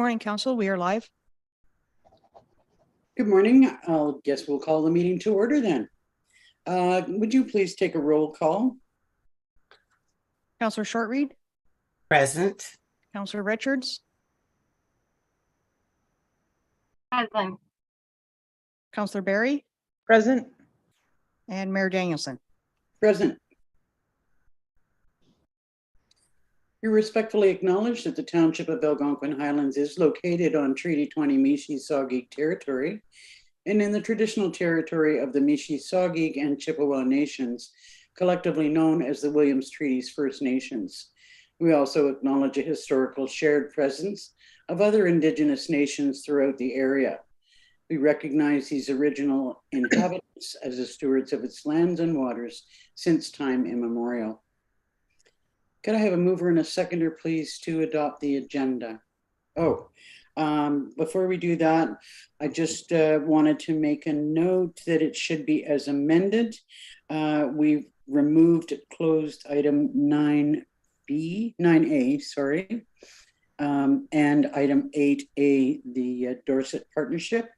Morning, Council. We are live. Good morning. I guess we'll call the meeting to order then. Would you please take a roll call? Councillor Shortreed, Present. Councillor Richards, Present. Councillor Barry, Present. and Mayor Danielson. Present. We respectfully acknowledge that the Township of Algonquin Highlands is located on Treaty 20 Mishi-Saugeag territory and in the traditional territory of the Mishi-Saugeag and Chippewa Nations, collectively known as the Williams Treaties First Nations. We also acknowledge a historical shared presence of other Indigenous nations throughout the area. We recognize these original inhabitants as the stewards of its lands and waters since time immemorial. Could I have a mover and a seconder, please, to adopt the agenda? Before we do that, I just wanted to make a note that it should be as amended. We've removed closed item 9A, sorry, and item 8A, the Dorset Partnership.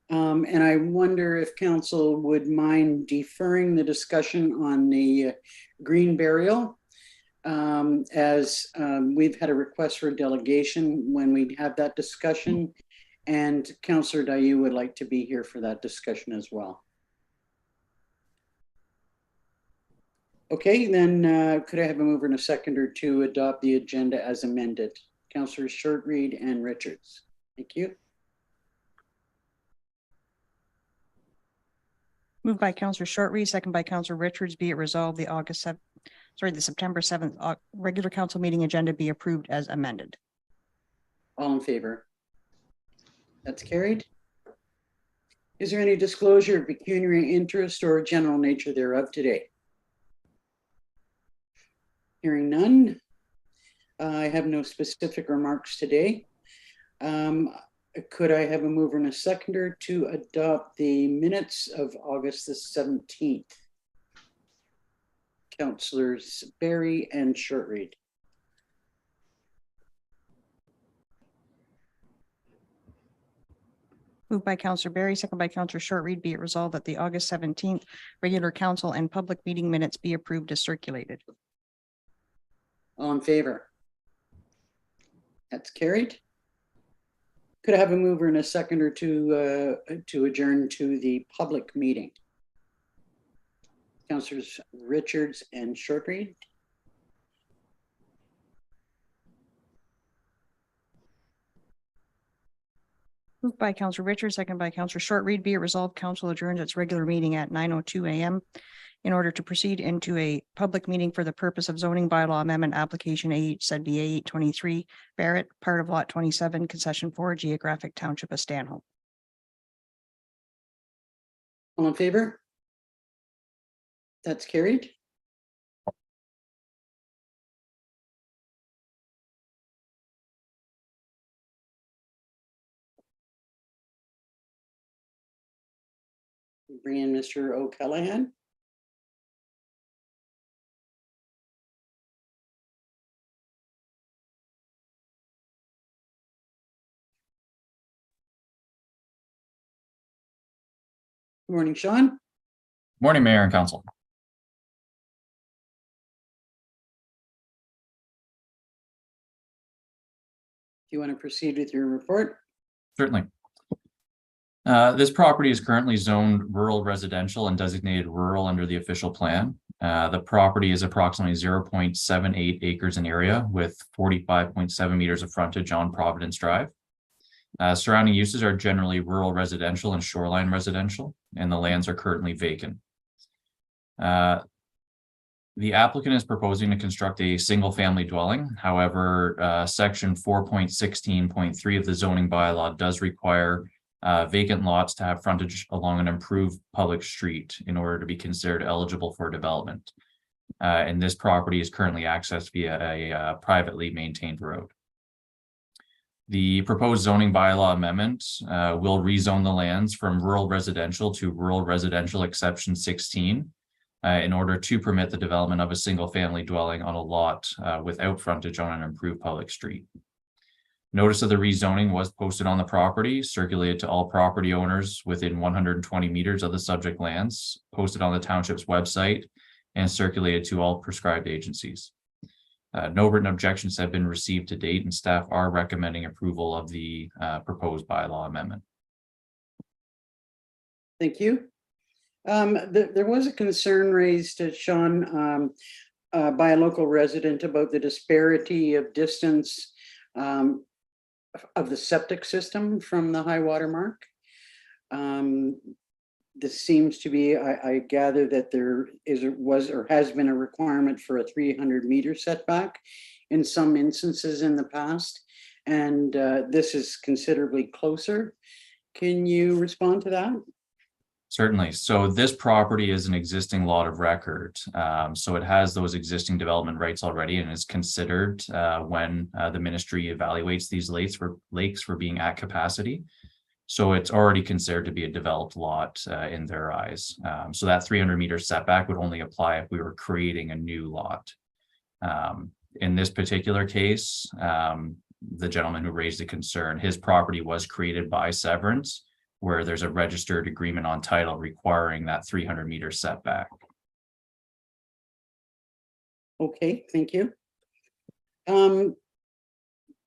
And I wonder if council would mind deferring the discussion on the green burial, as we've had a request for a delegation when we have that discussion, and Councillor Dayu would like to be here for that discussion as well. Okay, then could I have a mover and a seconder to adopt the agenda as amended? Councillors Shortreed and Richards. Thank you. Moved by Councillor Shortreed, second by Councillor Richards. Be it resolved, the September 7th regular council meeting agenda be approved as amended. All in favor? That's carried. Is there any disclosure of pecuniary interest or general nature thereof today? Hearing none. I have no specific remarks today. Could I have a mover and a seconder to adopt the minutes of August the 17th? Councillors Barry and Shortreed. Moved by Councillor Barry, second by Councillor Shortreed. Be it resolved that the August 17th regular council and public meeting minutes be approved as circulated. All in favor? That's carried. Could I have a mover and a seconder to adjourn to the public meeting? Councillors Richards and Shortreed. Moved by Councillor Richards, second by Councillor Shortreed. Be it resolved, council adjourns its regular meeting at 9:02 a.m. in order to proceed into a public meeting for the purpose of zoning bylaw amendment application AHZBA 823 Barrett, part of lot 27, concession 4, geographic township of Stanhope. All in favor? That's carried. Bring in Mr. O'Callaghan. Good morning, Sean. Morning, Mayor and Council. Do you want to proceed with your report? Certainly. This property is currently zoned rural residential and designated rural under the official plan. The property is approximately 0.78 acres in area with 45.7 meters of frontage on Providence Drive. Surrounding uses are generally rural residential and shoreline residential, and the lands are currently vacant. The applicant is proposing to construct a single-family dwelling. However, section 4.16.3 of the zoning bylaw does require vacant lots to have frontage along an improved public street in order to be considered eligible for development. And this property is currently accessed via a privately maintained road. The proposed zoning bylaw amendment will rezone the lands from rural residential to rural residential exception 16 in order to permit the development of a single family dwelling on a lot without frontage on an improved public street. Notice of the rezoning was posted on the property, circulated to all property owners within 120 meters of the subject lands, posted on the township's website, and circulated to all prescribed agencies. No written objections have been received to date, and staff are recommending approval of the proposed bylaw amendment. Thank you. There was a concern raised, Sean, by a local resident about the disparity of distance of the septic system from the high water mark. This seems to be, I gather that there was or has been a requirement for a 300-meter setback in some instances in the past, and this is considerably closer. Can you respond to that? Certainly. So this property is an existing lot of record. So it has those existing development rights already and is considered when the ministry evaluates these lakes for being at capacity. So it's already considered to be a developed lot in their eyes. So that 300-meter setback would only apply if we were creating a new lot. In this particular case, the gentleman who raised the concern, his property was created by severance, where there's a registered agreement on title requiring that 300-meter setback. Okay, thank you.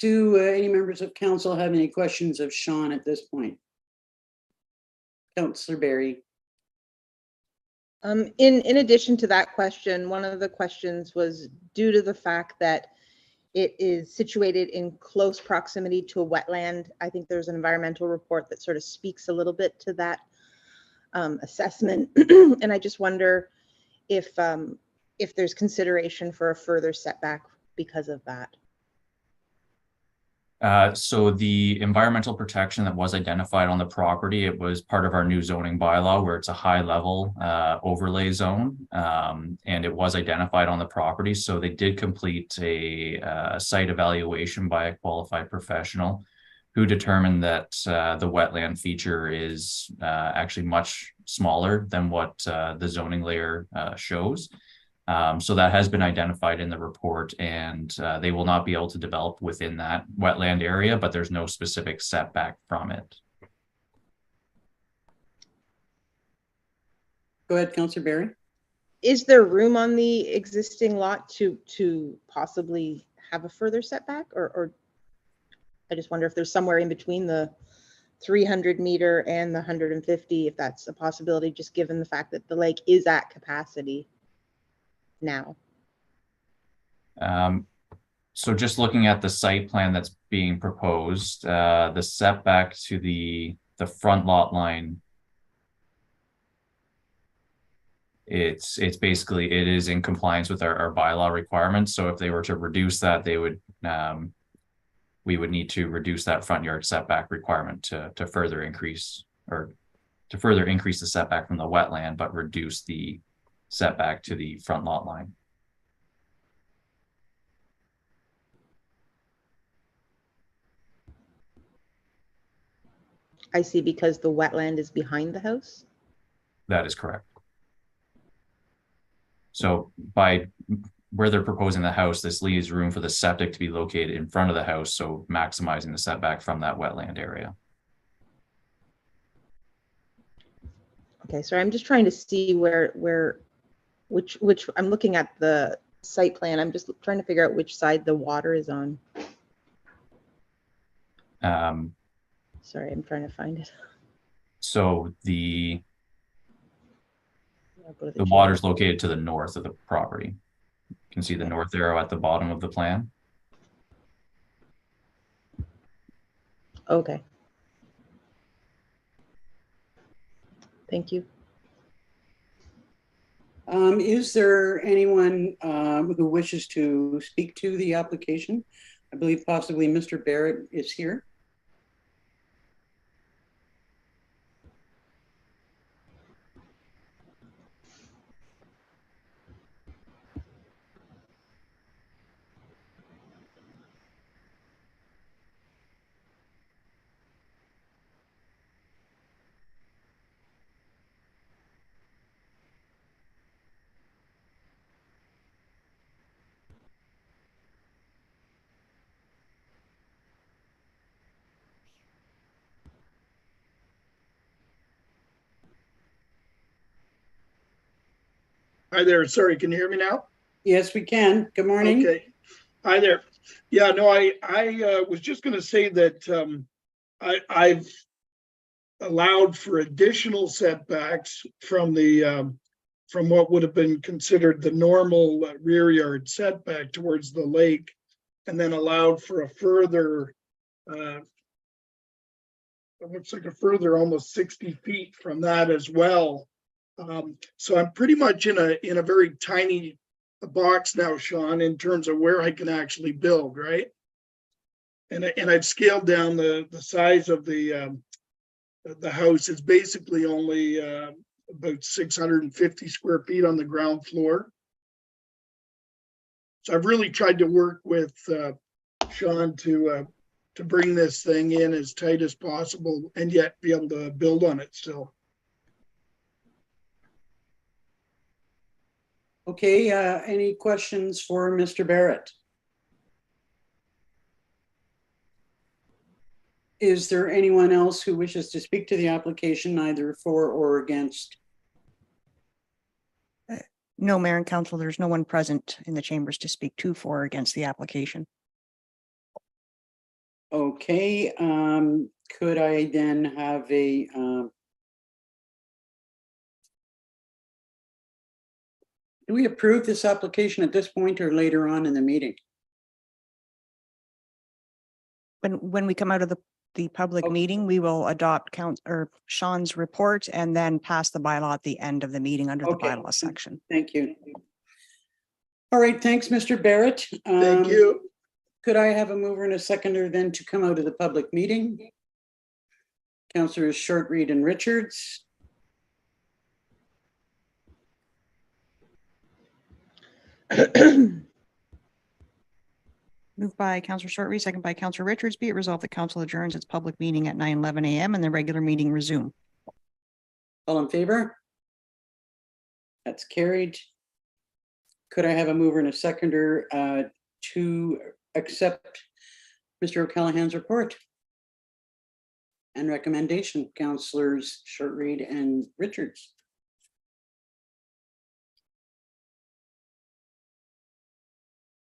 Do any members of council have any questions of Sean at this point? Councillor Barry. In addition to that question, one of the questions was due to the fact that it is situated in close proximity to a wetland. I think there's an environmental report that sort of speaks a little bit to that assessment. And I just wonder if there's consideration for a further setback because of that. So the environmental protection that was identified on the property, it was part of our new zoning bylaw where it's a high level overlay zone, and it was identified on the property. So they did complete a site evaluation by a qualified professional who determined that the wetland feature is actually much smaller than what the zoning layer shows. So that has been identified in the report, and they will not be able to develop within that wetland area, but there's no specific setback from it. Go ahead, Councillor Barry. Is there room on the existing lot to possibly have a further setback, or I just wonder if there's somewhere in between the 300-meter and the 150, if that's a possibility, just given the fact that the lake is at capacity now. So just looking at the site plan that's being proposed, the setback to the front lot line, it's basically, it is in compliance with our bylaw requirements. So if they were to reduce that, they would we would need to reduce that front yard setback requirement to further increase the setback from the wetland, but reduce the setback to the front lot line. I see, because the wetland is behind the house. That is correct. So by where they're proposing the house, this leaves room for the septic to be located in front of the house, so maximizing the setback from that wetland area. Okay, so I'm just trying to see which I'm looking at the site plan. I'm just trying to figure out which side the water is on. Sorry, I'm trying to find it. So the The water is located to the north of the property. You can see the north arrow at the bottom of the plan. Okay. Thank you. Is there anyone who wishes to speak to the application? I believe possibly Mr. Barrett is here. Hi there. Sorry, can you hear me now? Yes, we can. Good morning. Okay. Hi there. Yeah, no, I was just going to say that I've allowed for additional setbacks from the from what would have been considered the normal rear yard setback towards the lake, and then allowed for a further it looks like a further almost 60 feet from that as well. So I'm pretty much in a very tiny box now, Sean, in terms of where I can actually build, right? And I've scaled down the size of the house. It's basically only about 650 square feet on the ground floor. So I've really tried to work with Sean to bring this thing in as tight as possible and yet be able to build on it still. Okay, any questions for Mr. Barrett? Is there anyone else who wishes to speak to the application, either for or against? No, Mayor and Council, there's no one present in the chambers to speak to for or against the application. Okay, could I then have a do we approve this application at this point or later on in the meeting? When we come out of the public Okay. meeting, we will adopt Sean's report and then pass the bylaw at the end of the meeting under the Okay. bylaw section. Thank you. All right, thanks, Mr. Barrett. Thank you. Could I have a mover and a seconder then to come out of the public meeting? Councillors Short, Reed, and Richards. Moved by Councillor Short Reed, second by Councillor Richards. Be it resolved that council adjourns its public meeting at 9:11 a.m. and the regular meeting resume. All in favor? That's carried. Could I have a mover and a seconder to accept Mr. O'Callaghan's report and recommendation? Councillors Short, Reed, and Richards.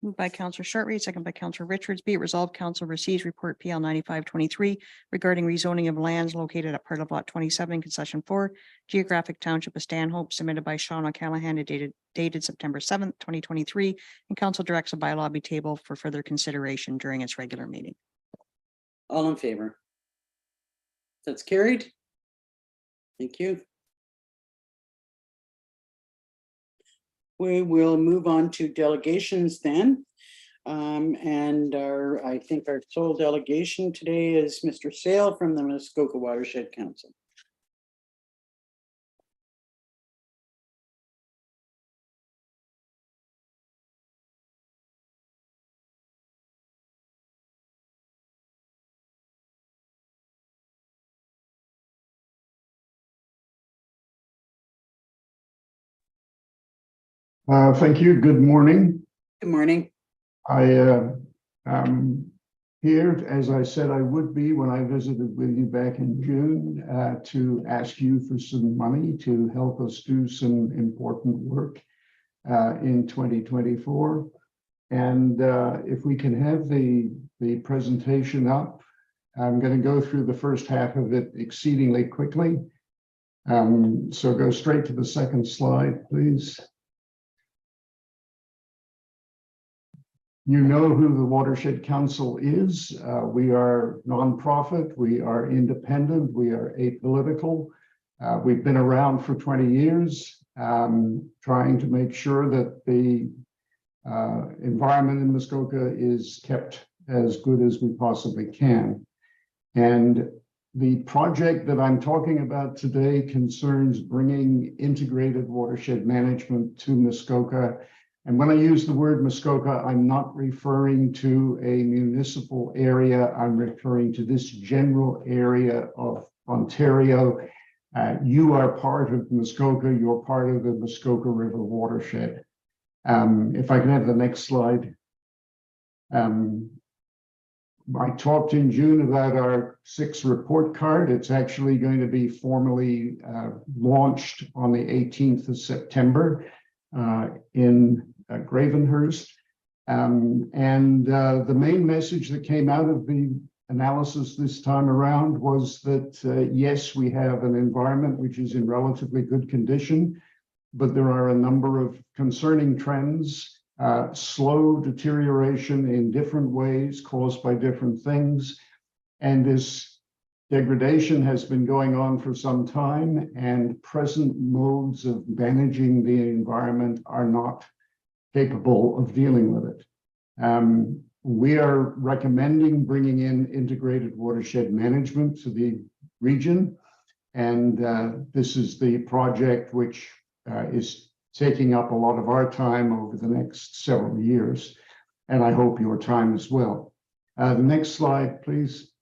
Moved by Councillor Short Reed, second by Councillor Richards. Be it resolved, council receives report PL 9523 regarding rezoning of lands located at part of lot 27, concession 4, geographic township of Stanhope, submitted by Sean O'Callaghan and dated September 7th, 2023, and council directs a bylaw be tabled for further consideration during its regular meeting. All in favor? That's carried. Thank you. We will move on to delegations then. And I think our sole delegation today is Mr. Sale from the Muskoka Watershed Council. Thank you. Good morning. Good morning. I am here, as I said I would be when I visited with you back in June, to ask you for some money to help us do some important work in 2024. And if we can have the presentation up, I'm going to go through the first half of it exceedingly quickly. So go straight to the second slide, please. You know who the Watershed Council is. We are nonprofit, we are independent, we are apolitical. We've been around for 20 years, trying to make sure that the environment in Muskoka is kept as good as we possibly can. And the project that I'm talking about today concerns bringing integrated watershed management to Muskoka. And when I use the word Muskoka, I'm not referring to a municipal area. I'm referring to this general area of Ontario. You are part of Muskoka. You're part of the Muskoka River watershed. If I can have the next slide. I talked in June about our 6th report card. It's actually going to be formally launched on the 18th of September. in Gravenhurst. The main message that came out of the analysis this time around was that, yes, we have an environment which is in relatively good condition, but there are a number of concerning trends, slow deterioration in different ways caused by different things. And this degradation has been going on for some time, and present modes of managing the environment are not capable of dealing with it. We are recommending bringing in integrated watershed management to the region. And this is the project which is taking up a lot of our time over the next several years. And I hope your time as well. The next slide, please.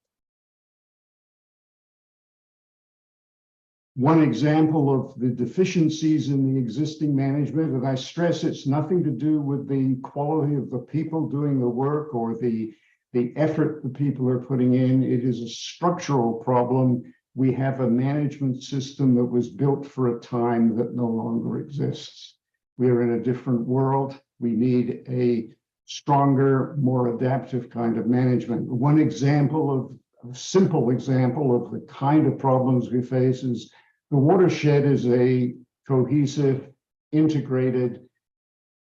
One example of the deficiencies in the existing management, and I stress it's nothing to do with the quality of the people doing the work or the effort the people are putting in. It is a structural problem. We have a management system that was built for a time that no longer exists. We are in a different world. We need a stronger, more adaptive kind of management. One example a simple example of the kind of problems we face is the watershed is a cohesive, integrated,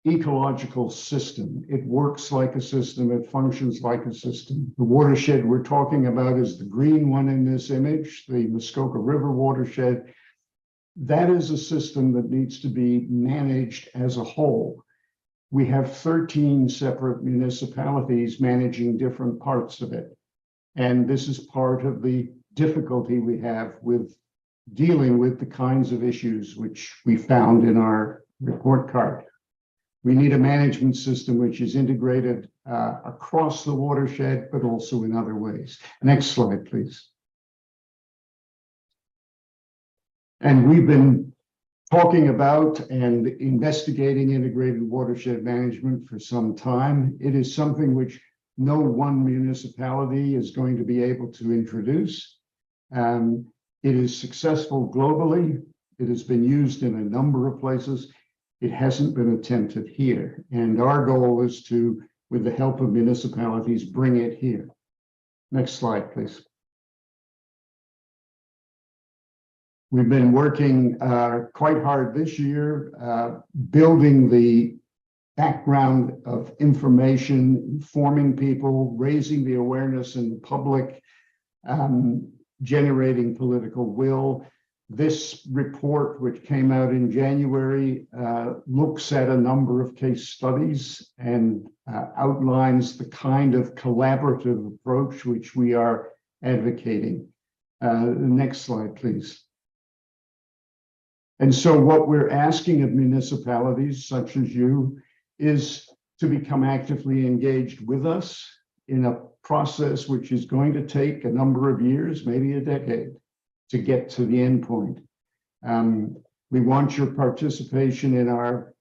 ecological system. It works like a system, it functions like a system. The watershed we're talking about is the green one in this image, the Muskoka River watershed. That is a system that needs to be managed as a whole. We have 13 separate municipalities managing different parts of it. And this is part of the difficulty we have with dealing with the kinds of issues which we found in our report card. We need a management system which is integrated across the watershed, but also in other ways. Next slide, please. And we've been talking about and investigating integrated watershed management for some time. It is something which no one municipality is going to be able to introduce. It is successful globally. It has been used in a number of places. It hasn't been attempted here. And our goal is to, with the help of municipalities, bring it here. Next slide, please. We've been working quite hard this year, building the background of information, informing people, raising the awareness in the public, generating political will. This report, which came out in January, looks at a number of case studies and outlines the kind of collaborative approach which we are advocating. The next slide, please. And so what we're asking of municipalities such as you is to become actively engaged with us in a process which is going to take a number of years, maybe a decade, to get to the end point. We want your participation in our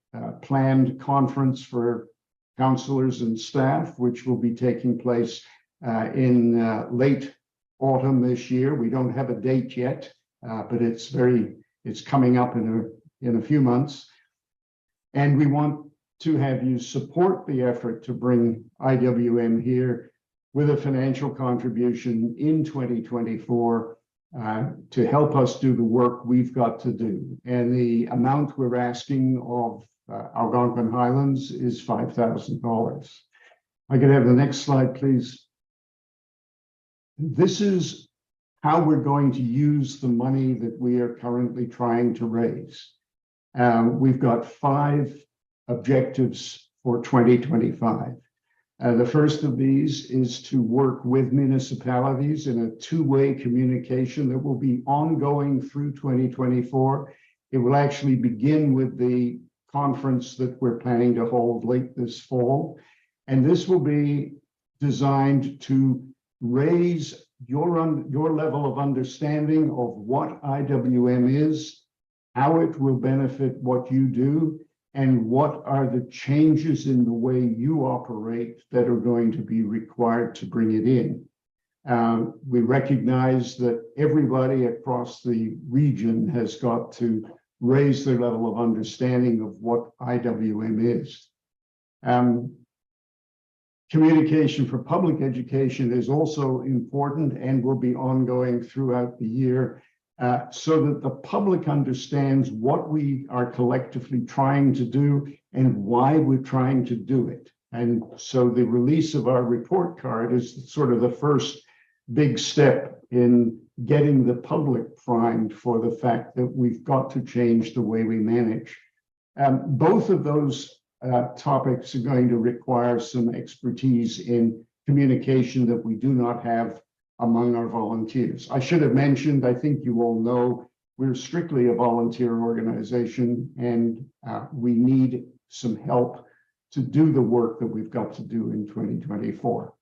planned conference for councillors and staff, which will be taking place in late autumn this year. We don't have a date yet, but it's coming up in a few months. And we want to have you support the effort to bring IWM here with a financial contribution in 2024 to help us do the work we've got to do. And the amount we're asking of Algonquin Highlands is $5,000. I could have the next slide, please. This is how we're going to use the money that we are currently trying to raise. We've got 5 objectives for 2025. The first of these is to work with municipalities in a 2-way communication that will be ongoing through 2024. It will actually begin with the conference that we're planning to hold late this fall. And this will be designed to raise your level of understanding of what IWM is, how it will benefit what you do, and what are the changes in the way you operate that are going to be required to bring it in. We recognize that everybody across the region has got to raise their level of understanding of what IWM is. Communication for public education is also important and will be ongoing throughout the year, so that the public understands what we are collectively trying to do and why we're trying to do it. And so the release of our report card is sort of the first big step in getting the public primed for the fact that we've got to change the way we manage. Both of those topics are going to require some expertise in communication that we do not have among our volunteers. I should have mentioned, I think you all know, we're strictly a volunteer organization, and we need some help to do the work that we've got to do in 2024.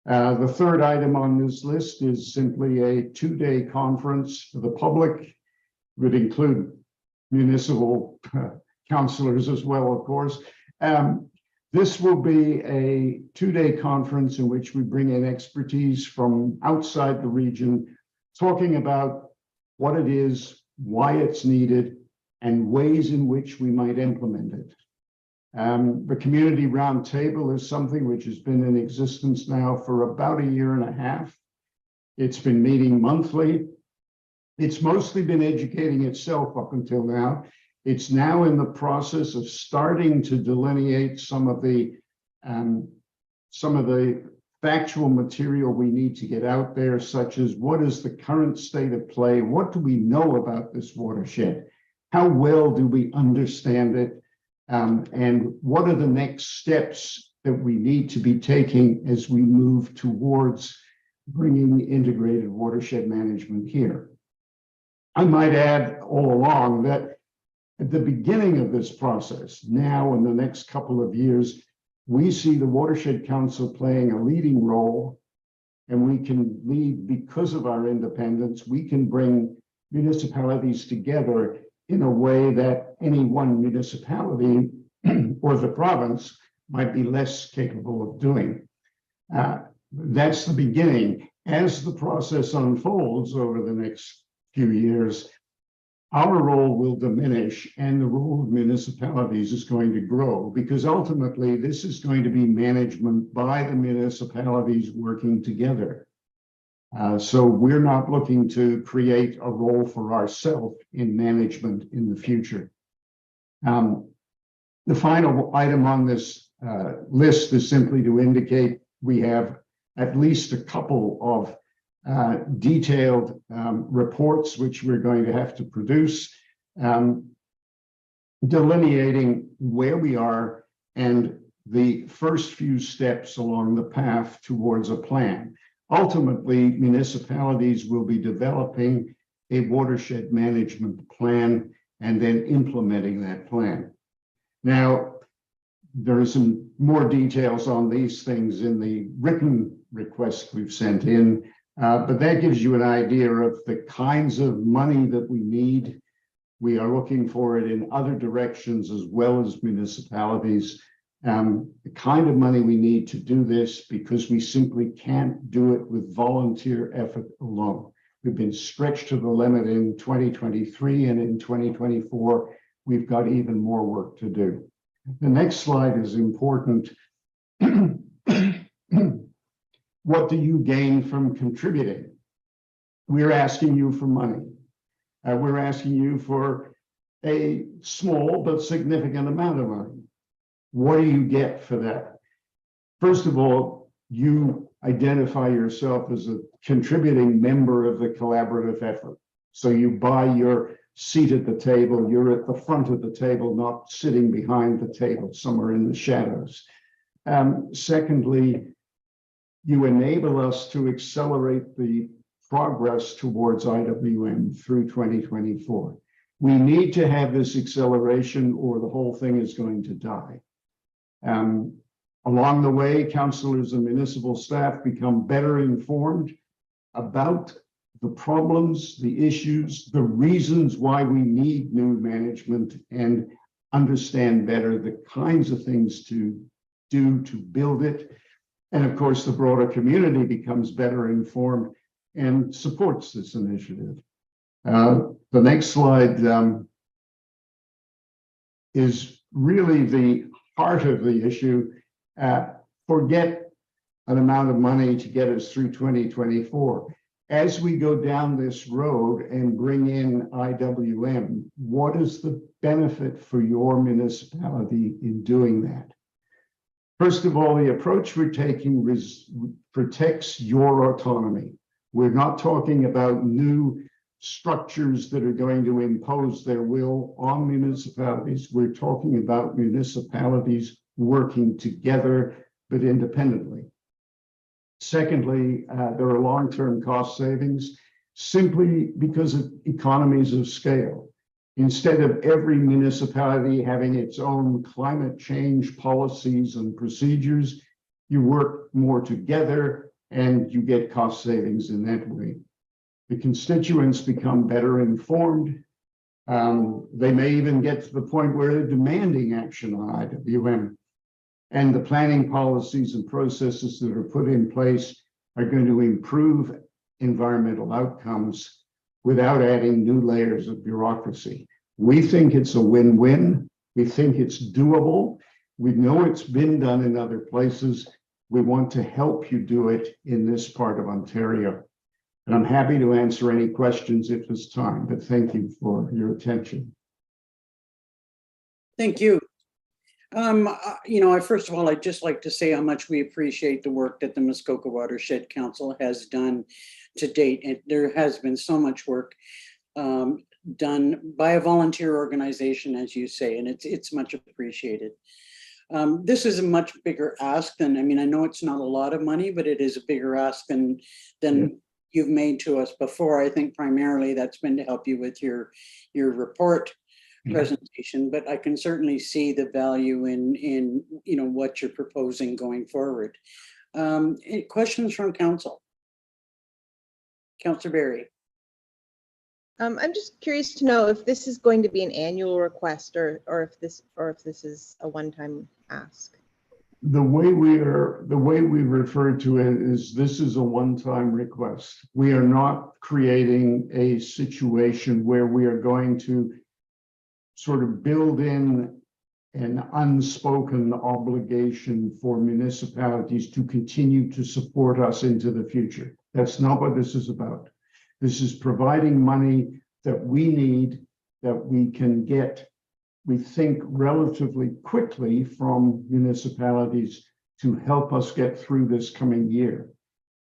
The third item on this list is simply a 2-day conference for the public. It would include municipal councillors as well, of course. This will be a 2-day conference in which we bring in expertise from outside the region, talking about what it is, why it's needed, and ways in which we might implement it. The Community Roundtable is something which has been in existence now for about 1.5 years. It's been meeting monthly. It's mostly been educating itself up until now. It's now in the process of starting to delineate some of the factual material we need to get out there, such as what is the current state of play? What do we know about this watershed? How well do we understand it? And what are the next steps that we need to be taking as we move towards bringing integrated watershed management here? I might add all along that at the beginning of this process, now in the next couple of years, we see the Watershed Council playing a leading role, and we can lead because of our independence. We can bring municipalities together in a way that any one municipality or the province might be less capable of doing. That's the beginning. As the process unfolds over the next few years, our role will diminish and the role of municipalities is going to grow, because ultimately this is going to be management by the municipalities working together. So we're not looking to create a role for ourselves in management in the future. The final item on this list is simply to indicate we have at least a couple of detailed reports which we're going to have to produce, delineating where we are and the first few steps along the path towards a plan. Ultimately, municipalities will be developing a watershed management plan and then implementing that plan. Now, there are some more details on these things in the written request we've sent in. But that gives you an idea of the kinds of money that we need. We are looking for it in other directions as well as municipalities. The kind of money we need to do this, because we simply can't do it with volunteer effort alone. We've been stretched to the limit in 2023, and in 2024, we've got even more work to do. The next slide is important. What do you gain from contributing? We're asking you for money. We're asking you for a small but significant amount of money. What do you get for that? First of all, you identify yourself as a contributing member of the collaborative effort. So you buy your seat at the table, you're at the front of the table, not sitting behind the table, somewhere in the shadows. Secondly, you enable us to accelerate the progress towards IWM through 2024. We need to have this acceleration or the whole thing is going to die. Along the way, councillors and municipal staff become better informed about the problems, the issues, the reasons why we need new management, and understand better the kinds of things to do to build it. And of course, the broader community becomes better informed and supports this initiative. The next slide is really the heart of the issue. Forget an amount of money to get us through 2024. As we go down this road and bring in IWM, what is the benefit for your municipality in doing that? First of all, the approach we're taking protects your autonomy. We're not talking about new structures that are going to impose their will on municipalities. We're talking about municipalities working together but independently. Secondly, there are long-term cost savings simply because of economies of scale. Instead of every municipality having its own climate change policies and procedures, you work more together and you get cost savings in that way. The constituents become better informed. They may even get to the point where they're demanding action on IWM. And the planning policies and processes that are put in place are going to improve environmental outcomes without adding new layers of bureaucracy. We think it's a win-win. We think it's doable. We know it's been done in other places. We want to help you do it in this part of Ontario. And I'm happy to answer any questions at this time, but thank you for your attention. Thank you. First of all, I'd just like to say how much we appreciate the work that the Muskoka Watershed Council has done to date. There has been so much work done by a volunteer organization, as you say, and it's much appreciated. This is a much bigger ask than, I know it's not a lot of money, but it is a bigger ask than you've made to us before. I think primarily that's been to help you with your report presentation, but I can certainly see the value in what you're proposing going forward. Any questions from council? Councillor Berry. I'm just curious to know if this is going to be an annual request or if this is a one-time ask. The way we refer to it is this is a one-time request. We are not creating a situation where we are going to sort of build in an unspoken obligation for municipalities to continue to support us into the future. That's not what this is about. This is providing money that we need, that we can get, we think, relatively quickly from municipalities to help us get through this coming year.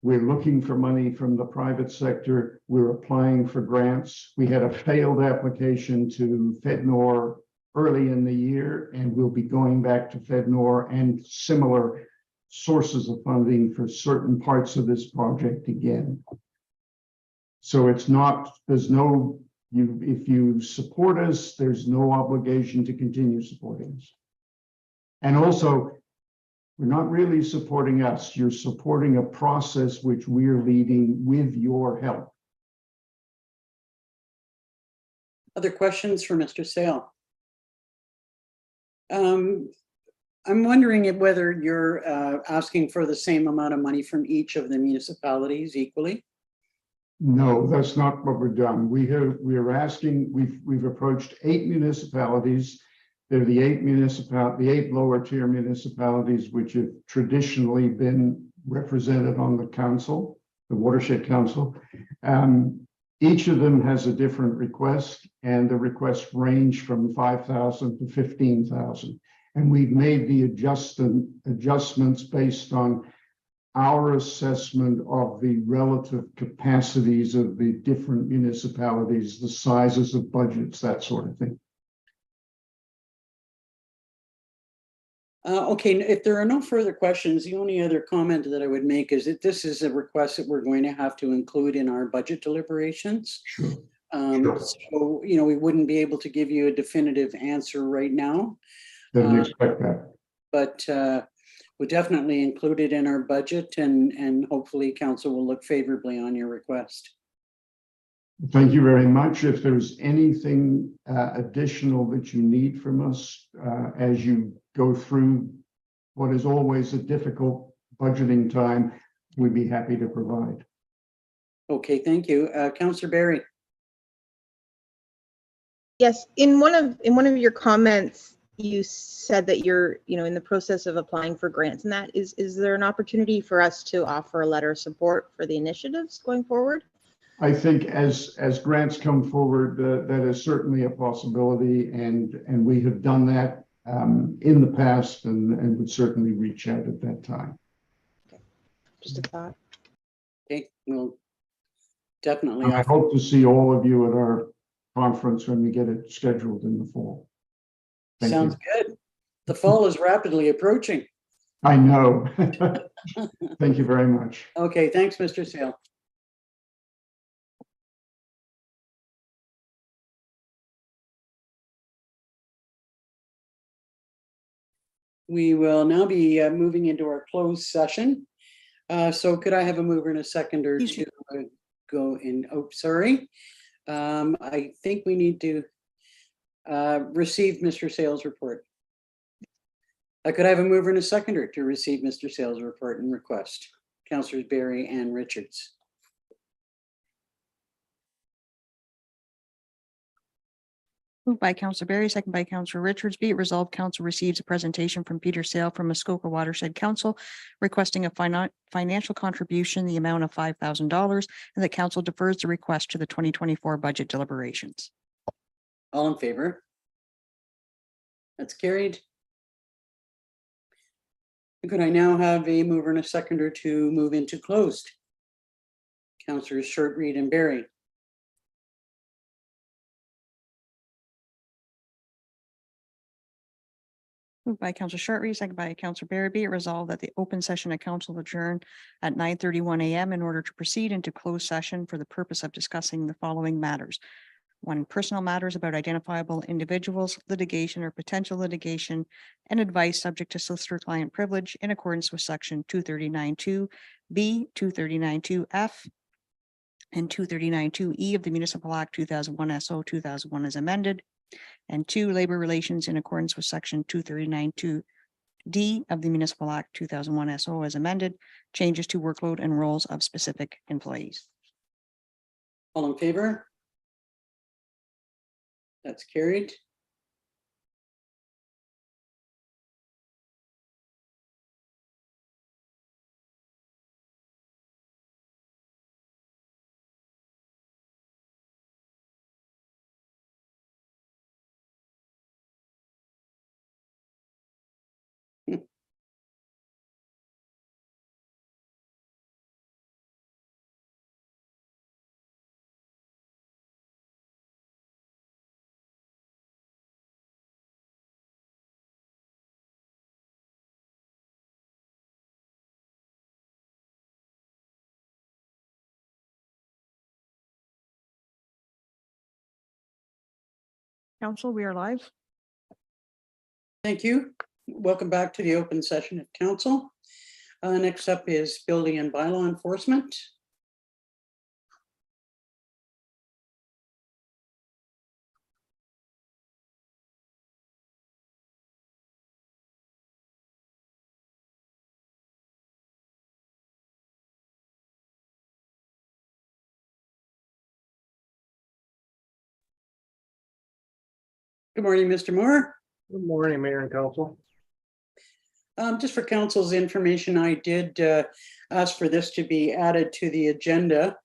We're looking for money from the private sector. We're applying for grants. We had a failed application to FedNor early in the year, and we'll be going back to FedNor and similar sources of funding for certain parts of this project again. So it's not, there's no, if you support us, there's no obligation to continue supporting us. And also, we're not really supporting us. You're supporting a process which we're leading with your help. Other questions for Mr. Sale? I'm wondering whether you're asking for the same amount of money from each of the municipalities equally? No, that's not what we've done. We've approached 8 municipalities. They're the 8 lower tier municipalities which have traditionally been represented on the council, the Watershed Council. Each of them has a different request, and the requests range from 5,000 to 15,000. And we've made the adjustments based on our assessment of the relative capacities of the different municipalities, the sizes of budgets, that sort of thing. Okay, if there are no further questions, the only other comment that I would make is that this is a request that we're going to have to include in our budget deliberations. Sure. So, we wouldn't be able to give you a definitive answer right now. Didn't expect that. But we'll definitely include it in our budget, and hopefully council will look favorably on your request. Thank you very much. If there's anything additional that you need from us as you go through what is always a difficult budgeting time, we'd be happy to provide. Okay, thank you. Councillor Berry. Yes, in one of your comments, you said that you're, in the process of applying for grants, and that is there an opportunity for us to offer a letter of support for the initiatives going forward? I think as grants come forward, that is certainly a possibility, and we have done that in the past, and would certainly reach out at that time. Just a thought. Okay, we'll definitely. And I hope to see all of you at our conference when we get it scheduled in the fall. Thank Sounds you. good. The fall is rapidly approaching. I know. Thank you very much. Okay, thanks, Mr. Sale. We will now be moving into our closed session. So could I have a mover and a seconder to go in? Oh, sorry. I think we need to receive Mr. Sale's report. Could I have a mover and a seconder to receive Mr. Sale's report and request? Councillors Barry and Richards. Moved by Councillor Barry, second by Councillor Richards. Be it resolved, Council receives a presentation from Peter Sale from Muskoka Watershed Council requesting a financial contribution in the amount of $5,000, and that Council defers the request to the 2024 budget deliberations. All in favor? That's carried. Could I now have a mover and a seconder to move into closed? Councillors Short, Reed, and Barry. Moved by Councillor Shortreed, second by Councillor Barry. Be it resolved that the open session of council adjourn at 9:31 a.m. in order to proceed into closed session for the purpose of discussing the following matters. 1, personal matters about identifiable individuals, litigation or potential litigation, and advice subject to solicitor-client privilege in accordance with section 239(2)(b), 239(2)(f), and 239(2)(e) of the Municipal Act 2001 SO 2001 as amended. And 2, labor relations in accordance with section 239(2)(d) of the Municipal Act 2001 SO as amended, changes to workload and roles of specific employees. All in favor? That's carried. Council, we are live. Thank you. Welcome back to the open session of council. Next up is building and bylaw enforcement. Good morning, Mr. Moore. Good morning, Mayor and Council. Just for council's information, I did ask for this to be added to the agenda.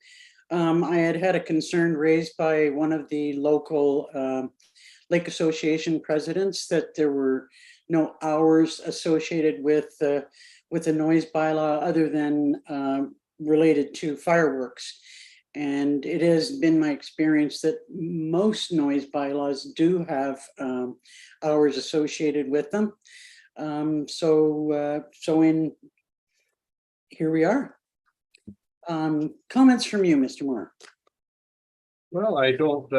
I had a concern raised by one of the local Lake Association presidents that there were no hours associated with the noise bylaw other than related to fireworks. And it has been my experience that most noise bylaws do have hours associated with them. So here we are. Comments from you, Mr. Moore? Well, I don't,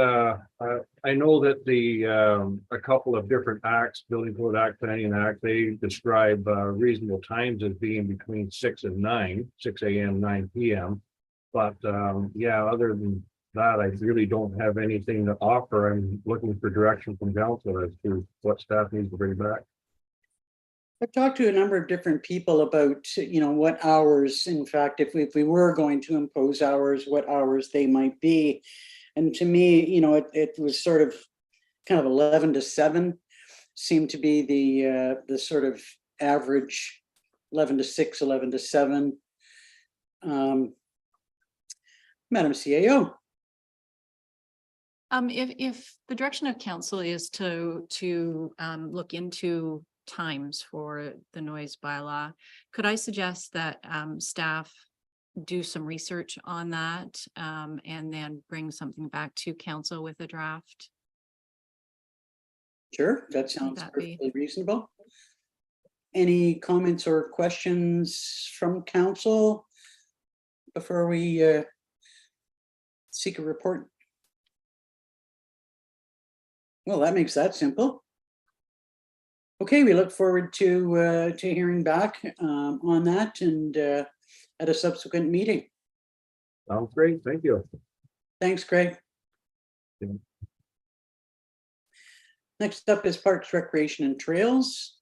I know that a couple of different acts, Building Code Act, Planning Act, they describe reasonable times as being between 6 and 9, 6 a.m., 9 p.m. But yeah, other than that, I really don't have anything to offer. I'm looking for direction from council as to what staff needs to bring back. I've talked to a number of different people about, what hours, in fact, if we were going to impose hours, what hours they might be. And to me, it was sort of kind of 11 to 7. seem to be the sort of average 11 to 6, 11 to 7. Madam CAO. If the direction of council is to look into times for the noise bylaw, could I suggest that staff do some research on that and then bring something back to council with a draft? Sure, that sounds that be- perfectly reasonable. Any comments or questions from council before we seek a report? Well, that makes that simple. Okay, we look forward to hearing back on that and at a subsequent meeting. Sounds great. Thank you. Thanks, Craig. Yeah. Next up is Parks, Recreation and Trails.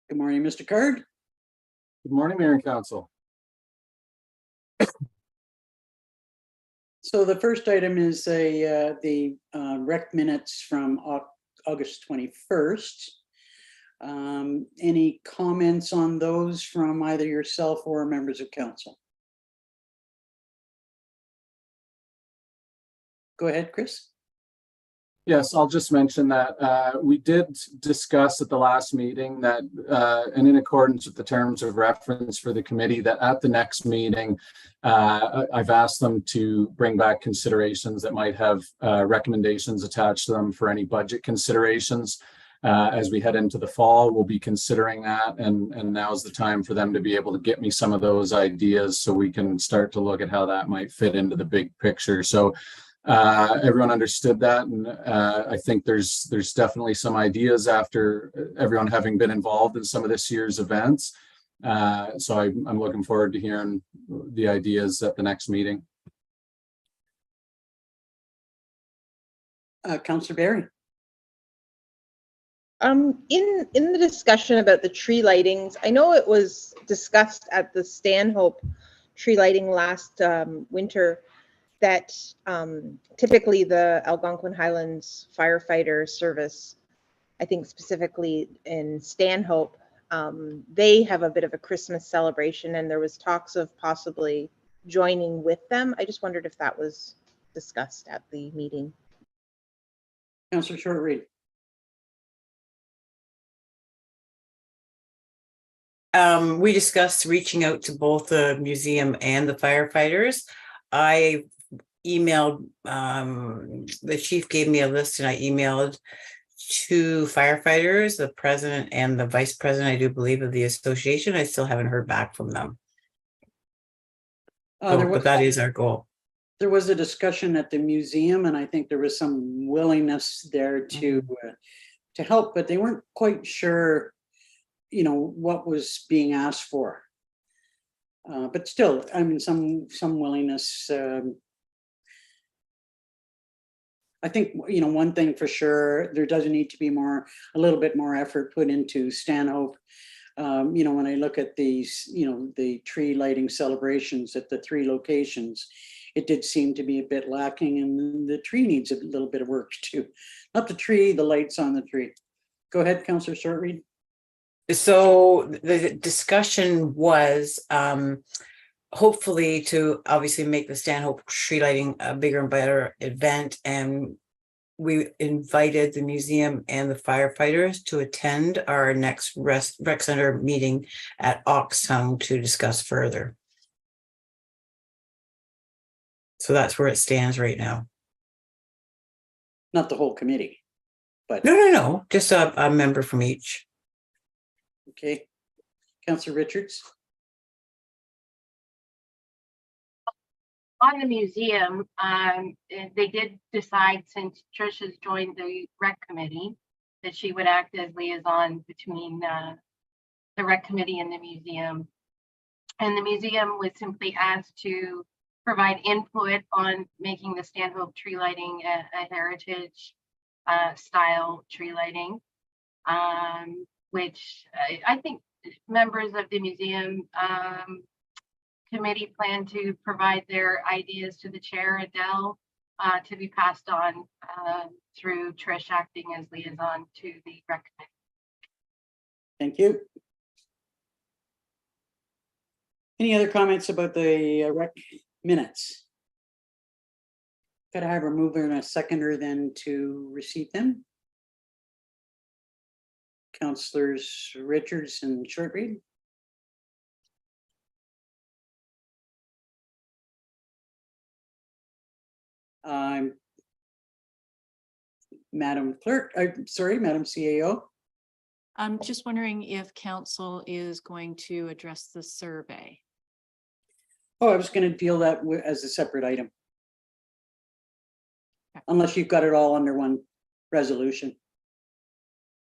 Good morning, Mr. Card. Good morning, Mayor and Council. So the first item is the rec minutes from August 21st. Any comments on those from either yourself or members of council? Go ahead, Chris. Yes, I'll just mention that we did discuss at the last meeting that, and in accordance with the terms of reference for the committee, that at the next meeting, I've asked them to bring back considerations that might have recommendations attached to them for any budget considerations. As we head into the fall, we'll be considering that, and now's the time for them to be able to get me some of those ideas so we can start to look at how that might fit into the big picture. So everyone understood that, and I think there's definitely some ideas after everyone having been involved in some of this year's events. So I'm looking forward to hearing the ideas at the next meeting. Councillor Barry. In the discussion about the tree lightings, I know it was discussed at the Stanhope tree lighting last winter that typically the Algonquin Highlands firefighter service, I think specifically in Stanhope, they have a bit of a Christmas celebration, and there was talks of possibly joining with them. I just wondered if that was discussed at the meeting. Councillor Short-Reed. We discussed reaching out to both the museum and the firefighters. I emailed, the chief gave me a list, and I emailed 2 firefighters, the president and the vice president, I do believe, of the association. I still haven't heard back from them. But that is our goal. There was a discussion at the museum, and I think there was some willingness there to help, but they weren't quite sure, you know, what was being asked for. But still, I mean, some willingness. I think, you know, one thing for sure, there doesn't need to be a little bit more effort put into Stanhope. You know, when I look at these, you know, the tree lighting celebrations at the 3 locations, it did seem to be a bit lacking, and the tree needs a little bit of work too. Not the tree, the lights on the tree. Go ahead, Councillor Short-Reed. So the discussion was hopefully to obviously make the Stanhope tree lighting a bigger and better event, and we invited the museum and the firefighters to attend our next rec center meeting at Oxtown to discuss further. So that's where it stands right now. Not the whole committee, but No, just a member from each. okay. Councillor Richards. On the museum, they did decide, since Trish has joined the rec committee, that she would act as liaison between the rec committee and the museum. And the museum was simply asked to provide input on making the Stanhope tree lighting a heritage style tree lighting, which I think members of the museum committee plan to provide their ideas to the chair, Adele, to be passed on through Trish acting as liaison to the rec committee. Thank you. Any other comments about the rec minutes? Could I have a mover and a seconder then to receive them? Councillors Richards and Shortreed. Madam Clerk, sorry, Madam CAO. I'm just wondering if council is going to address the survey. Oh, I was going to deal that as a separate item. Unless you've got it all under one resolution.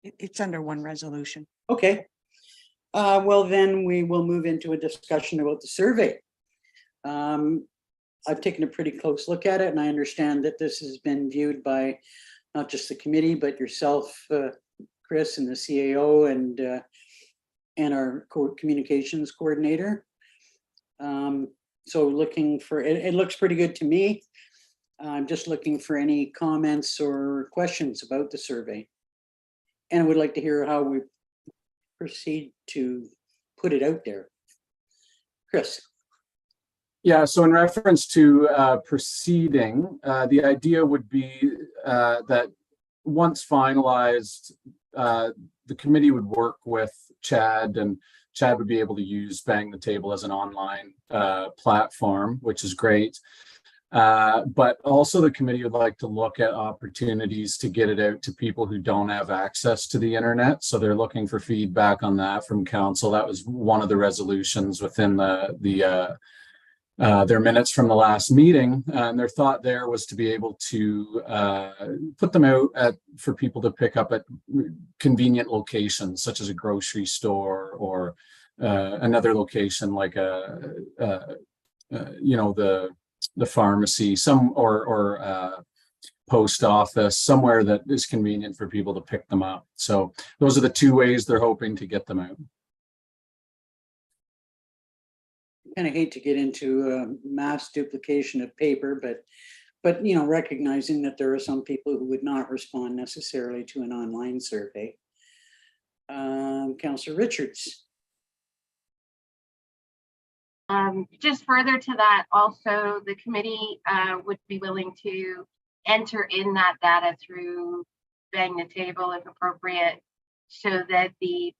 It's under one resolution. Okay. Well, then we will move into a discussion about the survey. I've taken a pretty close look at it, and I understand that this has been viewed by not just the committee, but yourself, Chris, and the CAO, and our communications coordinator. So looking for, it looks pretty good to me. I'm just looking for any comments or questions about the survey. And I would like to hear how we proceed to put it out there. Chris. Yeah, so in reference to proceeding, the idea would be that once finalized, the committee would work with Chad, and Chad would be able to use Bang the Table as an online platform, which is great. But also the committee would like to look at opportunities to get it out to people who don't have access to the internet. So they're looking for feedback on that from council. That was one of the resolutions within their minutes from the last meeting, and their thought there was to be able to put them out for people to pick up at convenient locations, such as a grocery store or another location like the pharmacy, or post office, somewhere that is convenient for people to pick them up. So those are the two ways they're hoping to get them out. Kind of hate to get into mass duplication of paper, but you know, recognizing that there are some people who would not respond necessarily to an online survey. Councillor Richards. Just further to that, also the committee would be willing to enter in that data through Bang the Table if appropriate, so that the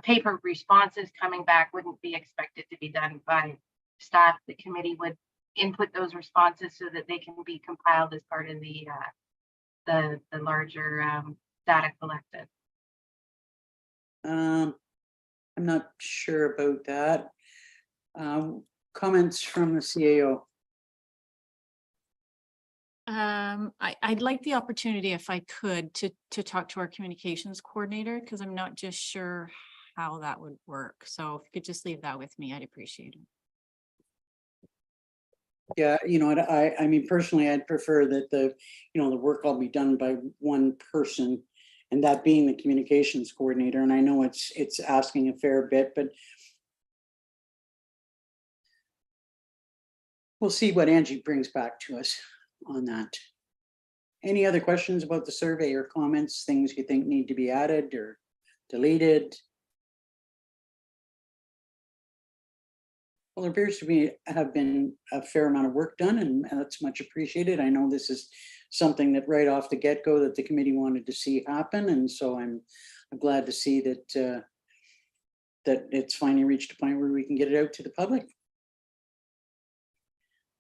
paper responses coming back wouldn't be expected to be done by staff. The committee would input those responses so that they can be compiled as part of the larger data collected. I'm not sure about that. Comments from the CAO. I'd like the opportunity, if I could, to talk to our communications coordinator, because I'm not just sure how that would work. So if you could just leave that with me, I'd appreciate it. Yeah, you know, I mean, personally, I'd prefer that the work all be done by one person, and that being the communications coordinator. And I know it's asking a fair bit, but we'll see what Angie brings back to us on that. Any other questions about the survey or comments, things you think need to be added or deleted? Well, there appears to have been a fair amount of work done, and that's much appreciated. I know this is something that right off the get-go that the committee wanted to see happen, and so I'm glad to see that that it's finally reached a point where we can get it out to the public.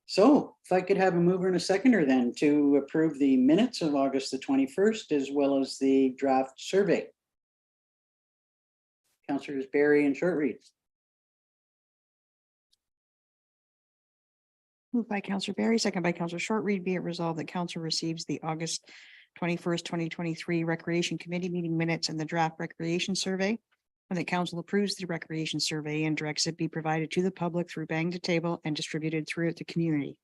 So if I could have a mover and a seconder then to approve the minutes of August the 21st, as well as the draft survey. Councillors Barry and Shortreed. Moved by Councillor Barry, second by Councillor Shortreed. Be it resolved that council receives the August 21st, 2023 Recreation Committee meeting minutes and the draft recreation survey and that council approves the recreation survey and directs it be provided to the public through Bang to Table and distributed throughout the community.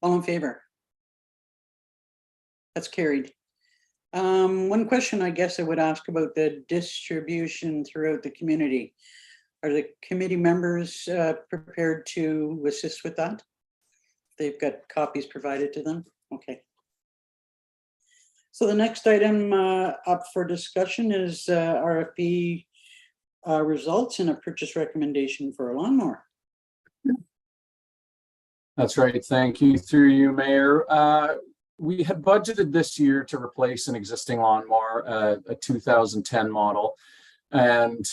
All in favor? That's carried. One question I guess I would ask about the distribution throughout the community. Are the committee members prepared to assist with that? They've got copies provided to them? Okay. So the next item up for discussion is RFP results and a purchase recommendation for a lawnmower. That's right. Thank you. Through you, Mayor. We had budgeted this year to replace an existing lawnmower, a 2010 model. And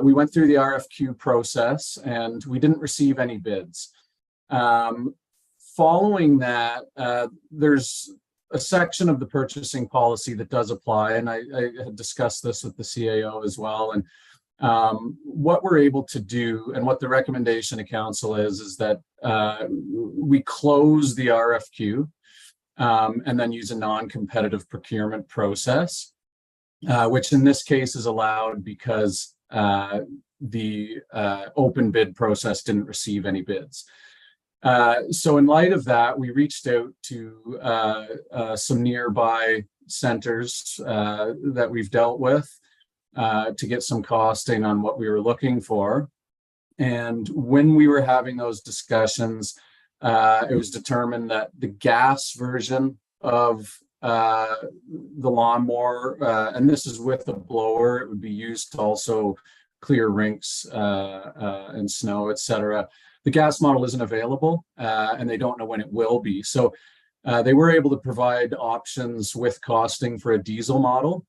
we went through the RFQ process and we didn't receive any bids. Following that, there's a section of the purchasing policy that does apply. And I had discussed this with the CAO as well. And what we're able to do and what the recommendation of council is that we close the RFQ and then use a non-competitive procurement process, which in this case is allowed because the open bid process didn't receive any bids. So in light of that, we reached out to some nearby centers that we've dealt with to get some costing on what we were looking for. And when we were having those discussions, it was determined that the gas version of the lawnmower, and this is with a blower, it would be used to also clear rinks and snow, etc. The gas model isn't available and they don't know when it will be. So they were able to provide options with costing for a diesel model.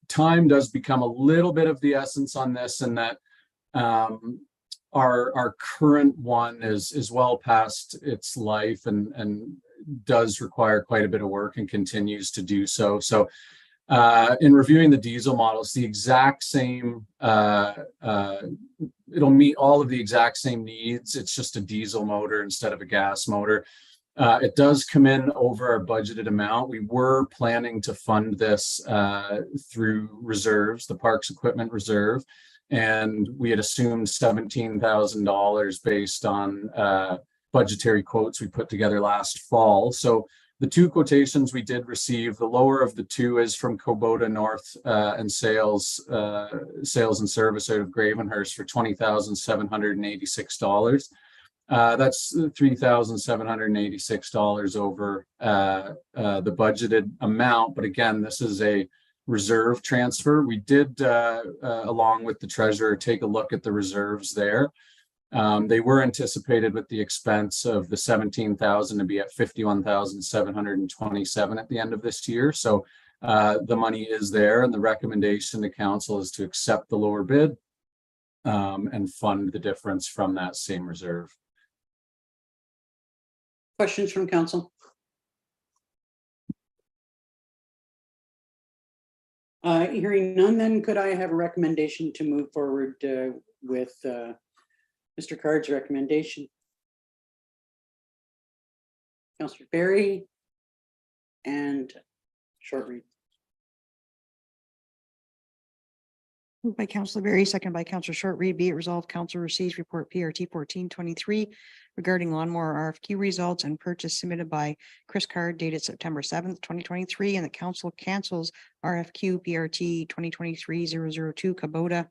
Time does become a little bit of the essence on this, and that our current one is well past its life and does require quite a bit of work and continues to do so. So in reviewing the diesel models, the exact same, it'll meet all of the exact same needs. It's just a diesel motor instead of a gas motor. It does come in over our budgeted amount. We were planning to fund this through reserves, the Parks Equipment Reserve, and we had assumed $17,000 based on budgetary quotes we put together last fall. So the two quotations we did receive, the lower of the two is from Kubota North and sales and service out of Gravenhurst for $20,786. That's $3,786 over the budgeted amount. But again, this is a reserve transfer. We did, along with the treasurer, take a look at the reserves there. They were anticipated with the expense of the $17,000 to be at $51,727 at the end of this year. So the money is there, and the recommendation to council is to accept the lower bid and fund the difference from that same reserve. Questions from council? Hearing none, then could I have a recommendation to move forward with Mr. Card's recommendation? Councillor Berry and short read. Moved by Councillor Berry, second by Councillor Short Read. Be it resolved, council receives report PRT 1423 regarding lawnmower RFQ results and purchase submitted by Chris Card dated September 7th, 2023, and the council cancels RFQ PRT 2023-002 Kubota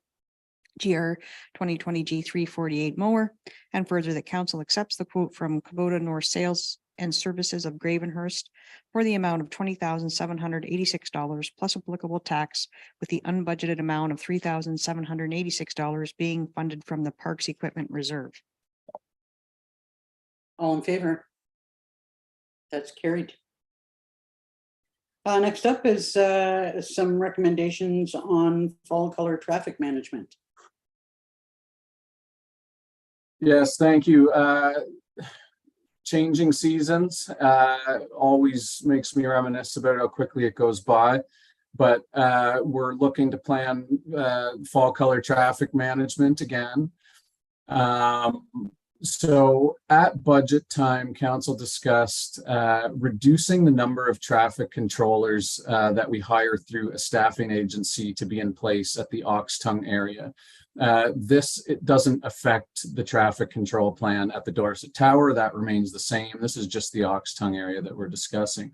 GR 2020 G348 mower, and further that council accepts the quote from Kubota North Sales and Services of Gravenhurst for the amount of $20,786 plus applicable tax, with the unbudgeted amount of $3,786 being funded from the Parks Equipment Reserve. All in favor? That's carried. Next up is some recommendations on fall color traffic management. Yes, thank you. Changing seasons always makes me reminisce about how quickly it goes by, but we're looking to plan fall color traffic management again. So at budget time, council discussed reducing the number of traffic controllers that we hire through a staffing agency to be in place at the Oxtongue area. It doesn't affect the traffic control plan at the Dorset Tower. That remains the same. This is just the Oxtongue area that we're discussing.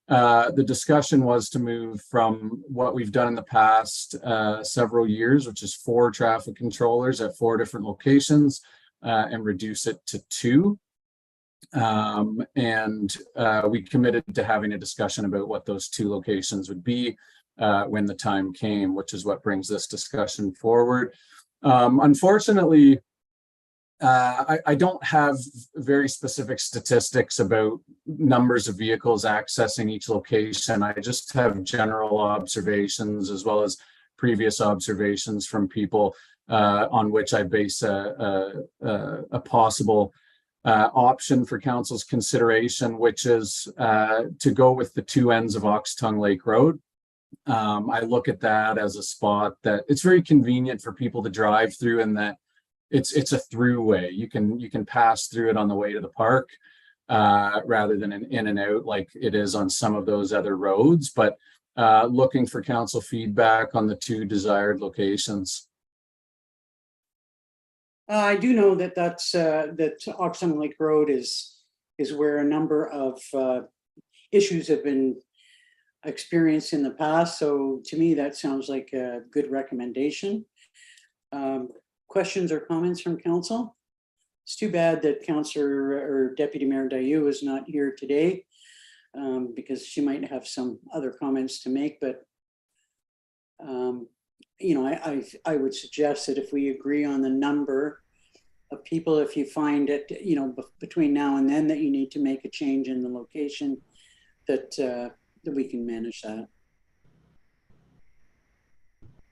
The discussion was to move from what we've done in the past several years, which is 4 traffic controllers at 4 different locations, and reduce it to 2. We committed to having a discussion about what those 2 locations would be when the time came, which is what brings this discussion forward. Unfortunately, I don't have very specific statistics about numbers of vehicles accessing each location. I just have general observations as well as previous observations from people on which I base a possible option for council's consideration, which is to go with the 2 ends of Oxtongue Lake Road. I look at that as a spot that it's very convenient for people to drive through, and that it's a throughway. You can pass through it on the way to the park rather than an in and out like it is on some of those other roads. But looking for council feedback on the 2 desired locations. I do know that that Oxton Lake Road is where a number of issues have been experienced in the past. So to me, that sounds like a good recommendation. Questions or comments from council? It's too bad that Councillor or Deputy Mayor Dayu is not here today because she might have some other comments to make. But you know, I would suggest that if we agree on the number of people, if you find it, you know, between now and then that you need to make a change in the location, that that we can manage that.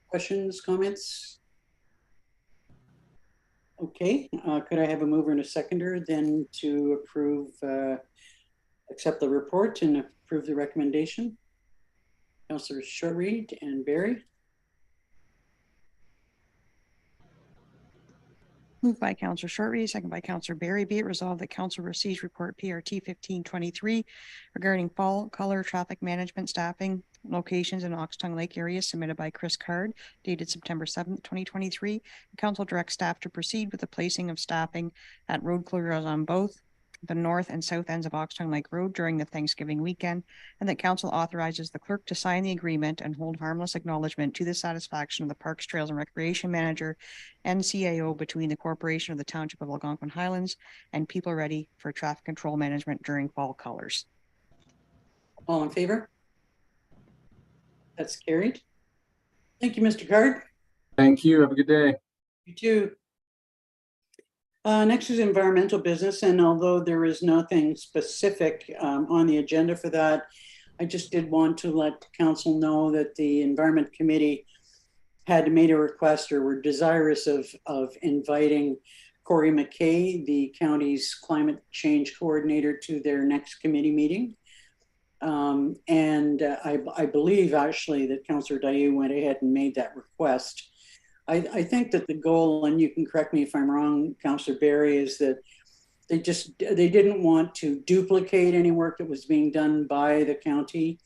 Questions, comments? Okay, could I have a mover and a seconder then to approve, accept the report and approve the recommendation? Councillor Shortreed and Barry. Moved by Councillor Shortreed, second by Councillor Barry. Be it resolved that council receives report PRT 1523 regarding fall color traffic management staffing locations in Oxtongue Lake area submitted by Chris Card, dated September 7th, 2023. Council directs staff to proceed with the placing of staffing at road closures on both the north and south ends of Oxtongue Lake Road during the Thanksgiving weekend, and that council authorizes the clerk to sign the agreement and hold harmless acknowledgement to the satisfaction of the Parks, Trails and Recreation Manager and CAO between the Corporation of the Township of Algonquin Highlands and People Ready for Traffic Control Management during fall colors. All in favor? That's carried. Thank you, Mr. Card. Thank you. Have a good day. You too. Next is environmental business, and although there is nothing specific on the agenda for that, I just did want to let council know that the Environment Committee had made a request or were desirous of inviting Corey McKay, the county's climate change coordinator, to their next committee meeting. I believe actually that Councillor Dayu went ahead and made that request. I think that the goal, and you can correct me if I'm wrong, Councillor Barry, is that they didn't want to duplicate any work that was being done by the county,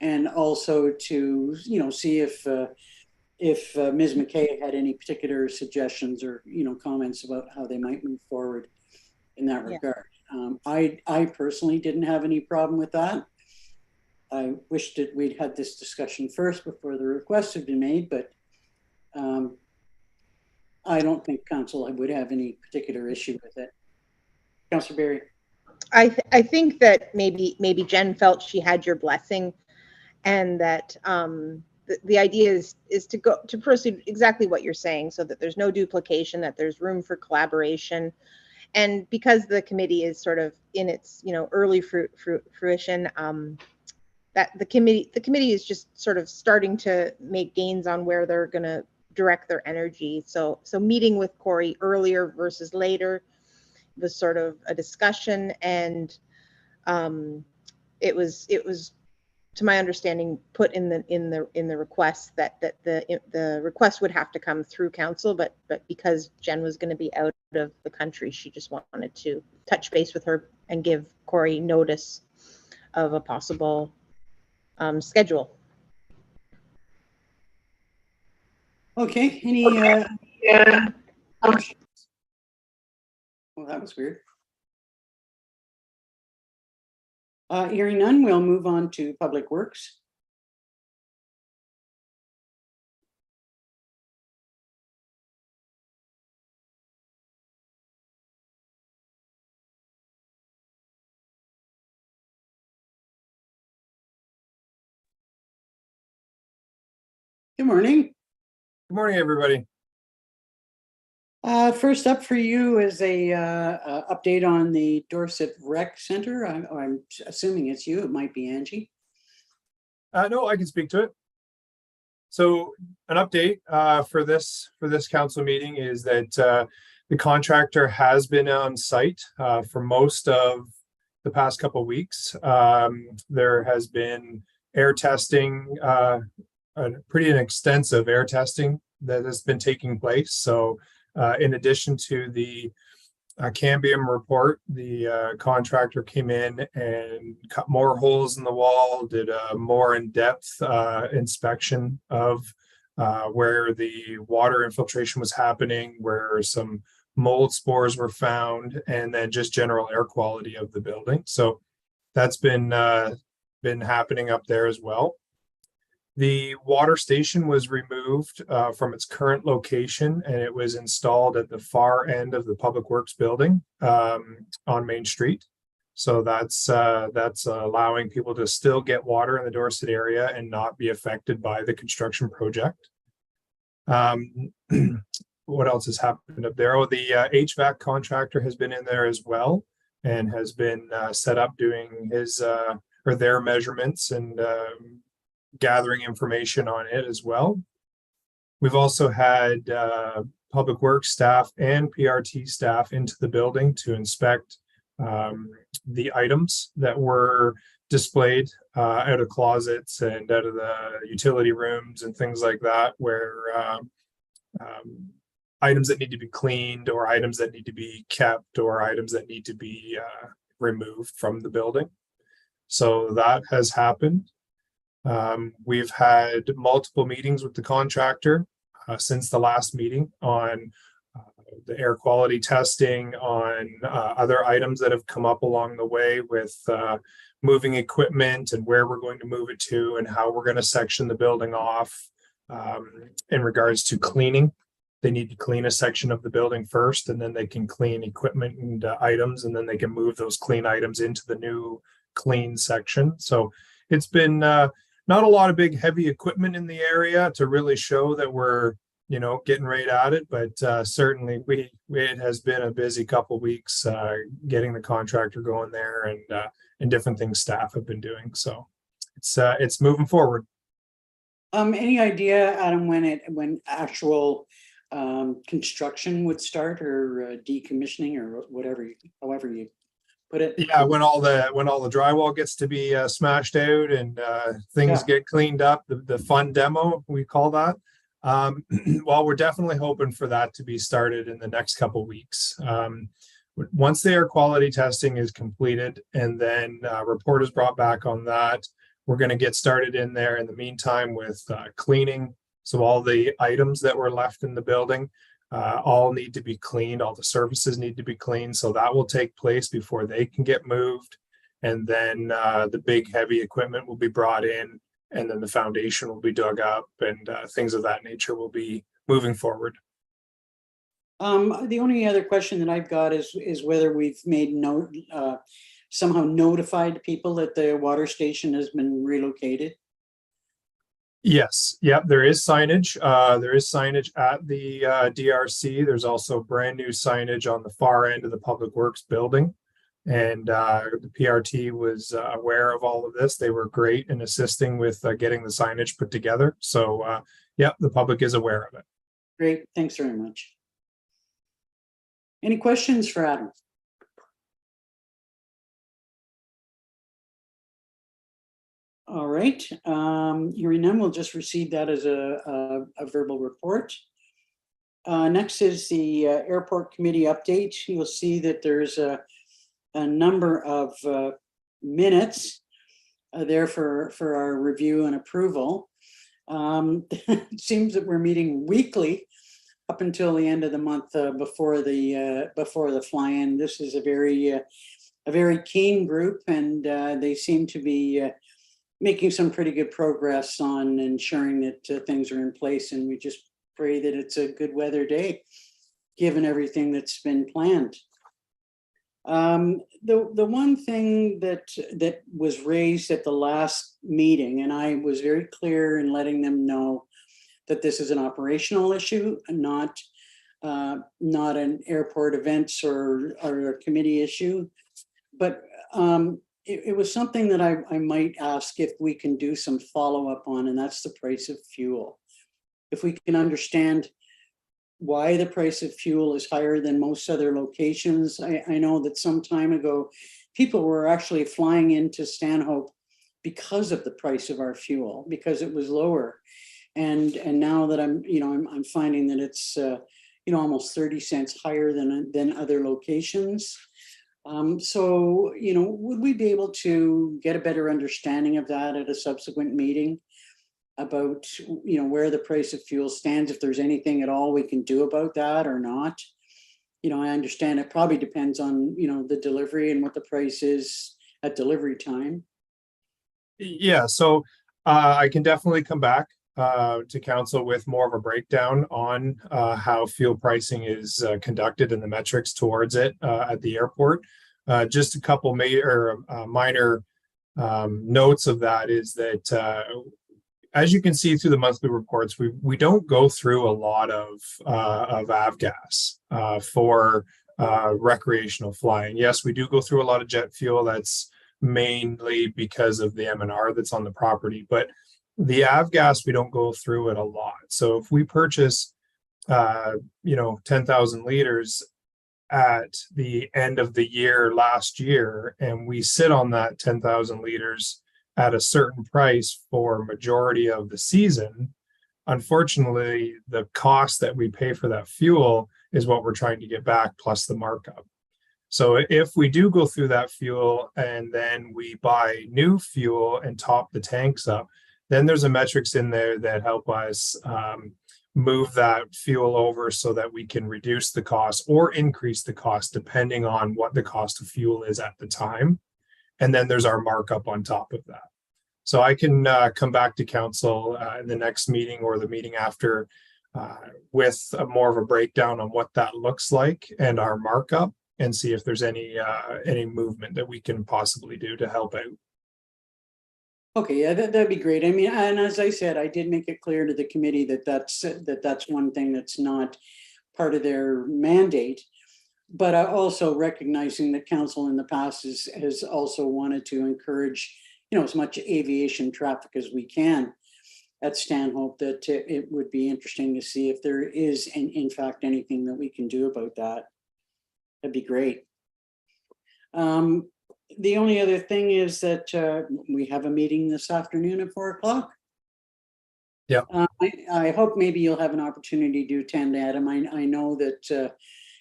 and also to, you know, see if Ms. McKay had any particular suggestions or, you know, comments about how they might move forward in that regard. I personally didn't have any problem with that. I wished that we'd had this discussion first before the request had been made, but I don't think council would have any particular issue with it. Councillor Barry. I think that maybe Jen felt she had your blessing, and that the idea is to proceed exactly what you're saying, so that there's no duplication, that there's room for collaboration. And because the committee is sort of in its, you know, early fruition, that the committee is just sort of starting to make gains on where they're going to direct their energy. So meeting with Corey earlier versus later was sort of a discussion, and it was to my understanding put in the request that the request would have to come through council, but because Jen was going to be out of the country. She just wanted to touch base with her and give Corey notice of a possible schedule. Okay, any, well, that was weird. Hearing none, we'll move on to Public Works. Good morning. Good morning, everybody. First up for you is a update on the Dorset Rec Center. I'm assuming it's you. It might be Angie. No, I can speak to it. So an update for this council meeting is that the contractor has been on site for most of the past couple of weeks. There has been air testing, pretty extensive air testing that has been taking place. So in addition to the Cambium report, the contractor came in and cut more holes in the wall, did a more in-depth inspection of where the water infiltration was happening, where some mold spores were found, and then just general air quality of the building. So that's been happening up there as well. The water station was removed from its current location, and it was installed at the far end of the Public Works building on Main Street. So that's allowing people to still get water in the Dorset area and not be affected by the construction project. What else has happened up there? Oh, the HVAC contractor has been in there as well and has been set up doing his or their measurements and gathering information on it as well. We've also had Public Works staff and PRT staff into the building to inspect the items that were displayed out of closets and out of the utility rooms and things like that, where items that need to be cleaned or items that need to be kept or items that need to be removed from the building. So that has happened. We've had multiple meetings with the contractor since the last meeting on the air quality testing, on other items that have come up along the way with moving equipment and where we're going to move it to and how we're going to section the building off. In regards to cleaning, they need to clean a section of the building first, and then they can clean equipment and items, and then they can move those clean items into the new clean section. So it's been not a lot of big heavy equipment in the area to really show that we're, getting right at it, but certainly it has been a busy couple weeks getting the contractor going there and different things staff have been doing. So it's moving forward. Any idea, Adam, when actual construction would start or decommissioning or whatever, however you put it? Yeah, when all the drywall gets to be smashed out and things get cleaned up, the fun demo, we call that. Well, we're definitely hoping for that to be started in the next couple of weeks. Once the air quality testing is completed and then report is brought back on that, we're going to get started in there in the meantime with cleaning. So all the items that were left in the building all need to be cleaned. All the surfaces need to be cleaned. So that will take place before they can get moved. And then the big heavy equipment will be brought in, and then the foundation will be dug up and things of that nature will be moving forward. The only other question that I've got is whether we've made somehow notified people that the water station has been relocated. Yes. Yep. There is signage. There is signage at the DRC. There's also brand new signage on the far end of the Public Works building. And the PRT was aware of all of this. They were great in assisting with getting the signage put together. So, yeah, the public is aware of it. Great. Thanks very much. Any questions for Adam? All right. Hearing none, we'll just receive that as a verbal report. Next is the airport committee update. You'll see that there's a number of minutes there for our review and approval. It seems that we're meeting weekly up until the end of the month before the fly-in. This is a very keen group, and they seem to be making some pretty good progress on ensuring that things are in place, and we just pray that it's a good weather day, given everything that's been planned. The one thing that was raised at the last meeting, and I was very clear in letting them know that this is an operational issue, not an airport events or a committee issue, but it was something that I might ask if we can do some follow-up on, and that's the price of fuel. If we can understand why the price of fuel is higher than most other locations. I know that some time ago, people were actually flying into Stanhope because of the price of our fuel, because it was lower. And now that I'm finding that it's almost 30 cents higher than other locations. So would we be able to get a better understanding of that at a subsequent meeting about where the price of fuel stands, if there's anything at all we can do about that or not? I understand it probably depends on the delivery and what the price is at delivery time. Yeah, so I can definitely come back to council with more of a breakdown on how fuel pricing is conducted and the metrics towards it at the airport. Just a couple minor notes of that is that as you can see through the monthly reports, we don't go through a lot of avgas for recreational flying. Yes, we do go through a lot of jet fuel. That's mainly because of the M&R that's on the property, but the avgas, we don't go through it a lot. So if we purchase 10,000 liters at the end of the year last year, and we sit on that 10,000 liters at a certain price for majority of the season, unfortunately, the cost that we pay for that fuel is what we're trying to get back plus the markup. So if we do go through that fuel and then we buy new fuel and top the tanks up, then there's a metrics in there that help us move that fuel over so that we can reduce the cost or increase the cost depending on what the cost of fuel is at the time. And then there's our markup on top of that. So I can come back to council in the next meeting or the meeting after with more of a breakdown on what that looks like and our markup, and see if there's any movement that we can possibly do to help out. Okay, yeah, that'd be great. I mean, and as I said, I did make it clear to the committee that's one thing that's not part of their mandate. But also recognizing that council in the past has also wanted to encourage, as much aviation traffic as we can at Stanhope, that it would be interesting to see if there is, in fact, anything that we can do about that. That'd be great. The only other thing is that we have a meeting this afternoon at 4 o'clock. Yeah. I hope maybe you'll have an opportunity to attend, Adam. I know that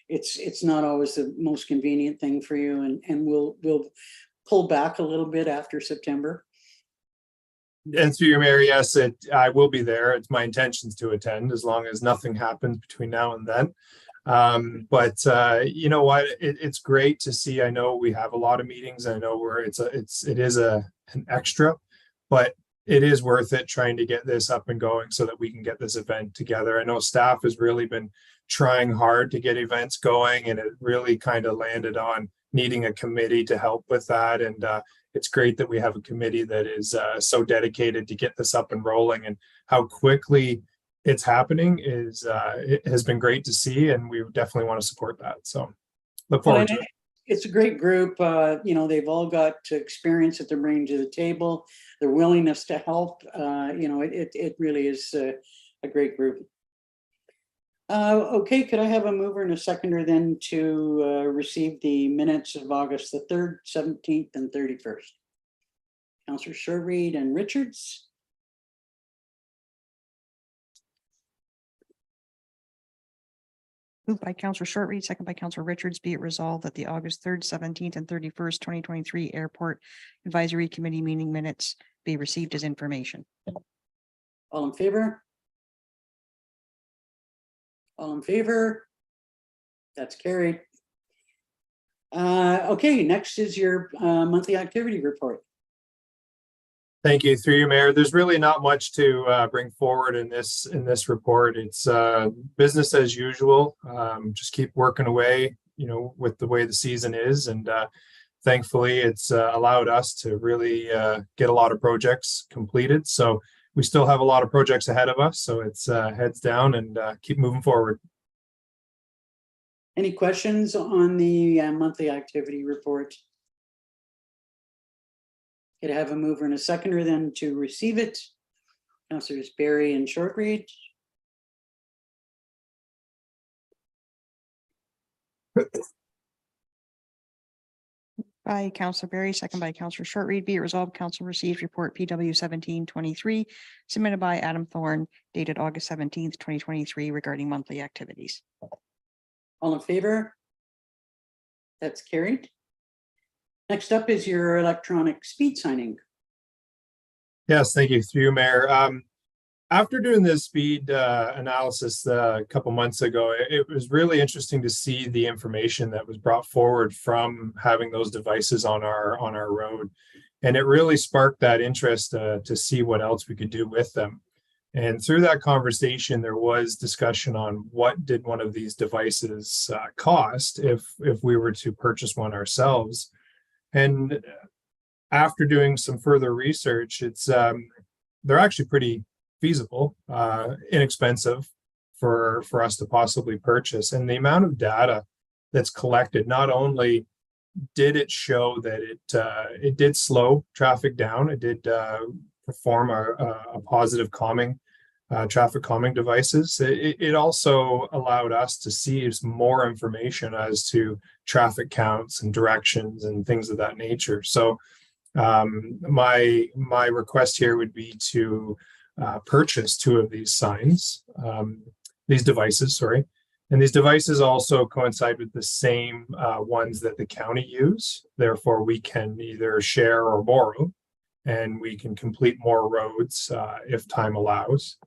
it's not always the most convenient thing for you, and we'll pull back a little bit after September. And through your mayor, yes, I will be there. It's my intentions to attend as long as nothing happens between now and then. But you know what, it's great to see. I know we have a lot of meetings. I know where it is an extra, but it is worth it trying to get this up and going so that we can get this event together. I know staff has really been trying hard to get events going, and it really kind of landed on needing a committee to help with that. And it's great that we have a committee that is so dedicated to get this up and rolling, and how quickly it's happening it has been great to see, and we definitely want to support that. So look forward to it. It's a great group. They've all got experience that they're bringing to the table, their willingness to help. It really is a great group. Okay, could I have a mover and a seconder then to receive the minutes of August the 3rd, 17th, and 31st? Councillor Short-Reid and Richards. Moved by Counselor Short, second by Counselor Richards, be it resolved that the August 3rd, 17th, and 31st, 2023 Airport Advisory Committee meeting minutes be received as information. All in favor? All in favor? That's carried. Okay, next is your monthly activity report. Thank you. Through you, Mayor. There's really not much to bring forward in this report. It's business as usual. Just keep working away, with the way the season is, and thankfully, it's allowed us to really get a lot of projects completed. So we still have a lot of projects ahead of us. So it's heads down and keep moving forward. Any questions on the monthly activity report? Could I have a mover and a seconder then to receive it? Councilors Barry and Shortreed. By Counselor Barry, second by Counselor Short, be it resolved, Council received report PW 1723 submitted by Adam Thorne dated August 17th, 2023 regarding monthly activities. All in favor? That's carried. Next up is your electronic speed signing. Yes, thank you. Through you, Mayor. After doing this speed analysis a couple months ago, it was really interesting to see the information that was brought forward from having those devices on our road, and it really sparked that interest to see what else we could do with them. And through that conversation, there was discussion on what did one of these devices cost if we were to purchase one ourselves. And after doing some further research, it's they're actually pretty feasible, inexpensive for us to possibly purchase. And the amount of data that's collected, not only did it show that it did slow traffic down, it did perform a positive calming, traffic calming devices. It also allowed us to see more information as to traffic counts and directions and things of that nature. So my request here would be to purchase two of these these devices, sorry. And these devices also coincide with the same ones that the county use. Therefore, we can either share or borrow, and we can complete more roads if time allows.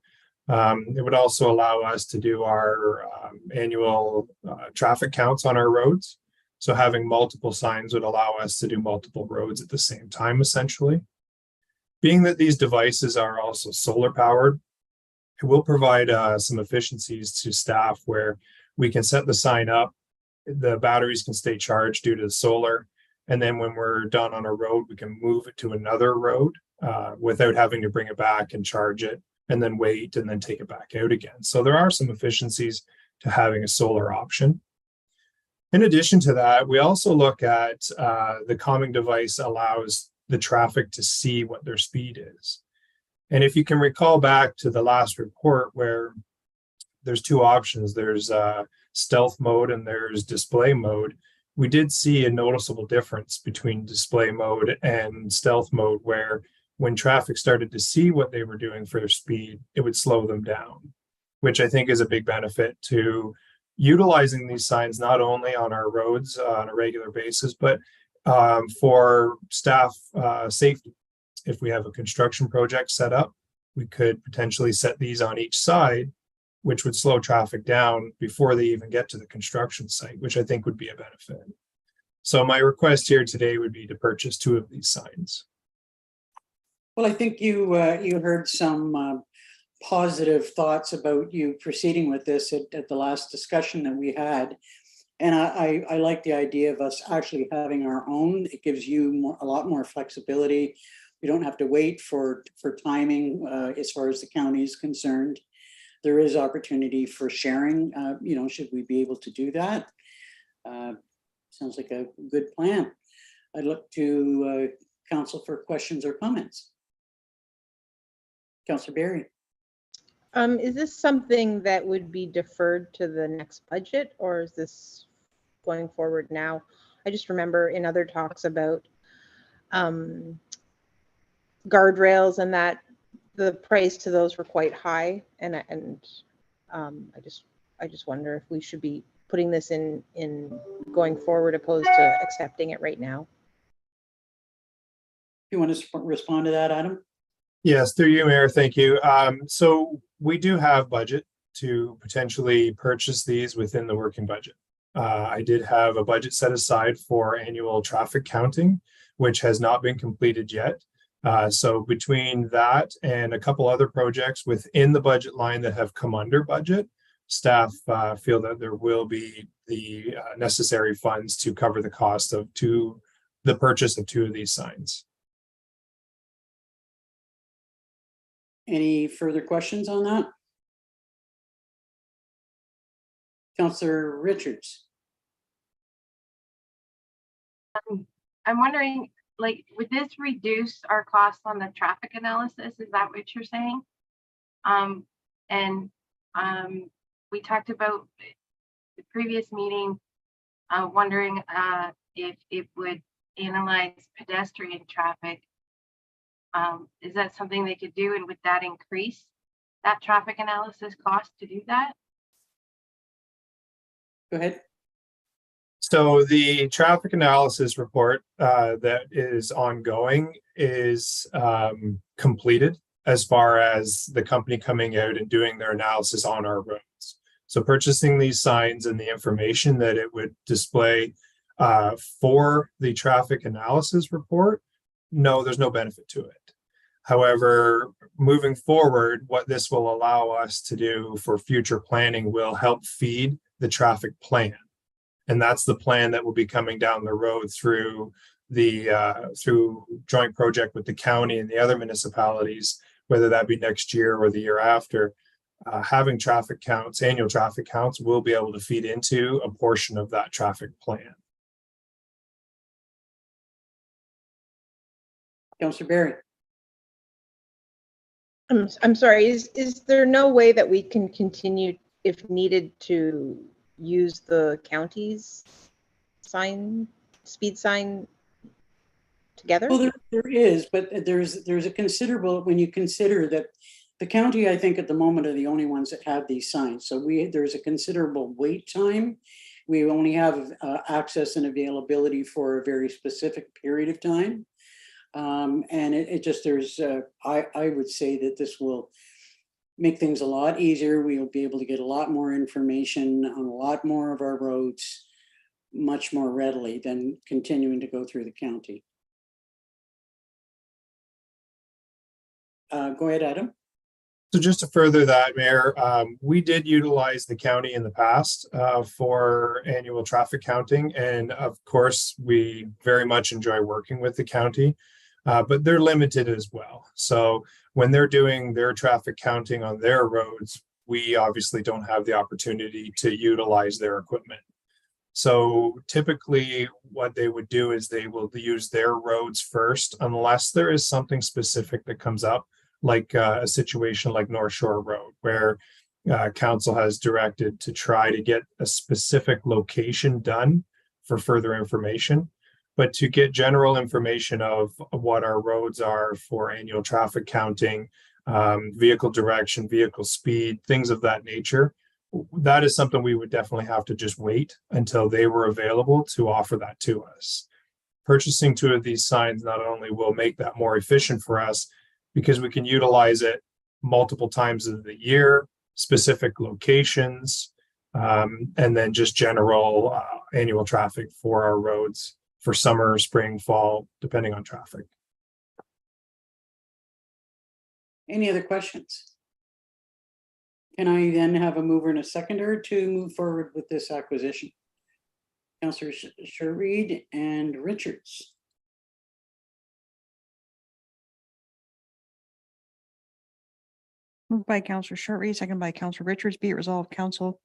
It would also allow us to do our annual traffic counts on our roads. So having multiple signs would allow us to do multiple roads at the same time, essentially. Being that these devices are also solar powered, it will provide some efficiencies to staff where we can set the sign up, the batteries can stay charged due to the solar, and then when we're done on a road, we can move it to another road without having to bring it back and charge it, and then wait and then take it back out again. So there are some efficiencies to having a solar option. In addition to that, we also look at the calming device allows the traffic to see what their speed is. And if you can recall back to the last report where there's two options, there's stealth mode and there's display mode, we did see a noticeable difference between display mode and stealth mode, where when traffic started to see what they were doing for their speed, it would slow them down, which I think is a big benefit to utilizing these signs, not only on our roads on a regular basis, but for staff safety. If we have a construction project set up, we could potentially set these on each side, which would slow traffic down before they even get to the construction site, which I think would be a benefit. So my request here today would be to purchase two of these signs. Well, I think you heard some positive thoughts about you proceeding with this at the last discussion that we had. And I like the idea of us actually having our own. It gives you a lot more flexibility. We don't have to wait for timing as far as the county is concerned. There is opportunity for sharing, should we be able to do that. Sounds like a good plan. I'd look to council for questions or comments. Councillor Barry. Is this something that would be deferred to the next budget, or is this going forward now? I just remember in other talks about guardrails and that the price to those were quite high, and I I just wonder if we should be putting this in going forward opposed to accepting it right now. You want to respond to that, Adam? Yes, through you, Mayor. Thank you. So we do have budget to potentially purchase these within the working budget. I did have a budget set aside for annual traffic counting, which has not been completed yet. So between that and a couple other projects within the budget line that have come under budget, staff feel that there will be the necessary funds to cover the cost of the purchase of 2 of these signs. Any further questions on that? Councillor Richards. I'm wondering, like, would this reduce our costs on the traffic analysis? Is that what you're saying? We talked about the previous meeting, wondering if it would analyze pedestrian traffic. Is that something they could do, and would that increase that traffic analysis cost to do that? Go ahead. So the traffic analysis report that is ongoing is completed as far as the company coming out and doing their analysis on our roads. So purchasing these signs and the information that it would display for the traffic analysis report, no, there's no benefit to it. However, moving forward, what this will allow us to do for future planning will help feed the traffic plan. And that's the plan that will be coming down the road through the through joint project with the county and the other municipalities, whether that be next year or the year after. Having traffic counts, annual traffic counts, will be able to feed into a portion of that traffic plan. Councillor Barry. I'm sorry, is there no way that we can continue, if needed, to use the county's speed sign together? Well, there is, but there's a considerable, when you consider that the county, I think at the moment, are the only ones that have these signs. So there's a considerable wait time. We only have access and availability for a very specific period of time. And it just, I would say that this will make things a lot easier. We'll be able to get a lot more information on a lot more of our roads much more readily than continuing to go through the county. Go ahead, Adam. So just to further that, Mayor, we did utilize the county in the past for annual traffic counting. And of course, we very much enjoy working with the county, but they're limited as well. So when they're doing their traffic counting on their roads, we obviously don't have the opportunity to utilize their equipment. So typically what they would do is they will use their roads first, unless there is something specific that comes up, like a situation like North Shore Road, where council has directed to try to get a specific location done for further information. But to get general information of what our roads are for annual traffic counting, vehicle direction, vehicle speed, things of that nature, that is something we would definitely have to just wait until they were available to offer that to us. Purchasing 2 of these signs not only will make that more efficient for us, because we can utilize it multiple times of the year, specific locations, and then just general annual traffic for our roads for summer, spring, fall, depending on traffic. Any other questions? Can I then have a mover and a seconder to move forward with this acquisition? Councillor Sherreed and Richards. Moved by Councillor Shortreed, second by Councillor Richards. Be it resolved, Council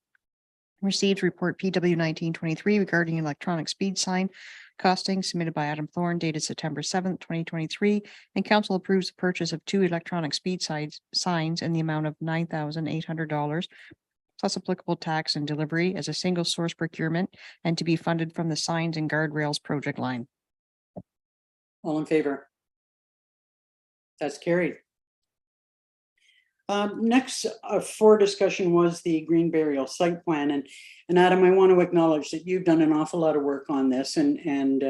received report PW 1923 regarding electronic speed sign costing submitted by Adam Thorne dated September 7th, 2023, and council approves the purchase of 2 electronic speed signs in the amount of $9,800 plus applicable tax and delivery as a single source procurement and to be funded from the signs and guardrails project line. All in favor? That's carried. Next for discussion was the green burial site plan, and Adam, I want to acknowledge that you've done an awful lot of work on this, and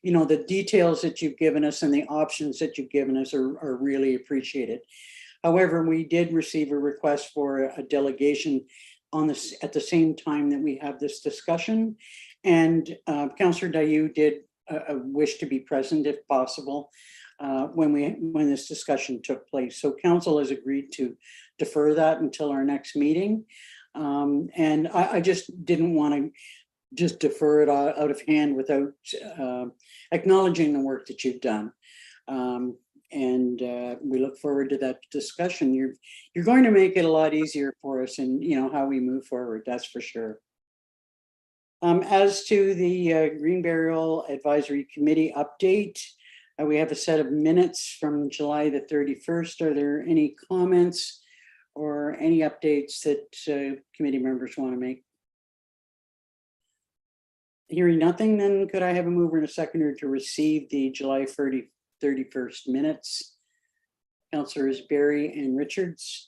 you know, the details that you've given us and the options that you've given us are really appreciated. However, we did receive a request for a delegation on this at the same time that we have this discussion, and Councillor Dayu did wish to be present if possible. When this discussion took place. So council has agreed to defer that until our next meeting. And I just didn't want to just defer it out of hand without acknowledging the work that you've done. And we look forward to that discussion. You're going to make it a lot easier for us and you know how we move forward, that's for sure. As to the Green Burial Advisory Committee update, we have a set of minutes from July the 31st. Are there any comments or any updates that committee members want to make? Hearing nothing, then could I have a mover and a seconder to receive the July 31st minutes? Councillors Barry and Richards.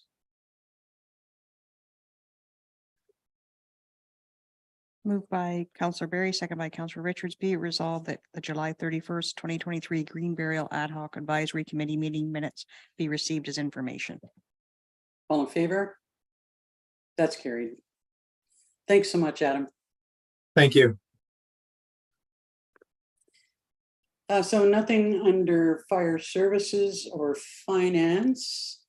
Moved by Councillor Barry, second by Councillor Richards. Be it resolved that the July 31st, 2023 Green Burial Ad Hoc Advisory Committee meeting minutes be received as information. All in favor? That's carried. Thanks so much, Adam. Thank you. So nothing under fire services or finance.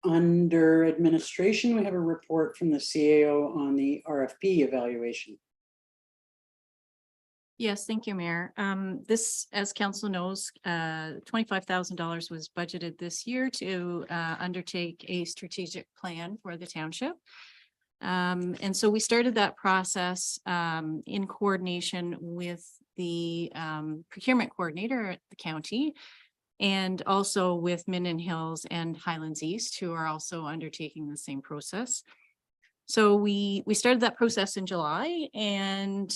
Under administration, we have a report from the CAO on the RFP evaluation. Yes, thank you, Mayor. This, as council knows, $25,000 was budgeted this year to undertake a strategic plan for the township. And so we started that process in coordination with the procurement coordinator at the county, and also with Minden Hills and Highlands East, who are also undertaking the same process. So we started that process in July, and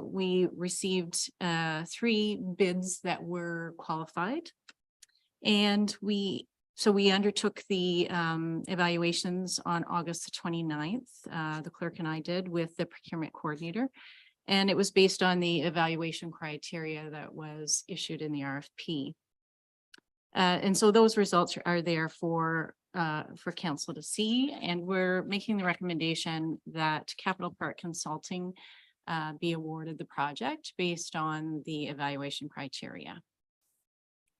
we received 3 bids that were qualified. And we undertook the evaluations on August the 29th. The clerk and I did with the procurement coordinator. And it was based on the evaluation criteria that was issued in the RFP. And so those results are there for council to see, and we're making the recommendation that Capital Park Consulting be awarded the project based on the evaluation criteria.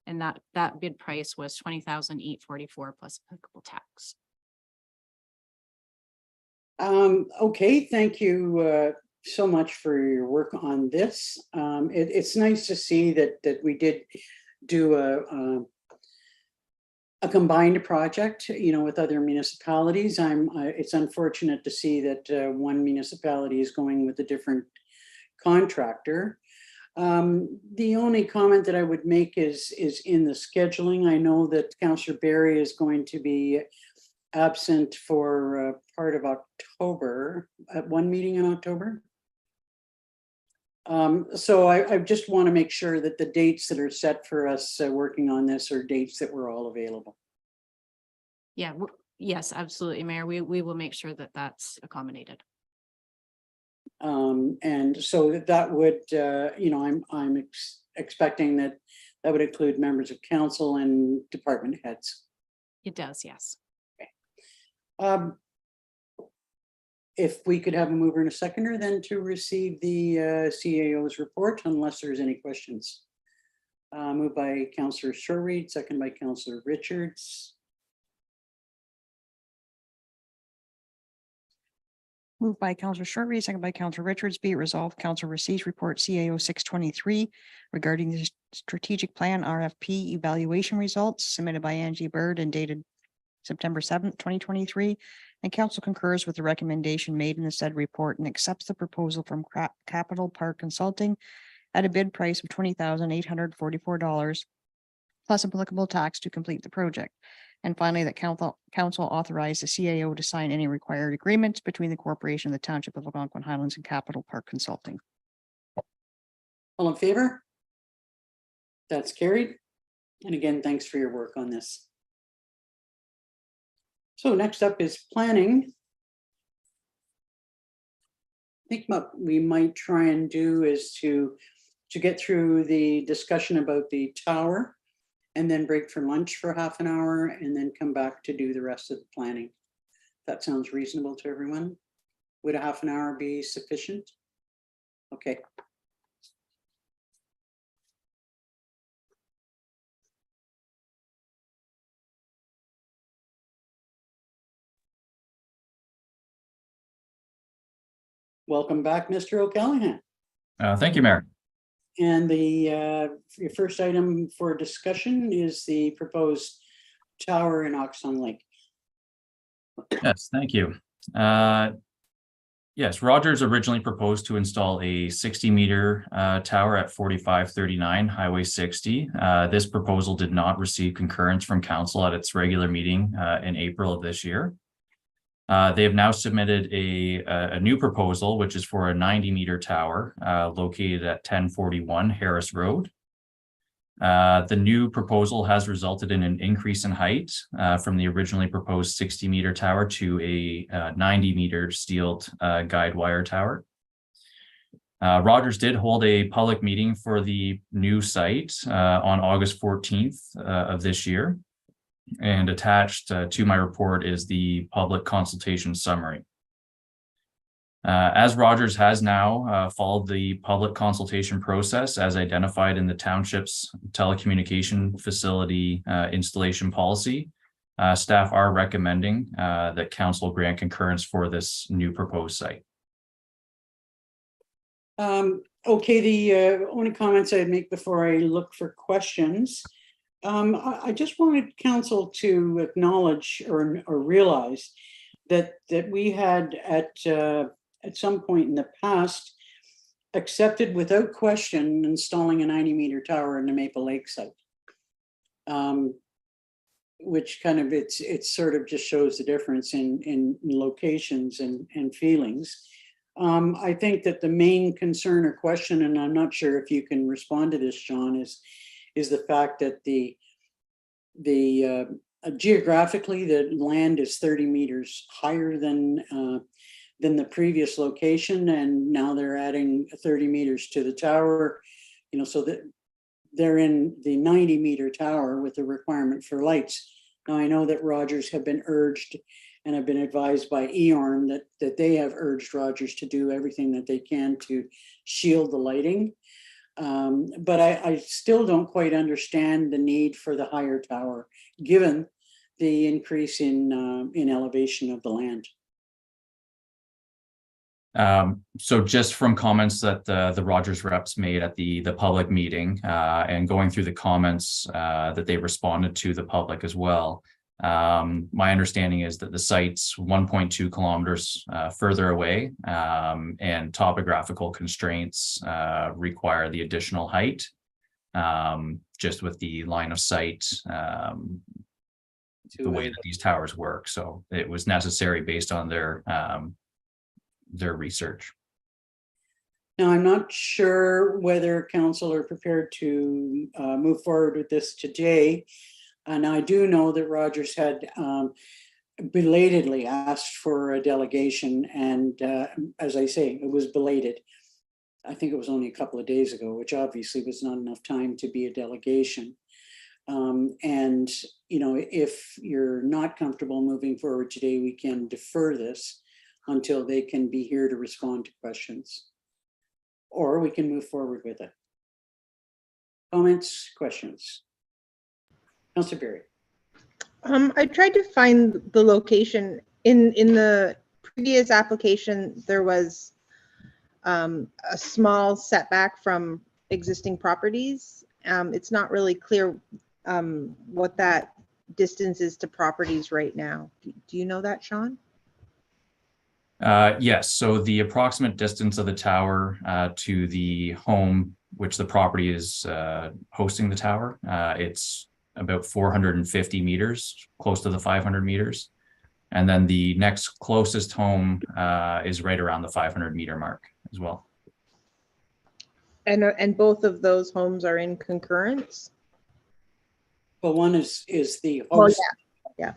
And that bid price was $20,844 plus applicable tax. Okay, thank you so much for your work on this. It's nice to see that we did do a combined project, you know, with other municipalities. It's unfortunate to see that one municipality is going with a different contractor. The only comment that I would make is in the scheduling. I know that Councillor Barry is going to be absent for part of October, at one meeting in October. So I just want to make sure that the dates that are set for us working on this are dates that we're all available. Yeah, yes, absolutely, Mayor. We will make sure that that's accommodated. And so that would, you know, I'm expecting that would include members of council and department heads. It does, yes. Okay. If we could have a mover and a seconder then to receive the CAO's report, unless there's any questions. Moved by Councillor Shortreed, second by Councillor Richards. Moved by Councillor Shortreed, second by Councillor Richards. Be it resolved, council receives report CAO 623 regarding the strategic plan RFP evaluation results submitted by Angie Bird and dated September 7th, 2023. And council concurs with the recommendation made in the said report and accepts the proposal from Capital Park Consulting at a bid price of $20,844 plus applicable tax to complete the project. And finally, that council authorize the CAO to sign any required agreements between the corporation and the Township of Algonquin Highlands and Capital Park Consulting. All in favor? That's carried. And again, thanks for your work on this. So next up is planning. I think what we might try and do is to get through the discussion about the tower and then break for lunch for half an hour and then come back to do the rest of the planning. That sounds reasonable to everyone. Would a half an hour be sufficient? Okay. Welcome back, Mr. O'Callaghan. Thank you, Mayor. And the your first item for discussion is the proposed tower in Oxon Lake. Yes, thank you. Yes, Rogers originally proposed to install a 60-meter tower at 4539 Highway 60. This proposal did not receive concurrence from council at its regular meeting in April of this year. They have now submitted a new proposal, which is for a 90-meter tower located at 1041 Harris Road. The new proposal has resulted in an increase in height from the originally proposed 60-meter tower to a 90-meter steeled guide wire tower. Rogers did hold a public meeting for the new site on August 14th of this year. And attached to my report is the public consultation summary. As Rogers has now followed the public consultation process as identified in the township's telecommunication facility installation policy, staff are recommending that council grant concurrence for this new proposed site. Okay, the only comments I'd make before I look for questions. I just wanted council to acknowledge or realize that we had at some point in the past accepted without question installing a 90-meter tower in the Maple Lake site, which kind of it sort of just shows the difference in locations and feelings. I think that the main concern or question, and I'm not sure if you can respond to this, Sean, is the fact that the geographically the land is 30 meters higher than the previous location, and now they're adding 30 meters to the tower, so that they're in the 90-meter tower with the requirement for lights. Now I know that Rogers have been urged and have been advised by EORN that they have urged Rogers to do everything that they can to shield the lighting. But I still don't quite understand the need for the higher tower, given the increase in elevation of the land. So just from comments that the Rogers reps made at the public meeting and going through the comments that they responded to the public as well, my understanding is that the site's 1.2 kilometers further away, and topographical constraints require the additional height, just with the line of sight, the way that these towers work. So it was necessary based on their research. Now, I'm not sure whether council are prepared to move forward with this today. And I do know that Rogers had belatedly asked for a delegation, and as I say, it was belated. I think it was only a couple of days ago, which obviously was not enough time to be a delegation. And, if you're not comfortable moving forward today, we can defer this until they can be here to respond to questions. Or we can move forward with it. Comments, questions? Councillor Berry. I tried to find the location in the previous application. There was a small setback from existing properties. It's not really clear what that distance is to properties right now. Do you know that, Sean? Yes, so the approximate distance of the tower to the home, which the property is hosting the tower, it's about 450 meters, close to the 500 meters. And then the next closest home is right around the 500-meter mark as well. And both of those homes are in concurrence? Well, one is the host. Oh, yeah.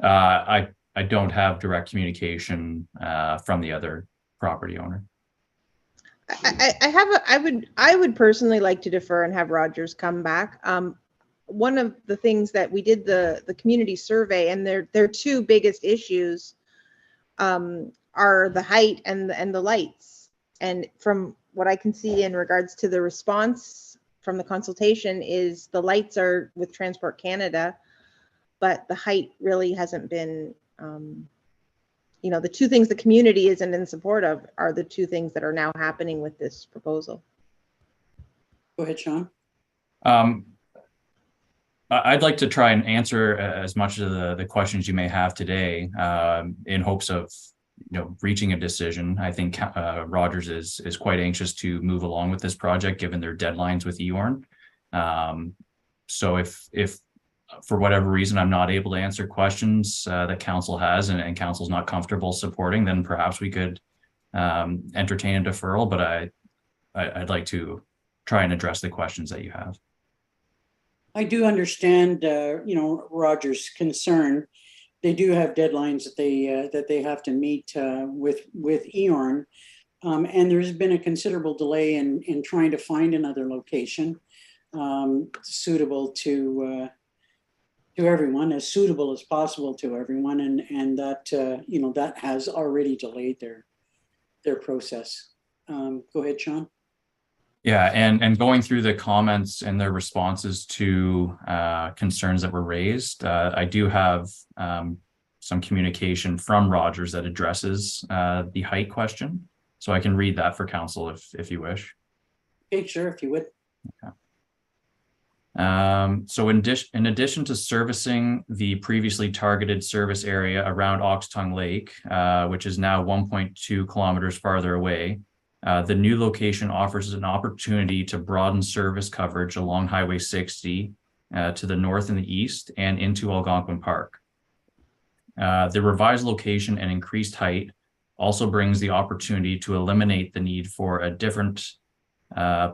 I don't have direct communication from the other property owner. I would personally like to defer and have Rogers come back. One of the things that we did the community survey, and their two biggest issues are the height and the lights. And from what I can see in regards to the response from the consultation is the lights are with Transport Canada, but the height really hasn't been, the two things the community isn't in support of are the two things that are now happening with this proposal. Go ahead, Sean. I'd like to try and answer as much of the questions you may have today in hopes of reaching a decision. I think Rogers is quite anxious to move along with this project given their deadlines with EORN. So if for whatever reason I'm not able to answer questions that council has and council's not comfortable supporting, then perhaps we could entertain a deferral, but I'd like to try and address the questions that you have. I do understand, Roger's concern. They do have deadlines that they have to meet with EORN, and there's been a considerable delay in trying to find another location suitable to everyone, as suitable as possible to everyone, and that that has already delayed their process. Go ahead, Sean. Yeah, and going through the comments and their responses to concerns that were raised, I do have some communication from Rogers that addresses the height question. So I can read that for council if you wish. Okay, sure, if you would. Okay. So in addition to servicing the previously targeted service area around Oxtongue Lake, which is now 1.2 kilometers farther away, the new location offers an opportunity to broaden service coverage along Highway 60 to the north and the east and into Algonquin Park. The revised location and increased height also brings the opportunity to eliminate the need for a different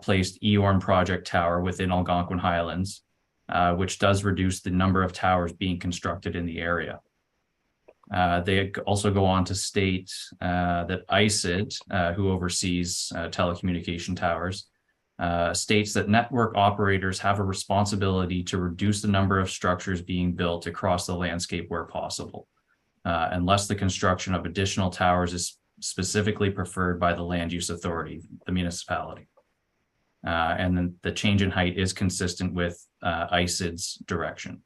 placed EORN project tower within Algonquin Highlands, which does reduce the number of towers being constructed in the area. They also go on to state that ICID, who oversees telecommunication towers, states that network operators have a responsibility to reduce the number of structures being built across the landscape where possible, unless the construction of additional towers is specifically preferred by the land use authority, the municipality. And then the change in height is consistent with ICID's direction.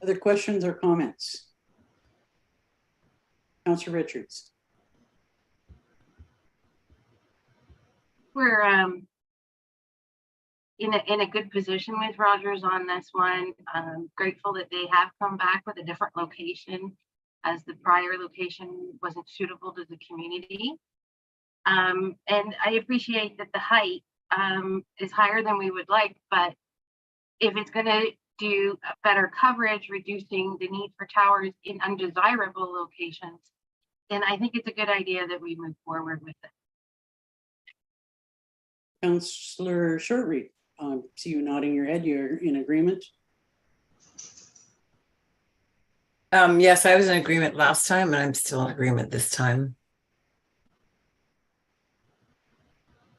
Other questions or comments? Councillor Richards. We're in a good position with Rogers on this one. I'm grateful that they have come back with a different location, as the prior location wasn't suitable to the community. And I appreciate that the height is higher than we would like, but if it's going to do better coverage, reducing the need for towers in undesirable locations, then I think it's a good idea that we move forward with it. Councillor Shortreed, see you nodding your head. You're in agreement? Yes, I was in agreement last time, and I'm still in agreement this time.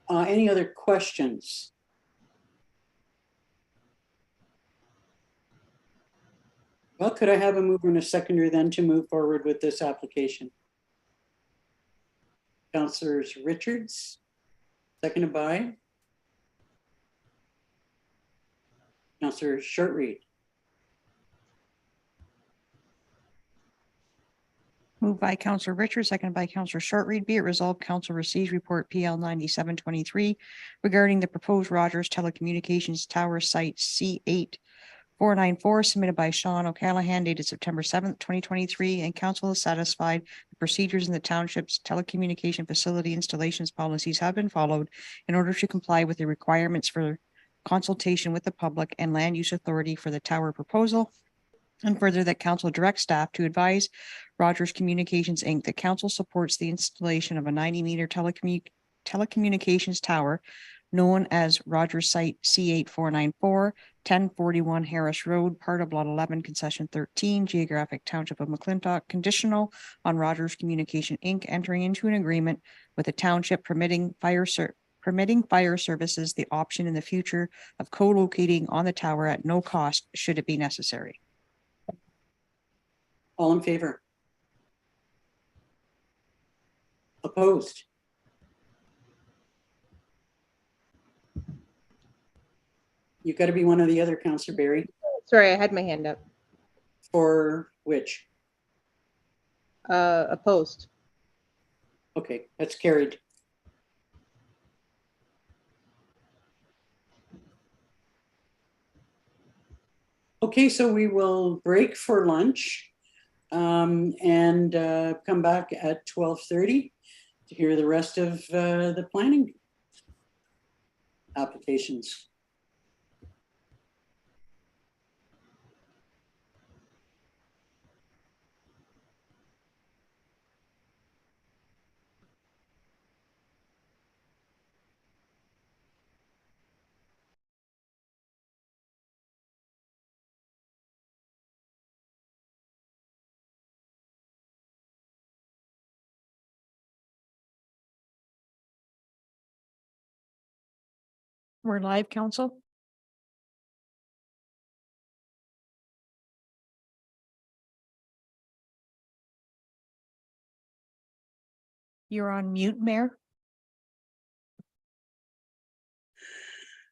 Any other questions? Well, could I have a mover and a seconder then to move forward with this application? Councillors Richards, seconded by Councillor Shortreed. Moved by Councillor Richards, seconded by Councillor Shortreed. Be it resolved, council receives report PL 9723 regarding the proposed Rogers Telecommunications Tower Site C8494 submitted by Sean O'Callaghan dated September 7th, 2023, and council is satisfied the procedures in the township's telecommunication facility installations policies have been followed in order to comply with the requirements for consultation with the public and land use authority for the tower proposal. And further, that council directs staff to advise Rogers Communications Inc. that council supports the installation of a 90-meter telecommunications tower known as Rogers Site C8494, 1041 Harris Road, part of Lot 11, Concession 13, Geographic Township of McClintock, conditional on Rogers Communication, Inc. entering into an agreement with the township permitting fire services the option in the future of co-locating on the tower at no cost should it be necessary. All in favor? Opposed? You've got to be one or the other, Councillor Barry. Sorry, I had my hand up. For which? Opposed. Okay, that's carried. Okay, so we will break for lunch and come back at 12:30 to hear the rest of the planning applications. We're live, council. You're on mute, Mayor.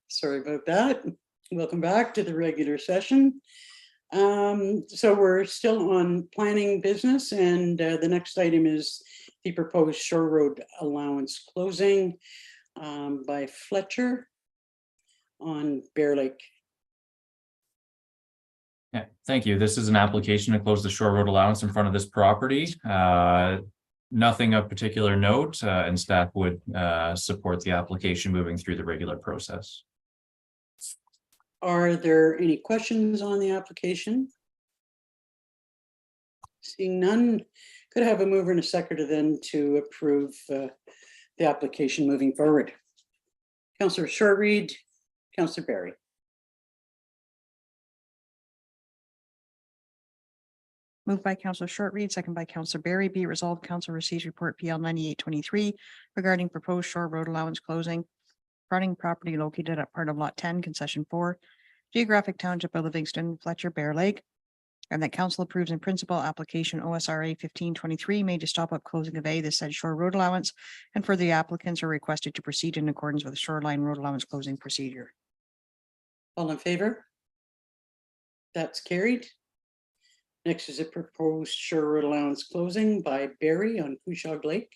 Sorry about that. Welcome back to the regular session. So we're still on planning business, and the next item is the proposed Shore Road allowance closing by Fletcher on Bear Lake. Yeah, thank you. This is an application to close the shore road allowance in front of this property. Nothing of particular note, and staff would support the application moving through the regular process. Are there any questions on the application? Seeing none, could I have a mover and a seconder then to approve the application moving forward? Councillor Short-Reed, Councillor Barry. Moved by Councillor Short-Reed, second by Councillor Barry. Be it resolved, council receives report PL 9823 regarding proposed shore road allowance closing, fronting property located at part of Lot 10, Concession 4, Geographic Township of Livingston, Fletcher, Bear Lake, and that council approves in principle application OSRA 1523 made to stop up closing of the said shore road allowance, and for the applicants are requested to proceed in accordance with the shoreline road allowance closing procedure. All in favor? That's carried. Next is a proposed shore road allowance closing by Barry on Couchog Lake.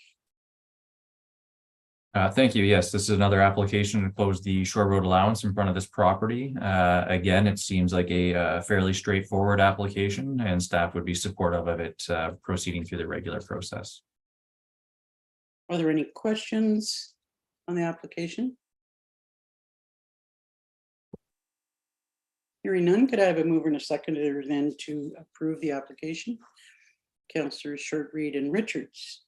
Thank you. Yes, this is another application to close the shore road allowance in front of this property. Again, it seems like a fairly straightforward application, and staff would be supportive of it proceeding through the regular process. Are there any questions on the application? Hearing none, could I have a mover and a seconder then to approve the application? Councillors Short-Reed and Richards.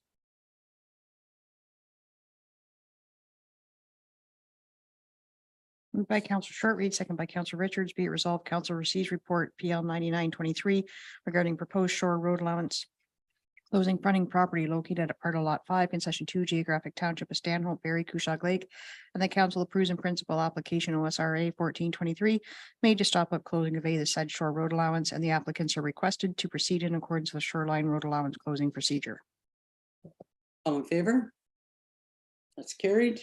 Moved by Councillor Short-Reed, second by Councillor Richards. Be it resolved, council receives report PL 9923 regarding proposed shore road allowance closing fronting property located at part of Lot 5, Concession 2, Geographic Township of Stanhope, Barry, Couchog Lake, and the council approves in principle application OSRA 1423 made to stop up closing of the said shore road allowance, and the applicants are requested to proceed in accordance with shoreline road allowance closing procedure. All in favor? That's carried.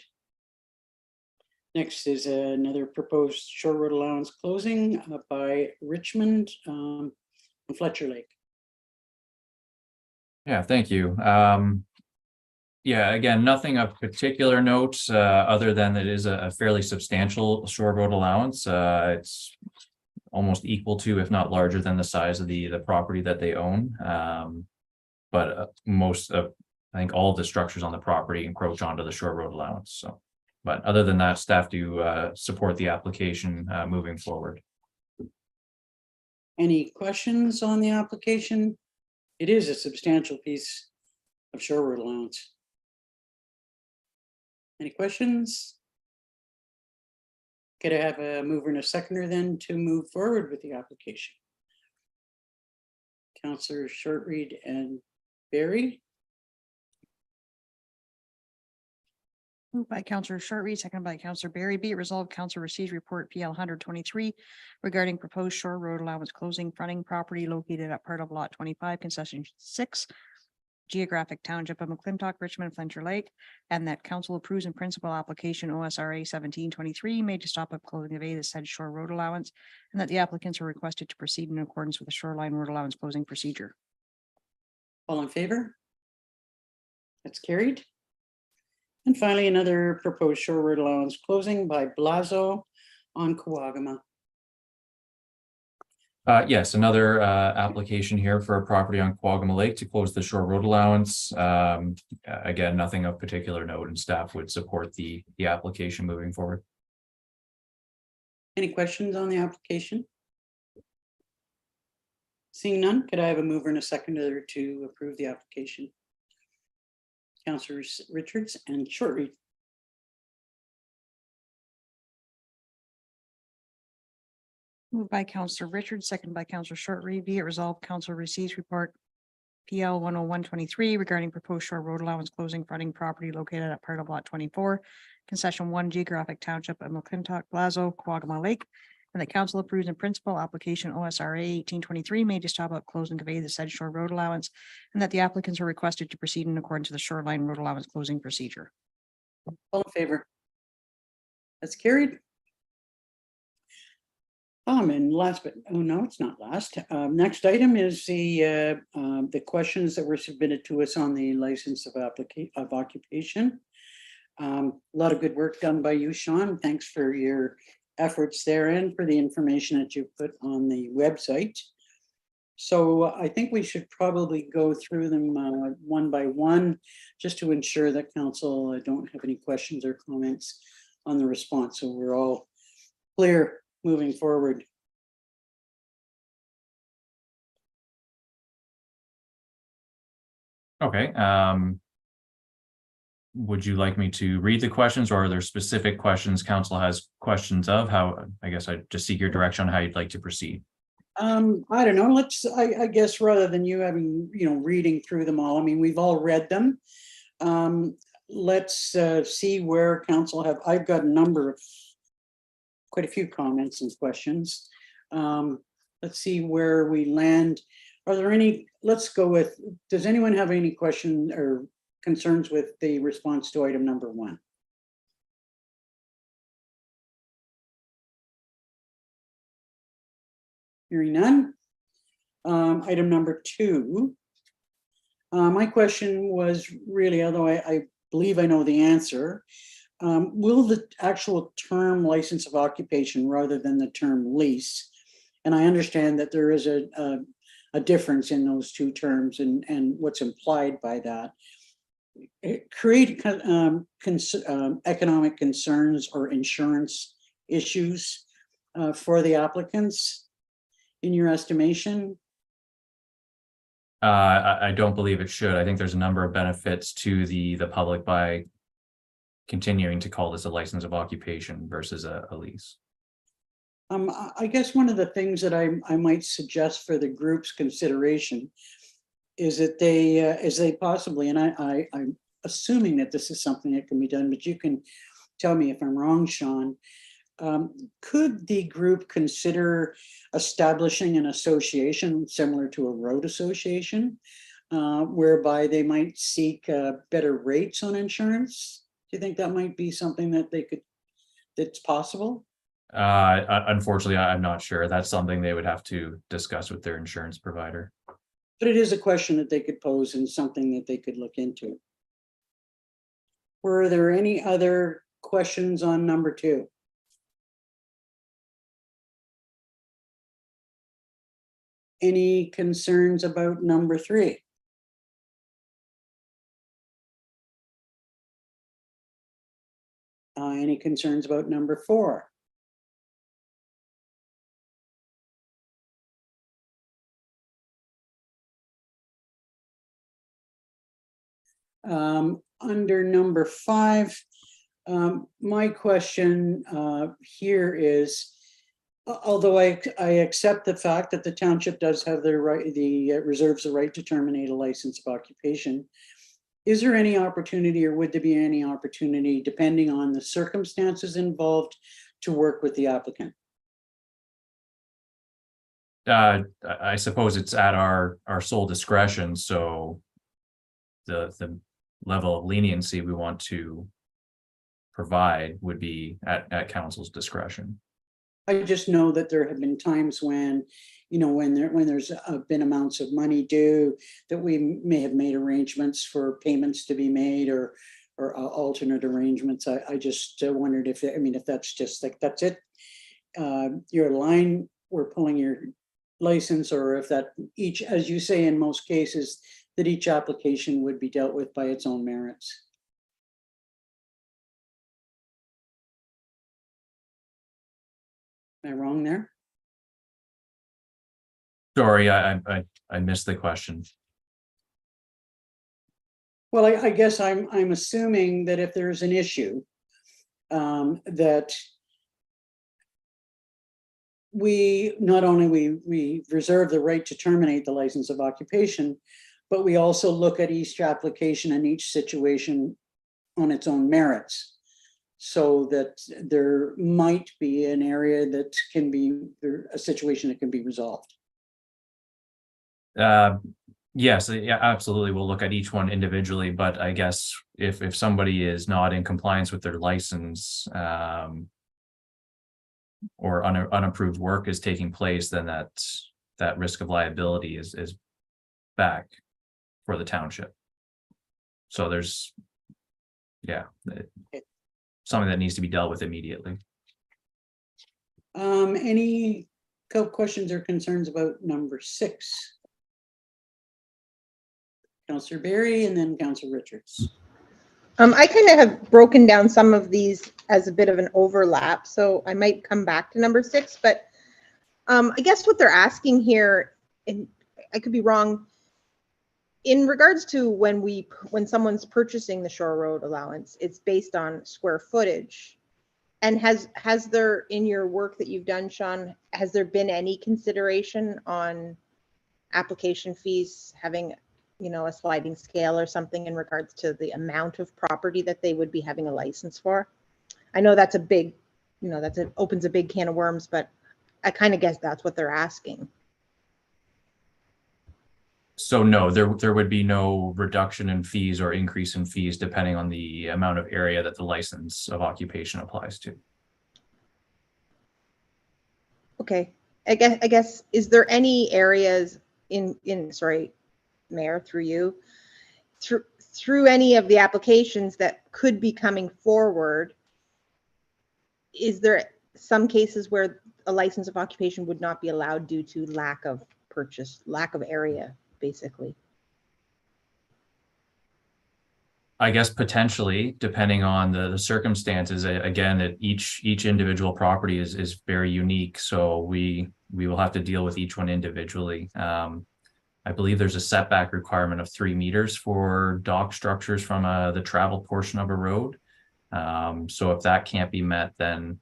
Next is another proposed shore road allowance closing by Richmond on Fletcher Lake. Yeah, thank you. Yeah, again, nothing of particular note, other than that it is a fairly substantial shore road allowance. It's almost equal to, if not larger than, the size of the property that they own. But most of, I think all of the structures on the property encroach onto the shore road allowance. So, but other than that, staff do support the application moving forward. Any questions on the application? It is a substantial piece of shore road allowance. Any questions? Could I have a mover and a seconder then to move forward with the application? Councillor Shortreed and Barry. Moved by Councillor Shortreed, seconded by Councillor Barry. Be it resolved, Council receives report PL 123 regarding proposed shore road allowance closing fronting property located at part of lot 25, concession 6, geographic township of McClintock, Richmond, Fletcher Lake, and that council approves in principle application OSRA 1723 made to stop up closing of the said shore road allowance, and that the applicants are requested to proceed in accordance with the shoreline road allowance closing procedure. All in favor? That's carried. And finally, another proposed shore road allowance closing by Blazo on Kawagama. Yes, another application here for a property on Quagama Lake to close the shore road allowance. Again, nothing of particular note, and staff would support the application moving forward. Any questions on the application? Seeing none, could I have a mover and a seconder to approve the application? Councillors Richards and Shortreed. Moved by Councillor Richards, seconded by Councillor Shortreed. Be it resolved, Council receives report PL 10123 regarding proposed shore road allowance closing fronting property located at part of lot 24, concession 1, geographic township of McClintock, Blazo, Quagama Lake, and that council approves in principle application OSRA 1823 made to stop up, close, and convey the said shore road allowance, and that the applicants are requested to proceed in accordance with the shoreline road allowance closing procedure. All in favor? That's carried. And last, but oh no, it's not last. Next item is the questions that were submitted to us on the license of occupation. A lot of good work done by you, Sean. Thanks for your efforts there and for the information that you put on the website. So I think we should probably go through them one by one, just to ensure that council don't have any questions or comments on the response. So we're all clear moving forward. Okay. Would you like me to read the questions, or are there specific questions council has questions of? How, I guess I just seek your direction on how you'd like to proceed. I don't know. I guess rather than you having, reading through them all, I mean, we've all read them. Let's see where council I've got a number of, quite a few comments and questions. Let's see where we land. Are there any, let's go with, does anyone have any question or concerns with the response to item number 1? Hearing none. Item number 2. My question was really, although I believe I know the answer, will the actual term license of occupation rather than the term lease, and I understand that there is a difference in those two terms and what's implied by that, create economic concerns or insurance issues for the applicants, in your estimation? I don't believe it should. I think there's a number of benefits to the public by continuing to call this a license of occupation versus a lease. I guess one of the things that I might suggest for the group's consideration is that they, as they possibly, and I'm assuming that this is something that can be done, but you can tell me if I'm wrong, Sean. Could the group consider establishing an association similar to a road association, whereby they might seek better rates on insurance? Do you think that might be something that that's possible? Unfortunately, I'm not sure. That's something they would have to discuss with their insurance provider. But it is a question that they could pose and something that they could look into. Were there any other questions on number 2? Any concerns about number 3? Any concerns about number 4? Under number 5, My question here is, although I accept the fact that the township does have the right, reserves the right to terminate a license of occupation, is there any opportunity, or would there be any opportunity, depending on the circumstances involved, to work with the applicant? I suppose it's at our sole discretion, so the level of leniency we want to provide would be at council's discretion. I just know that there have been times when, you know, when there's been amounts of money due, that we may have made arrangements for payments to be made, or alternate arrangements. I just wondered if, I mean, if that's just like, that's it. Your line, we're pulling your license, or if that each, as you say, in most cases, that each application would be dealt with by its own merits. Am I wrong there? Sorry, I missed the question. Well, I guess I'm assuming that if there's an issue, that we not only we reserve the right to terminate the license of occupation, but we also look at each application and each situation on its own merits, so that there might be an area that can be, a situation that can be resolved. Yes, yeah, absolutely. We'll look at each one individually, but I guess if somebody is not in compliance with their license, or unapproved work is taking place, then that risk of liability is back for the township. So there's, yeah, something that needs to be dealt with immediately. Any questions or concerns about number 6? Councillor Berry and then Councillor Richards. I kind of have broken down some of these as a bit of an overlap, so I might come back to number 6, but I guess what they're asking here, and I could be wrong, in regards to when someone's purchasing the shore road allowance, it's based on square footage. And has there, in your work that you've done, Sean, has there been any consideration on application fees having, you know, a sliding scale or something in regards to the amount of property that they would be having a license for? I know that's a big, you know, opens a big can of worms, but I kind of guess that's what they're asking. So no, there would be no reduction in fees or increase in fees depending on the amount of area that the license of occupation applies to. Okay, I guess is there any areas sorry, Mayor, through you, through any of the applications that could be coming forward, is there some cases where a license of occupation would not be allowed due to lack of area, basically? I guess potentially, depending on the circumstances. Again, that each individual property is very unique, so we will have to deal with each one individually. I believe there's a setback requirement of 3 meters for dock structures from the travel portion of a road. So if that can't be met, then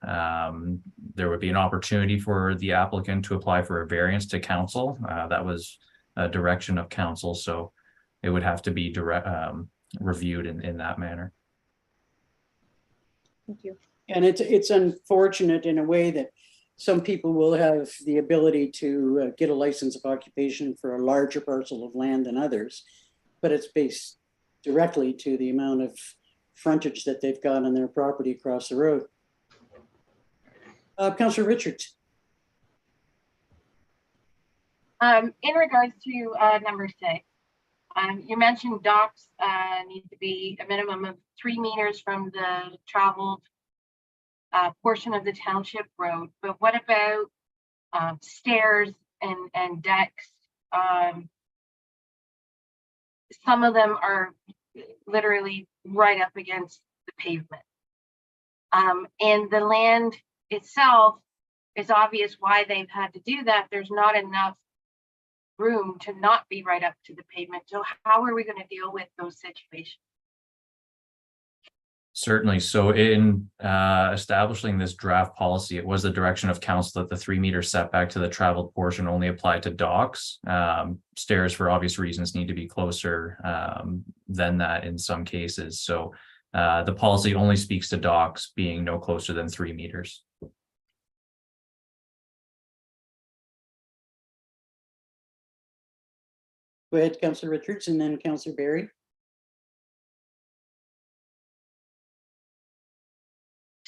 there would be an opportunity for the applicant to apply for a variance to council. That was a direction of council, so it would have to be reviewed in that manner. Thank you. And it's unfortunate in a way that some people will have the ability to get a license of occupation for a larger parcel of land than others, but it's based directly to the amount of frontage that they've got on their property across the road. Councillor Richards. In regards to number 6, you mentioned docks need to be a minimum of 3 meters from the traveled portion of the township road, but what about stairs and decks? Some of them are literally right up against the pavement, and the land itself, is obvious why they've had to do that. There's not enough room to not be right up to the pavement. So how are we going to deal with those situations? Certainly. So in establishing this draft policy, it was the direction of council that the 3-meter setback to the traveled portion only applied to docks. Stairs, for obvious reasons, need to be closer than that in some cases. So the policy only speaks to docks being no closer than 3 meters. Go ahead, Councillor Richards, and then Councillor Barry.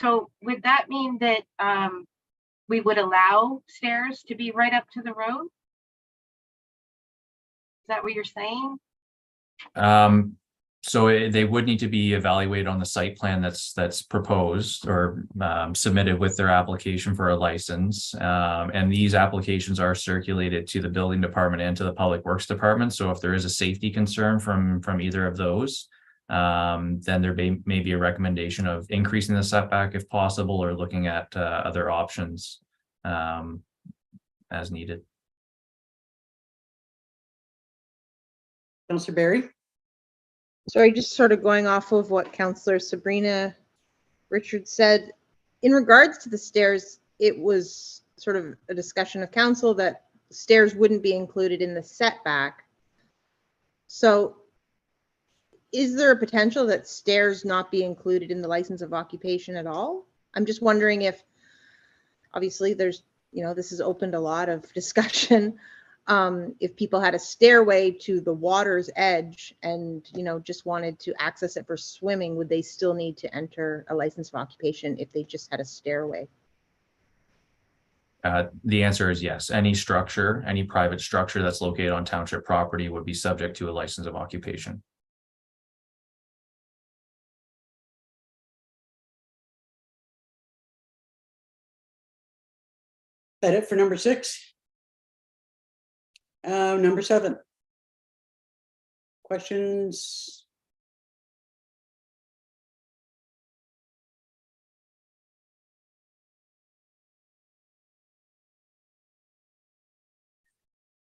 So would that mean that we would allow stairs to be right up to the road? Is that what you're saying? So they would need to be evaluated on the site plan that's proposed or submitted with their application for a license. And these applications are circulated to the building department and to the public works department. So if there is a safety concern from either of those, then there may be a recommendation of increasing the setback if possible, or looking at other options as needed. Councillor Barry. Sorry, just sort of going off of what Councillor Sabrina Richards said. In regards to the stairs, it was sort of a discussion of council that stairs wouldn't be included in the setback. So is there a potential that stairs not be included in the license of occupation at all? I'm just wondering if, obviously there's, this has opened a lot of discussion. If people had a stairway to the water's edge and, just wanted to access it for swimming, would they still need to enter a license of occupation if they just had a stairway? The answer is yes. Any structure, any private structure that's located on township property would be subject to a license of occupation. Is that it for number 6? Number 7. Questions?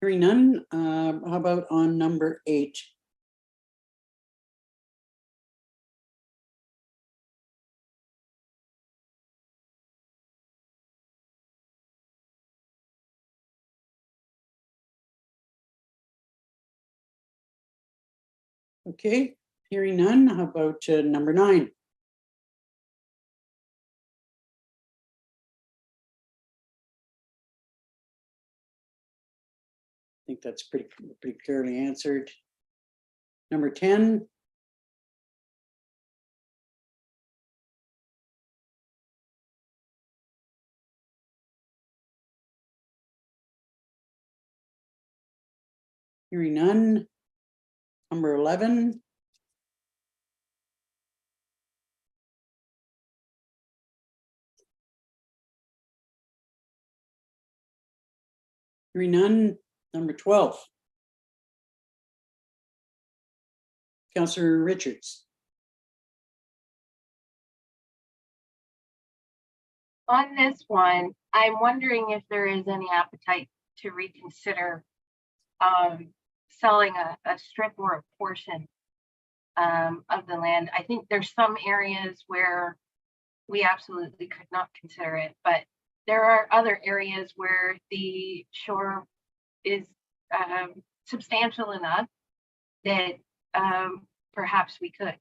Hearing none. How about on number 8? Okay, hearing none. How about number 9? I think that's pretty clearly answered. Number 10. Hearing none. Number 11. Hearing none. Number 12. Councillor Richards. On this one, I'm wondering if there is any appetite to reconsider selling a strip or a portion of the land. I think there's some areas where we absolutely could not consider it, but there are other areas where the shore is substantial enough that perhaps we could.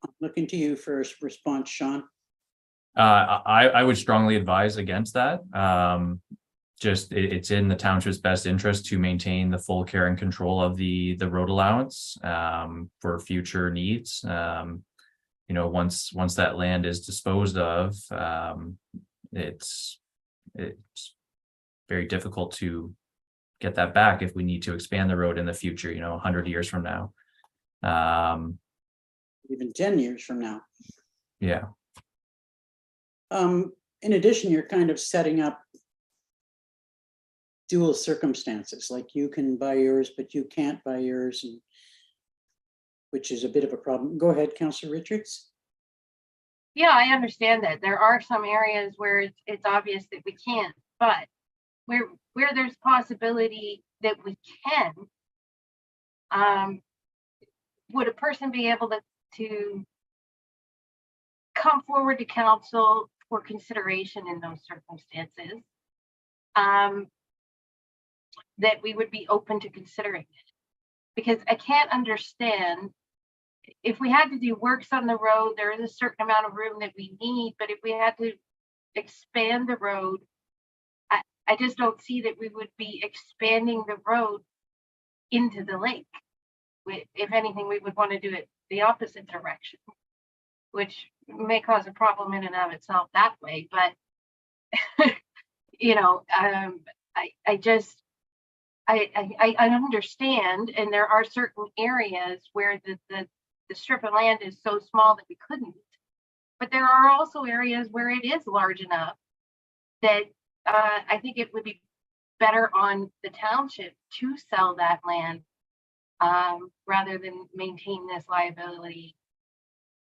I'm looking to you for a response, Sean. I would strongly advise against that. It's in the township's best interest to maintain the full care and control of the road allowance for future needs. Once that land is disposed of, it's very difficult to get that back if we need to expand the road in the future, 100 years from now. Even 10 years from now. Yeah. In addition, you're kind of setting up dual circumstances, like you can buy yours, but you can't buy yours, which is a bit of a problem. Go ahead, Councillor Richards. Yeah, I understand that. There are some areas where it's obvious that we can't, but where there's possibility that we can, would a person be able to come forward to council for consideration in those circumstances? That we would be open to considering it, because I can't understand if we had to do works on the road, there is a certain amount of room that we need, but if we had to expand the road, I just don't see that we would be expanding the road into the lake. If anything, we would want to do it the opposite direction, which may cause a problem in and of itself that way. But you know, I understand, and there are certain areas where the strip of land is so small that we couldn't, but there are also areas where it is large enough that I think it would be better on the township to sell that land rather than maintain this liability,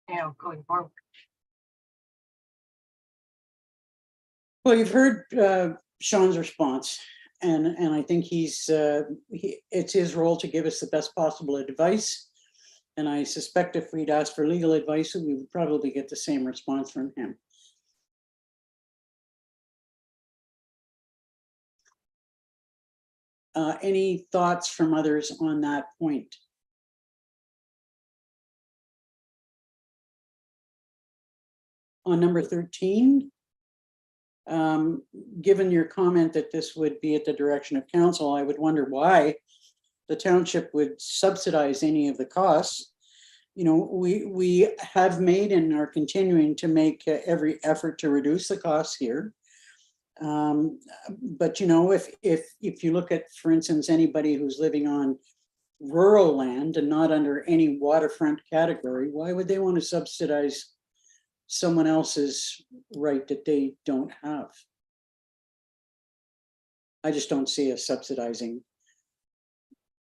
you know, going forward. Well, you've heard Sean's response, and I think it's his role to give us the best possible advice. And I suspect if we'd asked for legal advice, we would probably get the same response from him. Any thoughts from others on that point? On number 13, given your comment that this would be at the direction of council, I would wonder why the township would subsidize any of the costs. You know, we have made and are continuing to make every effort to reduce the costs here. But you know, if you look at, for instance, anybody who's living on rural land and not under any waterfront category, why would they want to subsidize someone else's right that they don't have? I just don't see us subsidizing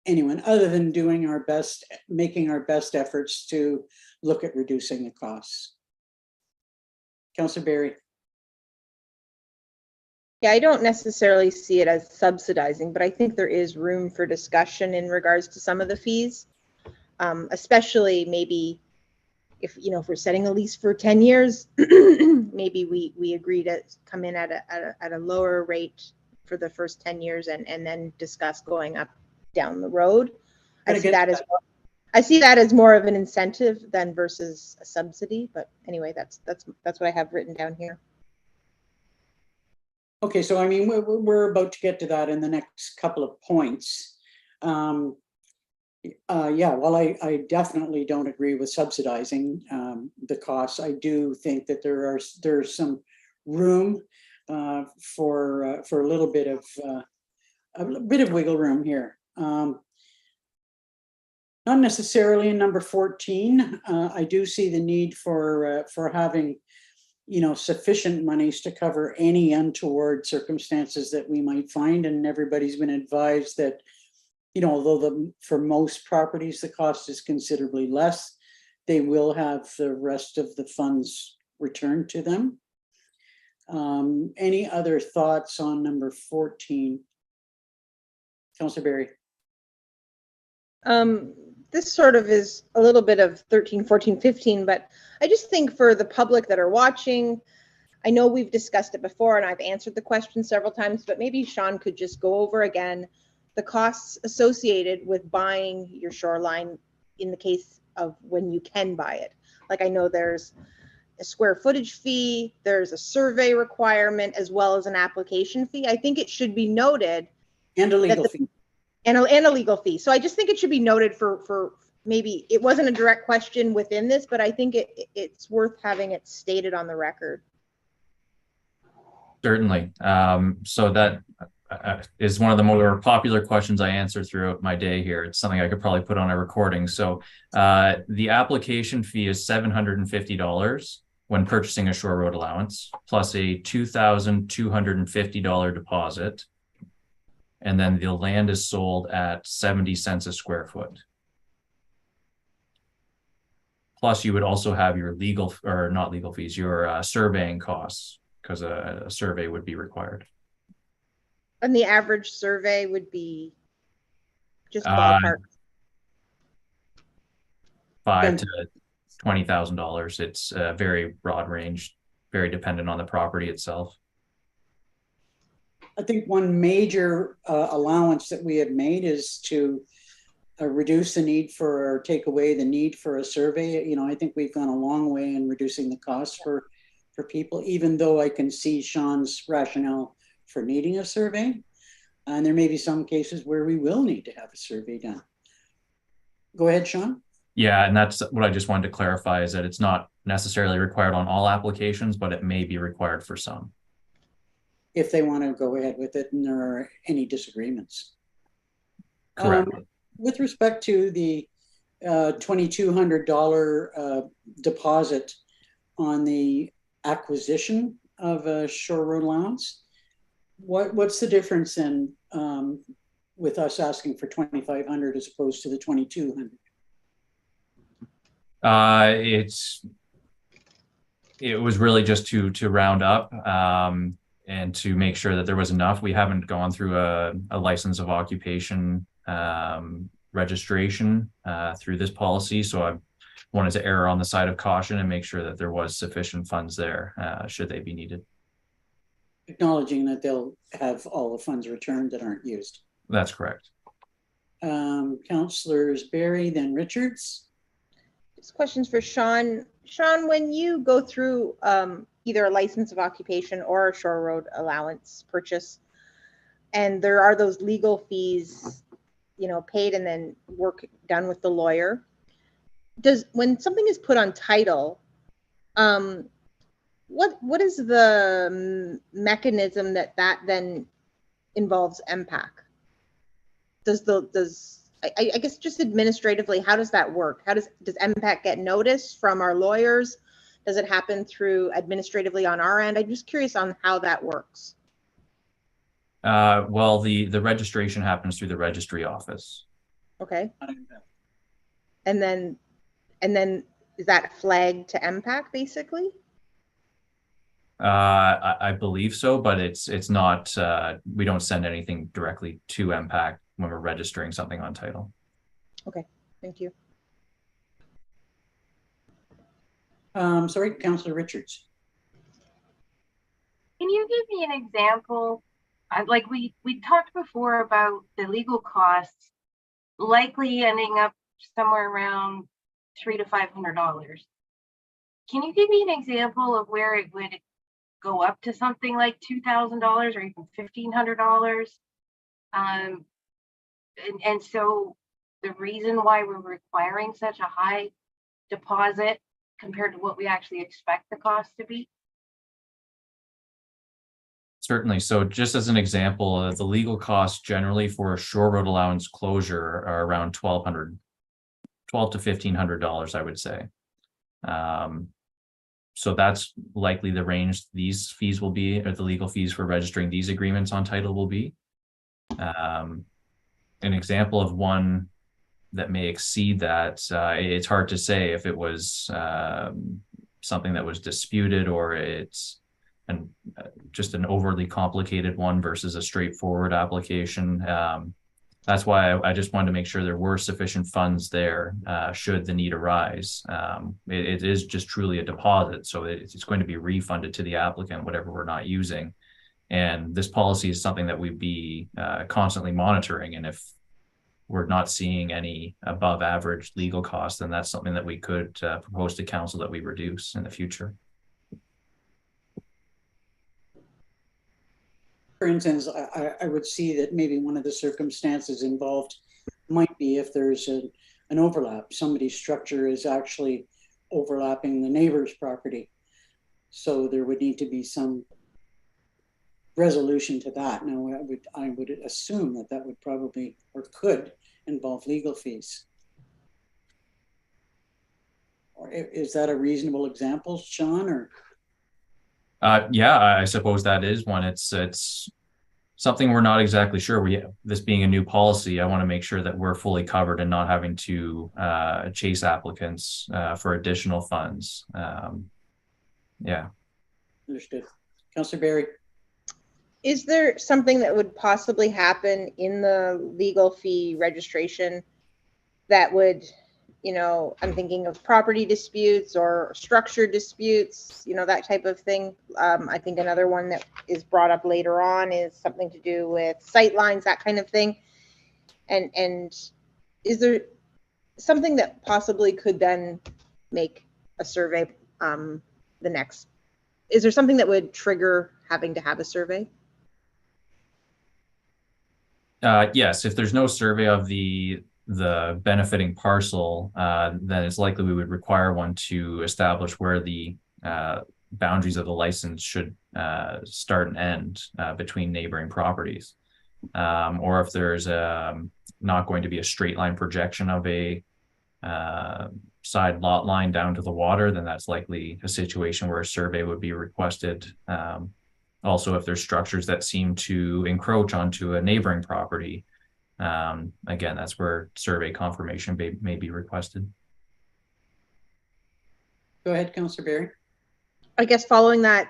anyone other than doing our best, making our best efforts to look at reducing the costs. Councillor Barry. Yeah, I don't necessarily see it as subsidizing, but I think there is room for discussion in regards to some of the fees, especially maybe if, you know, if we're setting a lease for 10 years, maybe we agree to come in at a lower rate for the first 10 years and then discuss going up down the road. I see that as more of an incentive than versus a subsidy. But anyway, that's what I have written down here. Okay, so I mean, we're about to get to that in the next couple of points. Yeah, well, I definitely don't agree with subsidizing the costs. I do think that there's some room for a little bit of wiggle room here. Not necessarily in number 14. I do see the need for having, you know, sufficient monies to cover any untoward circumstances that we might find. And everybody's been advised that, you know, although for most properties the cost is considerably less, they will have the rest of the funds returned to them. Any other thoughts on number 14? Councillor Barry. This sort of is a little bit of 13, 14, 15, but I just think for the public that are watching, I know we've discussed it before and I've answered the question several times, but maybe Sean could just go over again the costs associated with buying your shoreline in the case of when you can buy it. Like, I know there's a square footage fee, there's a survey requirement, as well as an application fee. I think it should be noted. And a legal fee. And a legal fee. So I just think it should be noted for maybe it wasn't a direct question within this, but I think it's worth having it stated on the record. Certainly. So that is one of the more popular questions I answer throughout my day here. It's something I could probably put on a recording. So the application fee is $750 when purchasing a shore road allowance, plus a $2,250 deposit. And then the land is sold at 70 cents a square foot. Plus you would also have your legal, or not legal fees, your surveying costs, because a survey would be required. And the average survey would be Just Uh, ballpark. $5,000 to $20,000. It's a very broad range, very dependent on the property itself. I think one major allowance that we had made is to reduce the need for, or take away the need for a survey. You know, I think we've gone a long way in reducing the cost for people, even though I can see Sean's rationale for needing a survey. And there may be some cases where we will need to have a survey done. Go ahead, Sean. Yeah, and that's what I just wanted to clarify, is that it's not necessarily required on all applications, but it may be required for some. If they want to go ahead with it and there are any disagreements. Correct. With respect to the $2,200 deposit on the acquisition of a shore road allowance, what's the difference in with us asking for $2,500 as opposed to the $2,200? It was really just to round up and to make sure that there was enough. We haven't gone through a license of occupation registration through this policy, so I wanted to err on the side of caution and make sure that there was sufficient funds there should they be needed. Acknowledging that they'll have all the funds returned that aren't used. That's correct. Councillors Barry, then Richards. Just questions for Sean. Sean, when you go through either a license of occupation or a shore road allowance purchase, and there are those legal fees, you know, paid and then work done with the lawyer, when something is put on title, what is the mechanism that then involves MPAC? I guess just administratively, how does that work? Does MPAC get notice from our lawyers? Does it happen through administratively on our end? I'm just curious on how that works. Well, the registration happens through the registry office. Okay. And then is that flagged to MPAC basically? I believe so, but it's not, we don't send anything directly to MPAC when we're registering something on title. Okay, thank you. Sorry, Councillor Richards. Can you give me an example? Like we talked before about the legal costs likely ending up somewhere around $300 to $500. Can you give me an example of where it would go up to something like $2,000 or even $1,500? And so the reason why we're requiring such a high deposit compared to what we actually expect the cost to be? Certainly. So just as an example, the legal costs generally for a shore road allowance closure are around $1,200 to $1,500, I would say. So that's likely the range these fees will be, or the legal fees for registering these agreements on title will be. An example of one that may exceed that, it's hard to say if it was something that was disputed or it's just an overly complicated one versus a straightforward application. That's why I just wanted to make sure there were sufficient funds there should the need arise. It is just truly a deposit, so it's going to be refunded to the applicant, whatever we're not using. And this policy is something that we'd be constantly monitoring. And if we're not seeing any above average legal costs, then that's something that we could propose to council that we reduce in the future. For instance, I would see that maybe one of the circumstances involved might be if there's an overlap. Somebody's structure is actually overlapping the neighbor's property. So there would need to be some resolution to that. Now, I would assume that would probably or could involve legal fees. Or is that a reasonable example, Sean? Or yeah, I suppose that is one. It's something we're not exactly sure. This being a new policy, I want to make sure that we're fully covered and not having to chase applicants for additional funds. Yeah. Understood. Councillor Barry. Is there something that would possibly happen in the legal fee registration that would, you know, I'm thinking of property disputes or structure disputes, you know, that type of thing. I think another one that is brought up later on is something to do with sight lines, that kind of thing. And is there something that possibly could then make a survey is there something that would trigger having to have a survey? Yes, if there's no survey of the benefiting parcel, then it's likely we would require one to establish where the boundaries of the license should start and end between neighboring properties. Or if there's not going to be a straight line projection of a side lot line down to the water, then that's likely a situation where a survey would be requested. Also, if there's structures that seem to encroach onto a neighboring property, again, that's where survey confirmation may be requested. Go ahead, Councillor Barry. I guess following that,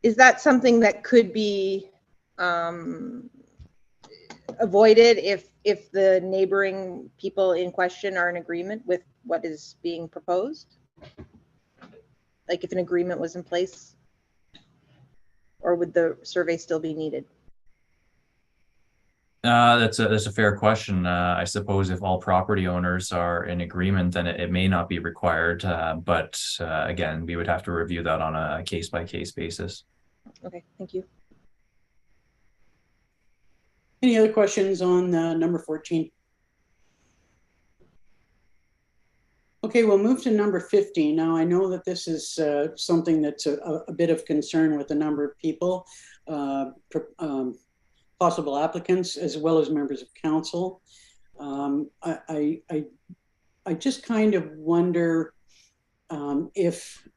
is that something that could be avoided if the neighboring people in question are in agreement with what is being proposed? Like if an agreement was in place? Or would the survey still be needed? That's a fair question. I suppose if all property owners are in agreement, then it may not be required. But again, we would have to review that on a case-by-case basis. Okay, thank you. Any other questions on number 14? Okay, we'll move to number 15. Now, I know that this is something that's a bit of concern with a number of people, possible applicants, as well as members of council. I just kind of wonder if,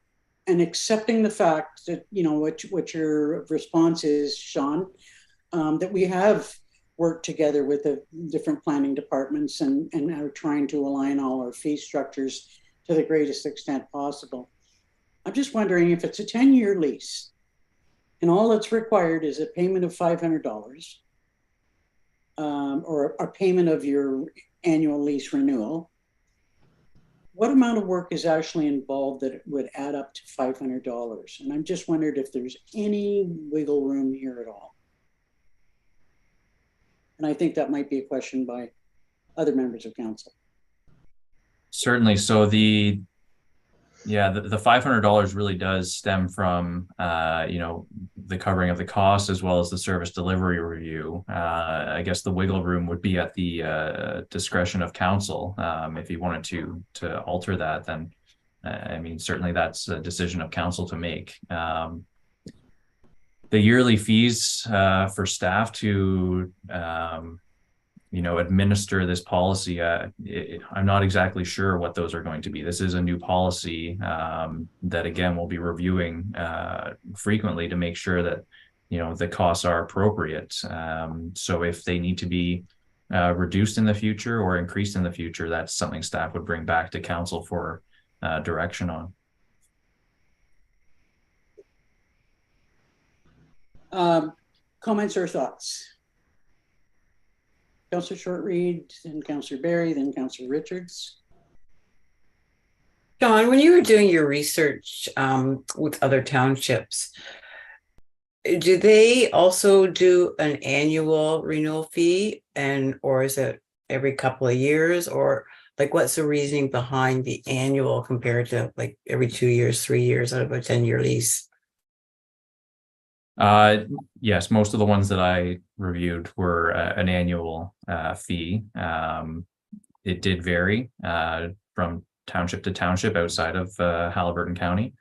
and accepting the fact that, you know, what your response is, Sean, that we have worked together with the different planning departments and are trying to align all our fee structures to the greatest extent possible. I'm just wondering if it's a 10-year lease and all that's required is a payment of $500 or a payment of your annual lease renewal, what amount of work is actually involved that it would add up to $500? And I'm just wondered if there's any wiggle room here at all. And I think that might be a question by other members of council. Certainly. So the $500 really does stem from you know, the covering of the cost as well as the service delivery review. I guess the wiggle room would be at the discretion of council. If you wanted to alter that, then I mean, certainly that's a decision of council to make. The yearly fees for staff to you know, administer this policy, I'm not exactly sure what those are going to be. This is a new policy that, again, we'll be reviewing frequently to make sure that, you know, the costs are appropriate. So if they need to be reduced in the future or increased in the future, that's something staff would bring back to council for direction on. Comments or thoughts? Councillor Short-Reed, then Councillor Barry, then Councillor Richards. John, when you were doing your research with other townships, do they also do an annual renewal fee, or is it every couple of years, or like what's the reasoning behind the annual compared to like every 2 years, 3 years out of a 10-year lease? Yes, most of the ones that I reviewed were an annual fee. It did vary from township to township outside of Haliburton County.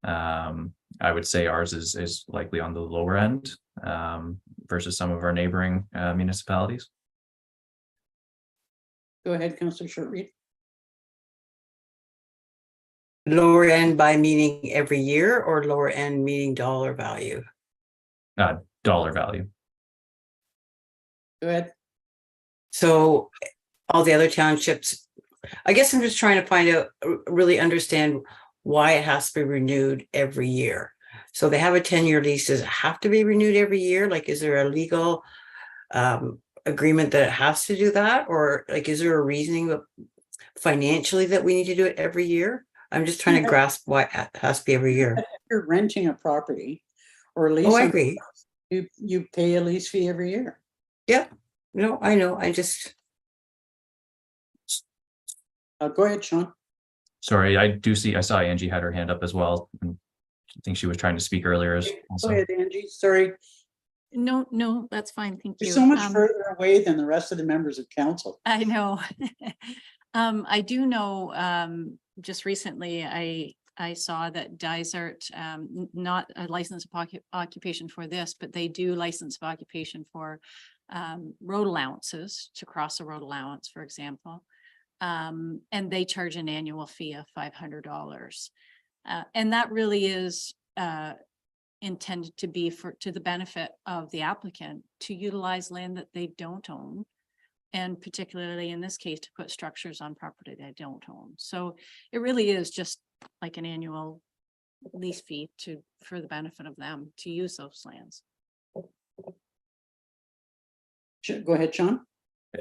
I would say ours is likely on the lower end versus some of our neighboring municipalities. Go ahead, Councillor Short-Reed. Lower end by meaning every year, or lower end meaning dollar value? Dollar value. Go ahead. So all the other townships, I guess I'm just trying to find out, really understand why it has to be renewed every year. So they have a 10-year lease. Does it have to be renewed every year? Like, is there a legal agreement that it has to do that? Or like, is there a reasoning financially that we need to do it every year? I'm just trying to grasp why it has to be every year. If you're renting a property or Oh, I leasing, agree. you pay a lease fee every year. Yeah, no, I know. I just, Go ahead, Sean. Sorry, I saw Angie had her hand up as well. And I think she was trying to speak earlier as Go also. ahead, Angie. Sorry. No, that's fine. Thank you. You're so much further away than the rest of the members of council. I know. I do know, just recently, I saw that Dysart, not a license of occupation for this, but they do license of occupation for road allowances, to cross a road allowance, for example. And they charge an annual fee of $500. And that really is intended to be to the benefit of the applicant to utilize land that they don't own. And particularly in this case, to put structures on property they don't own. So it really is just like an annual lease fee for the benefit of them to use those lands. Go ahead, Sean.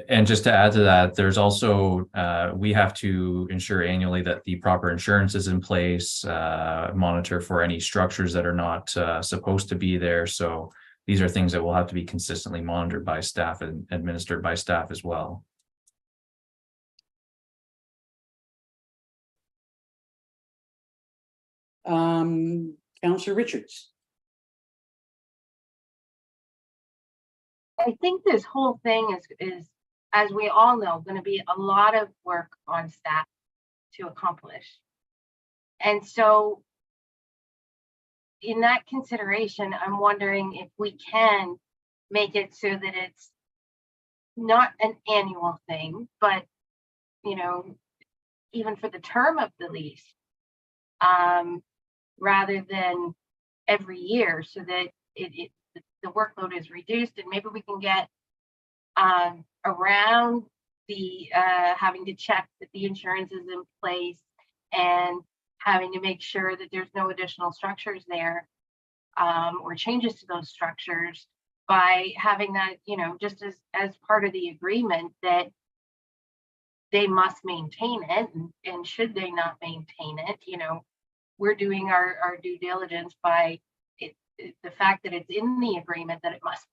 And just to add to that, there's also, we have to ensure annually that the proper insurance is in place, monitor for any structures that are not supposed to be there. So these are things that will have to be consistently monitored by staff and administered by staff as well. Councillor Richards. I think this whole thing is, as we all know, going to be a lot of work on staff to accomplish. And so in that consideration, I'm wondering if we can make it so that it's not an annual thing, but, you know, even for the term of the lease, rather than every year, so that the workload is reduced, and maybe we can get around the having to check that the insurance is in place and having to make sure that there's no additional structures there or changes to those structures, by having that, you know, just as part of the agreement that they must maintain it, and should they not maintain it, you know, we're doing our due diligence by the fact that it's in the agreement that it must.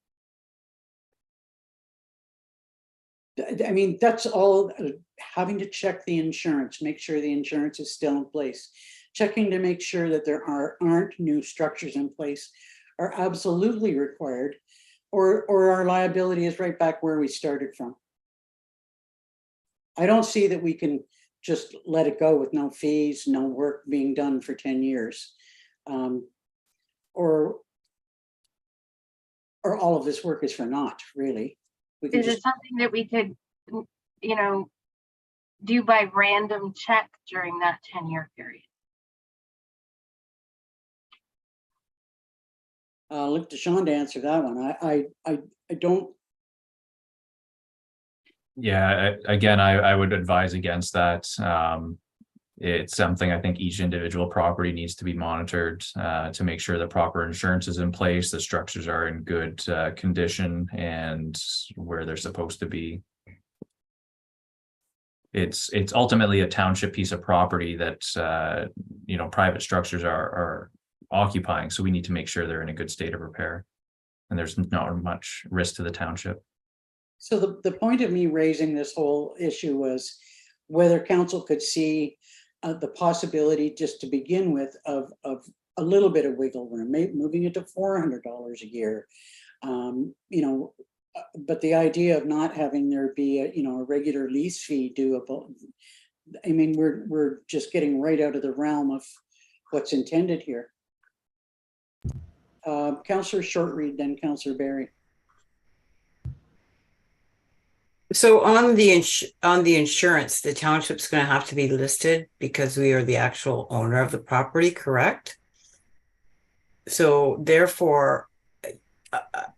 I mean, that's all, having to check the insurance, make sure the insurance is still in place, checking to make sure that there aren't new structures in place are absolutely required, or our liability is right back where we started from. I don't see that we can just let it go with no fees, no work being done for 10 years. Or all of this work is for naught, really. Is it something that we could, you know, do by random check during that 10-year period? Look to Sean to answer that one. I don't. Yeah, again, I would advise against that. It's something I think each individual property needs to be monitored to make sure the proper insurance is in place, the structures are in good condition and where they're supposed to be. It's ultimately a township piece of property that you know, private structures are occupying, so we need to make sure they're in a good state of repair and there's not much risk to the township. So the point of me raising this whole issue was whether council could see the possibility, just to begin with, of a little bit of wiggle room, maybe moving it to $400 a year. You know, but the idea of not having there be a regular lease fee doable. I mean, we're just getting right out of the realm of what's intended here. Councillor Shortreed, then Councillor Barry. so on the insurance, the township's going to have to be listed because we are the actual owner of the property, correct? So therefore,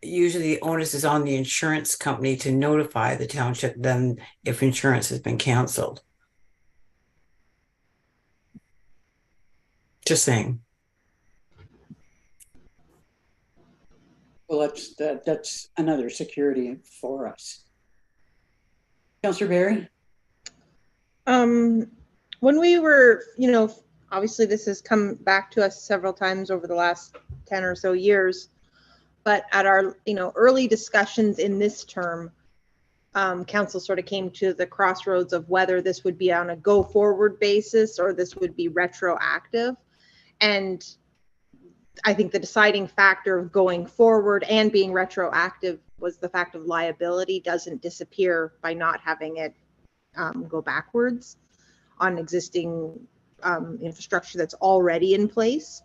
usually the onus is on the insurance company to notify the township then if insurance has been canceled. Just saying. Well, that's another security for us. Councillor Barry? When we were, obviously this has come back to us several times over the last 10 or so years, but at our, early discussions in this term, council sort of came to the crossroads of whether this would be on a go forward basis or this would be retroactive. And I think the deciding factor of going forward and being retroactive was the fact of liability doesn't disappear by not having it go backwards on existing infrastructure that's already in place.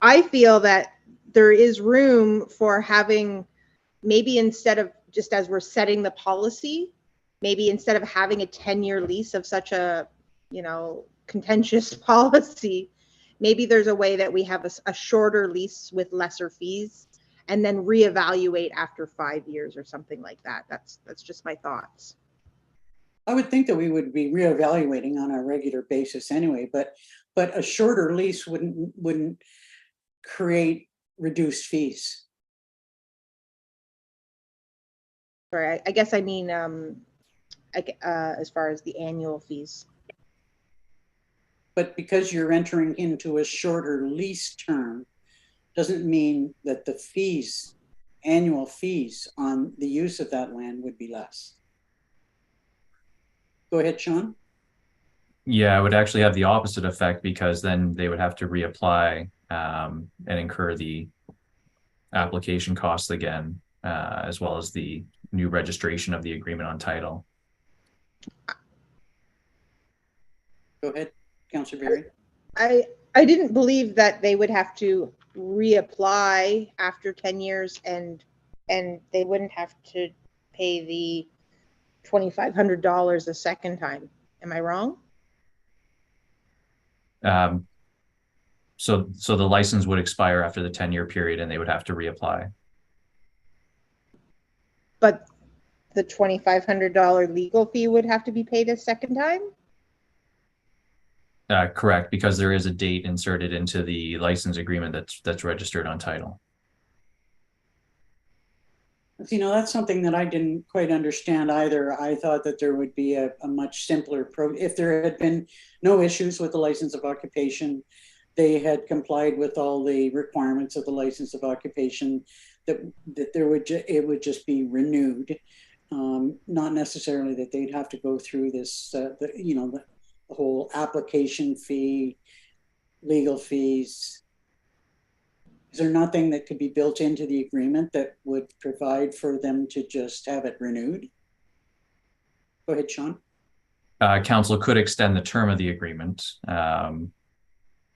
I feel that there is room for having, maybe instead of just as we're setting the policy, maybe instead of having a 10-year lease of such a, contentious policy, maybe there's a way that we have a shorter lease with lesser fees and then reevaluate after 5 years or something like that. That's just my thoughts. I would think that we would be reevaluating on a regular basis anyway, but a shorter lease wouldn't create reduced fees. Sorry, I guess I mean as far as the annual fees. But because you're entering into a shorter lease term, doesn't mean that the fees, annual fees on the use of that land would be less. Go ahead, Sean. Yeah, it would actually have the opposite effect because then they would have to reapply and incur the application costs again, as well as the new registration of the agreement on title. Go ahead, Councillor Barry. I didn't believe that they would have to reapply after 10 years and they wouldn't have to pay the $2,500 a second time. Am I wrong? So the license would expire after the 10-year period and they would have to reapply. But the $2,500 legal fee would have to be paid a second time? Correct, because there is a date inserted into the license agreement that's registered on title. That's something that I didn't quite understand either. I thought that there would be a much simpler if there had been no issues with the license of occupation, they had complied with all the requirements of the license of occupation, that it would just be renewed. Not necessarily that they'd have to go through this, the whole application fee, legal fees. Is there nothing that could be built into the agreement that would provide for them to just have it renewed? Go ahead, Sean. Council could extend the term of the agreement.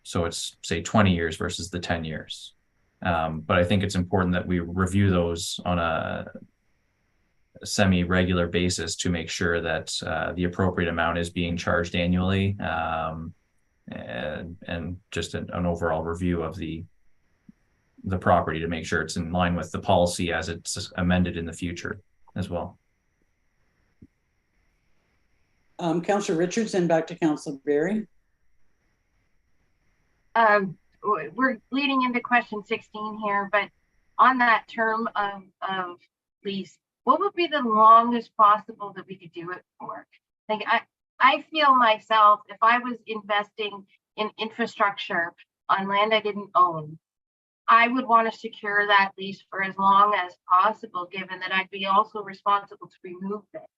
So it's say 20 years versus the 10 years. But I think it's important that we review those on a semi-regular basis to make sure that the appropriate amount is being charged annually, and just an overall review of the property to make sure it's in line with the policy as it's amended in the future as well. Councillor Richards, and back to Councillor Barry. We're leading into question 16 here, but on that term of lease, what would be the longest possible that we could do it for? Like I feel myself, if I was investing in infrastructure on land I didn't own, I would want to secure that lease for as long as possible, given that I'd be also responsible to remove it.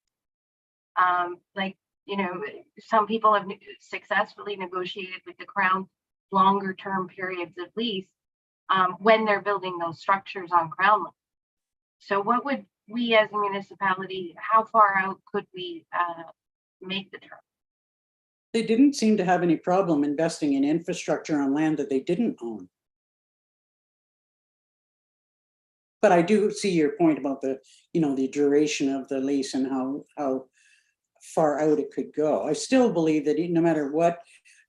Some people have successfully negotiated with the Crown longer term periods of lease when they're building those structures on Crown land. So what would we as a municipality, how far out could we make the term? They didn't seem to have any problem investing in infrastructure on land that they didn't own. But I do see your point about the duration of the lease and how far out it could go. I still believe that no matter what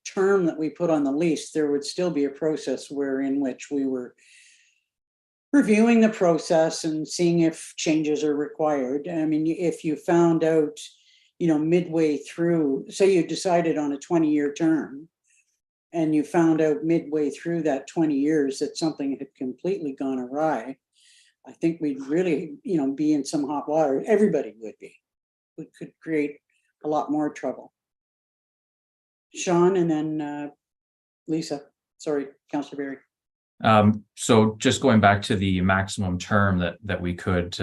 term that we put on the lease, there would still be a process in which we were reviewing the process and seeing if changes are required. I mean, if you found out, midway through, say you decided on a 20-year term, and you found out midway through that 20 years that something had completely gone awry, I think we'd really, be in some hot water. Everybody would be. We could create a lot more trouble. Sean and then Lisa. Sorry, Councillor Berry. So just going back to the maximum term that we could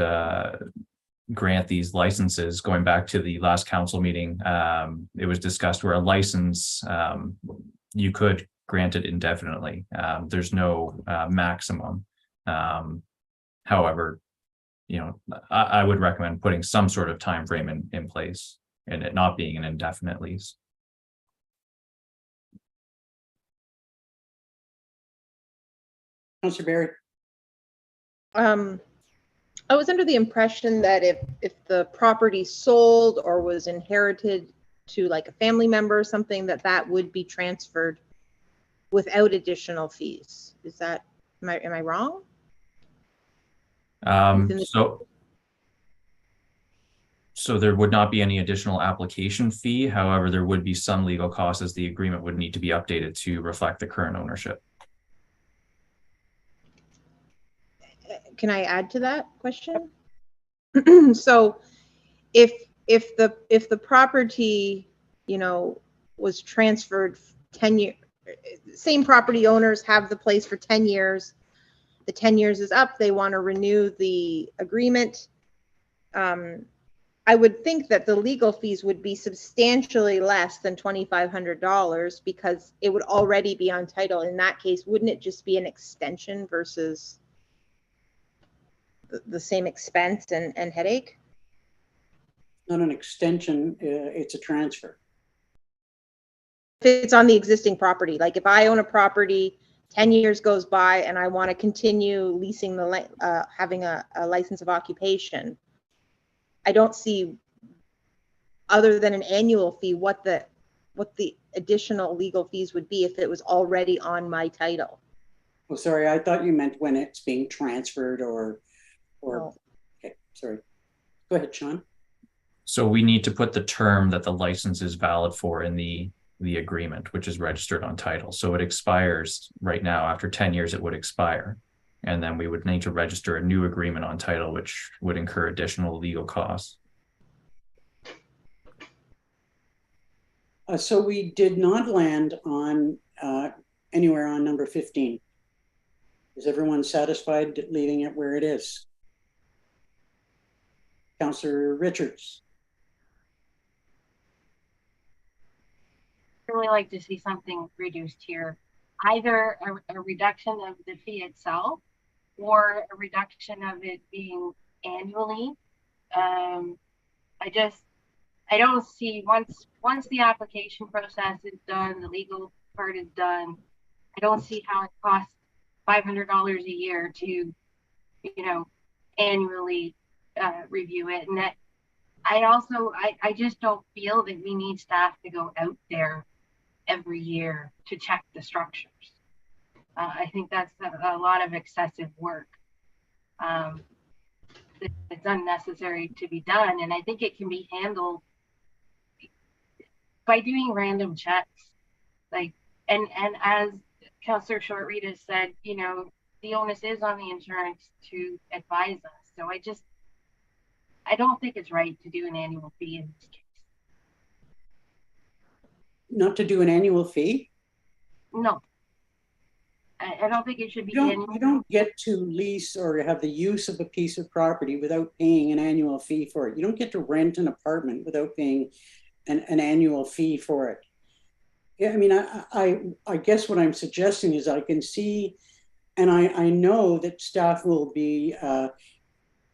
grant these licenses, going back to the last council meeting, it was discussed where a license, you could grant it indefinitely. There's no maximum. However, I would recommend putting some sort of time frame in place and it not being an indefinite lease. Councillor Berry. I was under the impression that if the property sold or was inherited to like a family member or something, that would be transferred without additional fees. Is that, am I wrong? So there would not be any additional application fee. However, there would be some legal costs as the agreement would need to be updated to reflect the current ownership. Can I add to that question? So if the property, was transferred 10 years, same property owners have the place for 10 years, the 10 years is up, they want to renew the agreement. I would think that the legal fees would be substantially less than $2,500 because it would already be on title. In that case, wouldn't it just be an extension versus the same expense and headache? Not an extension, it's a transfer. If it's on the existing property, like if I own a property, 10 years goes by and I want to continue leasing having a license of occupation, I don't see, other than an annual fee, what the additional legal fees would be if it was already on my title. Oh, sorry, I thought you meant when it's being transferred or No. Okay, sorry. Go ahead, Sean. So we need to put the term that the license is valid for in the agreement, which is registered on title. So it expires right now. After 10 years, it would expire. And then we would need to register a new agreement on title, which would incur additional legal costs. So we did not land on anywhere on number 15. Is everyone satisfied leaving it where it is? Councillor Richards. Really like to see something reduced here, either a reduction of the fee itself or a reduction of it being annually. I don't see, once the application process is done, the legal part is done, I don't see how it costs $500 a year to, annually review it. And that I just don't feel that we need staff to go out there every year to check the structures. I think that's a lot of excessive work. It's unnecessary to be done, and I think it can be handled by doing random checks. Like, and as Councillor Short-Reed has said, the onus is on the insurance to advise us. So I don't think it's right to do an annual fee in this case. Not to do an annual fee? No. I don't think it should be You don't get to lease or have the use of a piece of property without paying an annual fee for it. You don't get to rent an apartment without paying an annual fee for it. Yeah, I mean, I guess what I'm suggesting is I can see, and I know that staff will be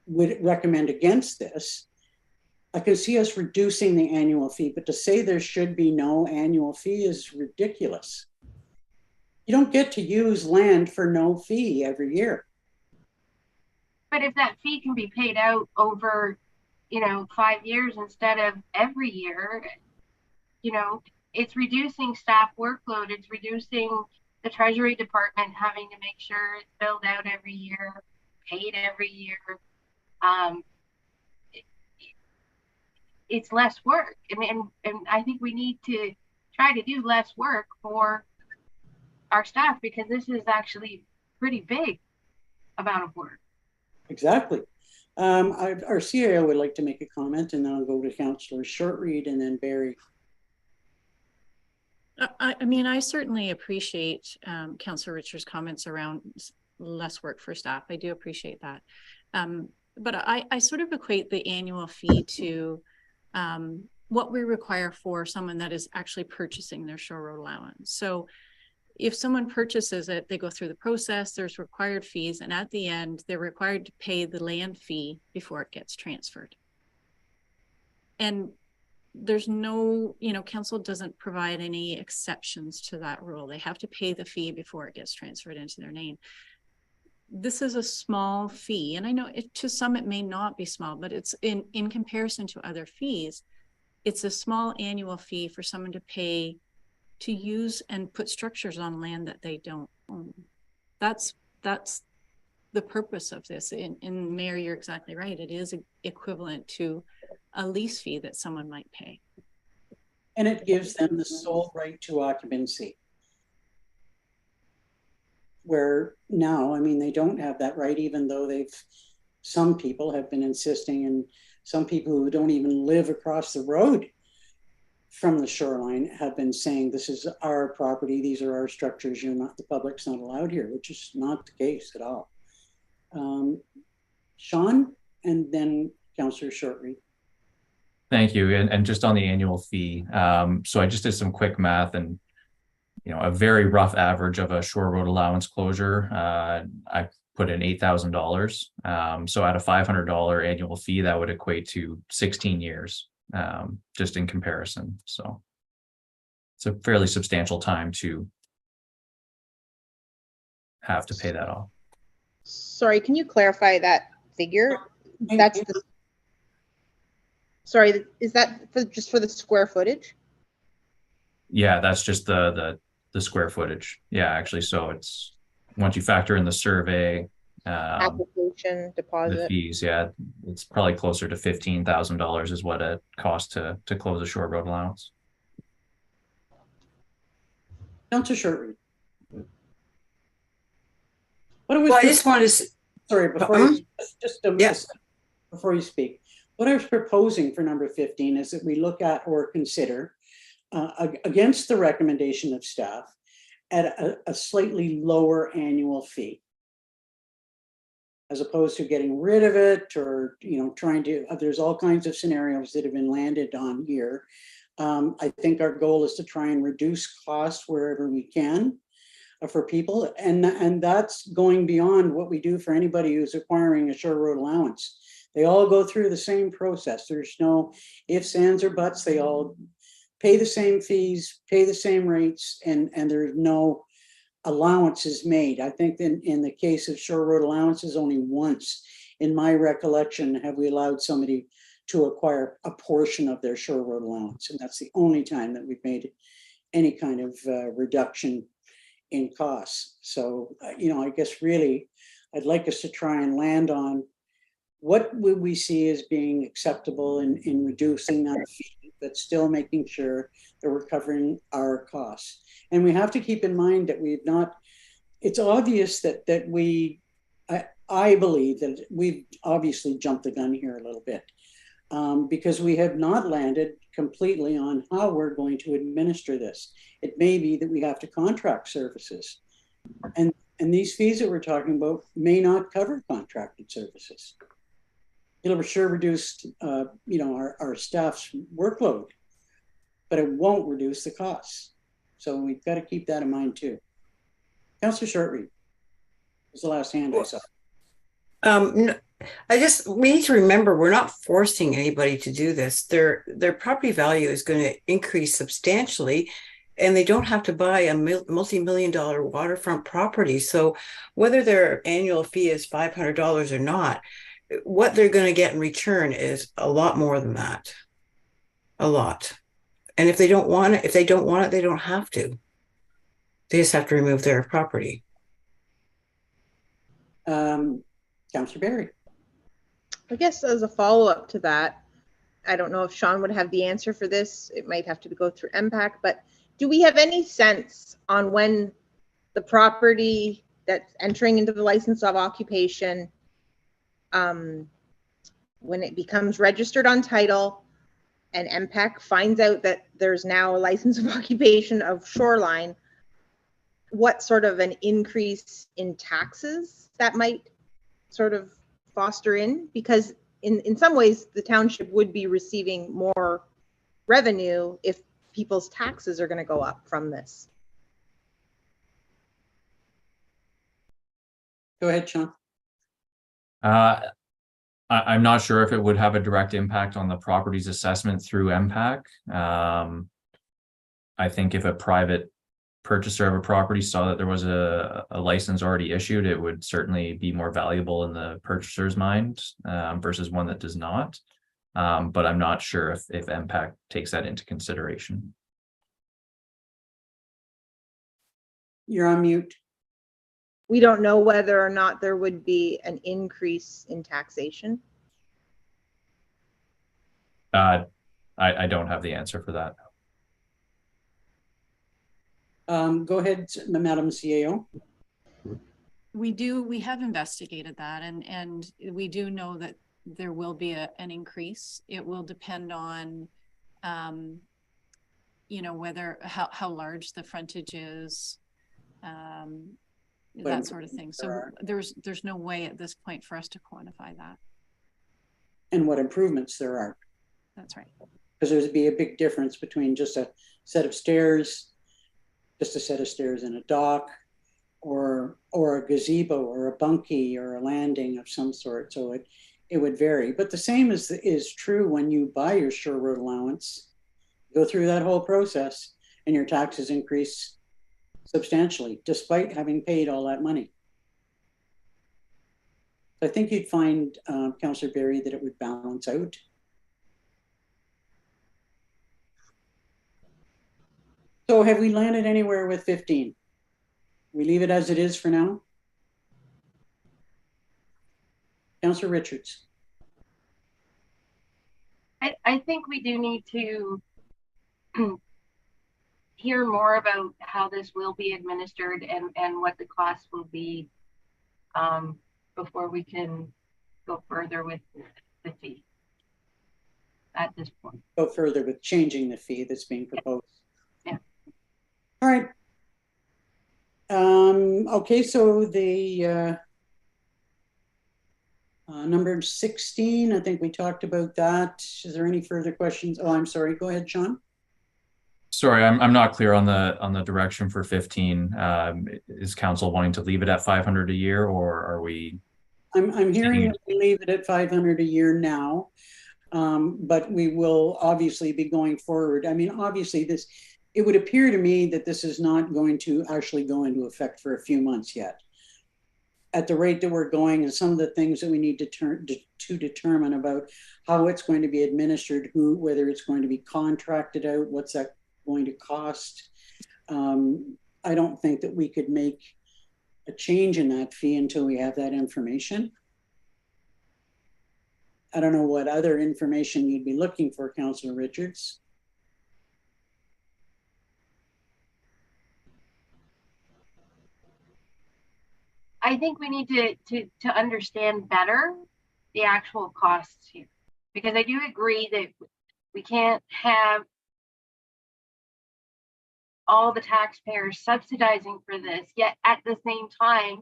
would recommend against this. I can see us reducing the annual fee, but to say there should be no annual fee is ridiculous. You don't get to use land for no fee every year. But if that fee can be paid out over, 5 years instead of every year, it's reducing staff workload. It's reducing the Treasury Department having to make sure it's billed out every year, paid every year. It's less work. I mean, and I think we need to try to do less work for our staff because this is actually pretty big amount of work. Exactly. Our CIO would like to make a comment, and then I'll go to Councillor Shortreed and then Barry. I mean, I certainly appreciate Councillor Richards' comments around less work for staff. I do appreciate that. But I sort of equate the annual fee to what we require for someone that is actually purchasing their shore road allowance. So if someone purchases it, they go through the process, there's required fees, and at the end, they're required to pay the land fee before it gets transferred. And there's no, council doesn't provide any exceptions to that rule. They have to pay the fee before it gets transferred into their name. This is a small fee, and I know to some it may not be small, but it's in comparison to other fees, it's a small annual fee for someone to pay to use and put structures on land that they don't own. That's the purpose of this. And Mayor, you're exactly right. It is equivalent to a lease fee that someone might pay. And it gives them the sole right to occupancy. Where now, I mean, they don't have that right, even though some people have been insisting, and some people who don't even live across the road from the shoreline have been saying, this is our property, these are our structures, the public's not allowed here, which is not the case at all. Sean, and then Councillor Shortreed. Thank you. And just on the annual fee, so I just did some quick math, and a very rough average of a shore road allowance closure, I put in $8,000. So at a $500 annual fee, that would equate to 16 years, just in comparison. So it's a fairly substantial time to have to pay that off. Sorry, can you clarify that figure? That's the, sorry, is that just for the square footage? Yeah, that's just the square footage. Yeah, actually, so it's once you factor in the survey, application, deposit, the fees, yeah, it's probably closer to $15,000 is what it costs to close a shore road allowance. Councillor Shortreed. What Well, I just wanted to. Sorry, before you speak, what I was proposing for number 15 is that we look at or consider against the recommendation of staff at a slightly lower annual fee, as opposed to getting rid of it or trying to. There's all kinds of scenarios that have been landed on here. I think our goal is to try and reduce costs wherever we can for people, and that's going beyond what we do for anybody who's acquiring a shore road allowance. They all go through the same process. There's no ifs, ands, or buts. They all pay the same fees, pay the same rates, and there's no allowances made. I think in the case of shore road allowances, only once in my recollection have we allowed somebody to acquire a portion of their shore road allowance, and that's the only time that we've made any kind of reduction in costs. So, I guess really, I'd like us to try and land on what would we see as being acceptable in reducing that fee, but still making sure that we're covering our costs. And we have to keep in mind that we've not, it's obvious that I believe that we've obviously jumped the gun here a little bit because we have not landed completely on how we're going to administer this. It may be that we have to contract services, and these fees that we're talking about may not cover contracted services. It'll sure reduce, our staff's workload, but it won't reduce the costs. So we've got to keep that in mind too. Councillor Shortreed was the last hand I saw. No, we need to remember we're not forcing anybody to do this. Their property value is going to increase substantially, and they don't have to buy a multi-million-dollar waterfront property. So whether their annual fee is $500 or not, what they're going to get in return is a lot more than that. A lot. And if they don't want it, they don't have to. They just have to remove their property. Councillor Barry. I guess as a follow-up to that, I don't know if Sean would have the answer for this. It might have to go through MPAC, but do we have any sense on when the property that's entering into the license of occupation when it becomes registered on title and MPEC finds out that there's now a license of occupation of shoreline, what sort of an increase in taxes that might sort of foster in? Because in some ways, the township would be receiving more revenue if people's taxes are going to go up from this. Go ahead, Sean. I'm not sure if it would have a direct impact on the property's assessment through MPAC. I think if a private purchaser of a property saw that there was a license already issued, it would certainly be more valuable in the purchaser's mind versus one that does not. But I'm not sure if MPAC takes that into consideration. You're on mute. We don't know whether or not there would be an increase in taxation. I don't have the answer for that. Go ahead, Madam CAO. We have investigated that, and we do know that there will be an increase. It will depend on, whether how large the frontage is, that sort of thing. So there's no way at this point for us to quantify that. And what improvements there are. That's right. Because there's be a big difference between just a set of stairs, just a set of stairs in a dock, or a gazebo, or a bunkie, or a landing of some sort. So it would vary. But the same is true when you buy your shore road allowance. Go through that whole process, and your taxes increase substantially, despite having paid all that money. I think you'd find, Councillor Berry, that it would balance out. So have we landed anywhere with 15? We leave it as it is for now? Councillor Richards. I think we do need to hear more about how this will be administered and what the cost will be before we can go further with the fee at this point. Go further with changing the fee that's being proposed. Yeah. All right. Okay, so the number 16, I think we talked about that. Is there any further questions? Oh, I'm sorry. Go ahead, Sean. Sorry, I'm not clear on the direction for 15. Is council wanting to leave it at 500 a year, or are we? I'm hearing that we leave it at 500 a year now, but we will obviously be going forward. I mean, obviously it would appear to me that this is not going to actually go into effect for a few months yet. At the rate that we're going, and some of the things that we need to determine about how it's going to be administered, whether it's going to be contracted out, what's that going to cost. I don't think that we could make a change in that fee until we have that information. I don't know what other information you'd be looking for, Councillor Richards. I think we need to understand better the actual costs here, because I do agree that we can't have all the taxpayers subsidizing for this, yet at the same time,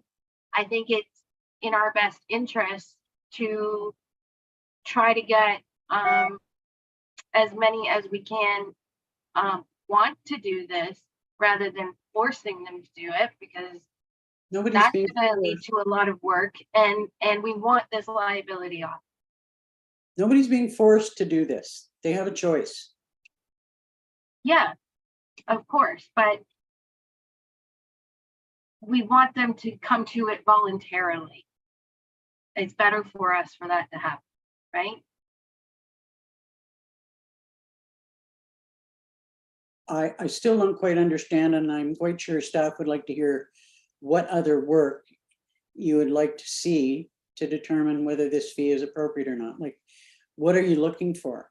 I think it's in our best interest to try to get as many as we can want to do this, rather than forcing them to do it, because that's going to lead to a lot of work, and we want this liability off. Nobody's being forced to do this. They have a choice. Yeah, of course, but we want them to come to it voluntarily. It's better for us for that to happen, right? I still don't quite understand, and I'm quite sure staff would like to hear what other work you would like to see to determine whether this fee is appropriate or not. Like, what are you looking for?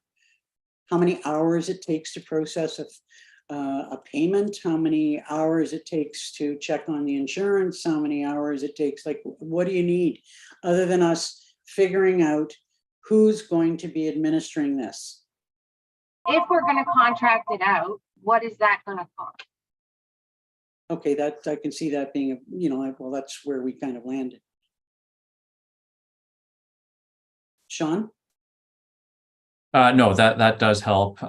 How many hours it takes to process a payment? How many hours it takes to check on the insurance? How many hours it takes? Like, what do you need other than us figuring out who's going to be administering this. If we're gonna contract it out, what is that gonna cost? Okay, that, I can see that being, well, that's where we kind of landed. Sean? No, that does help.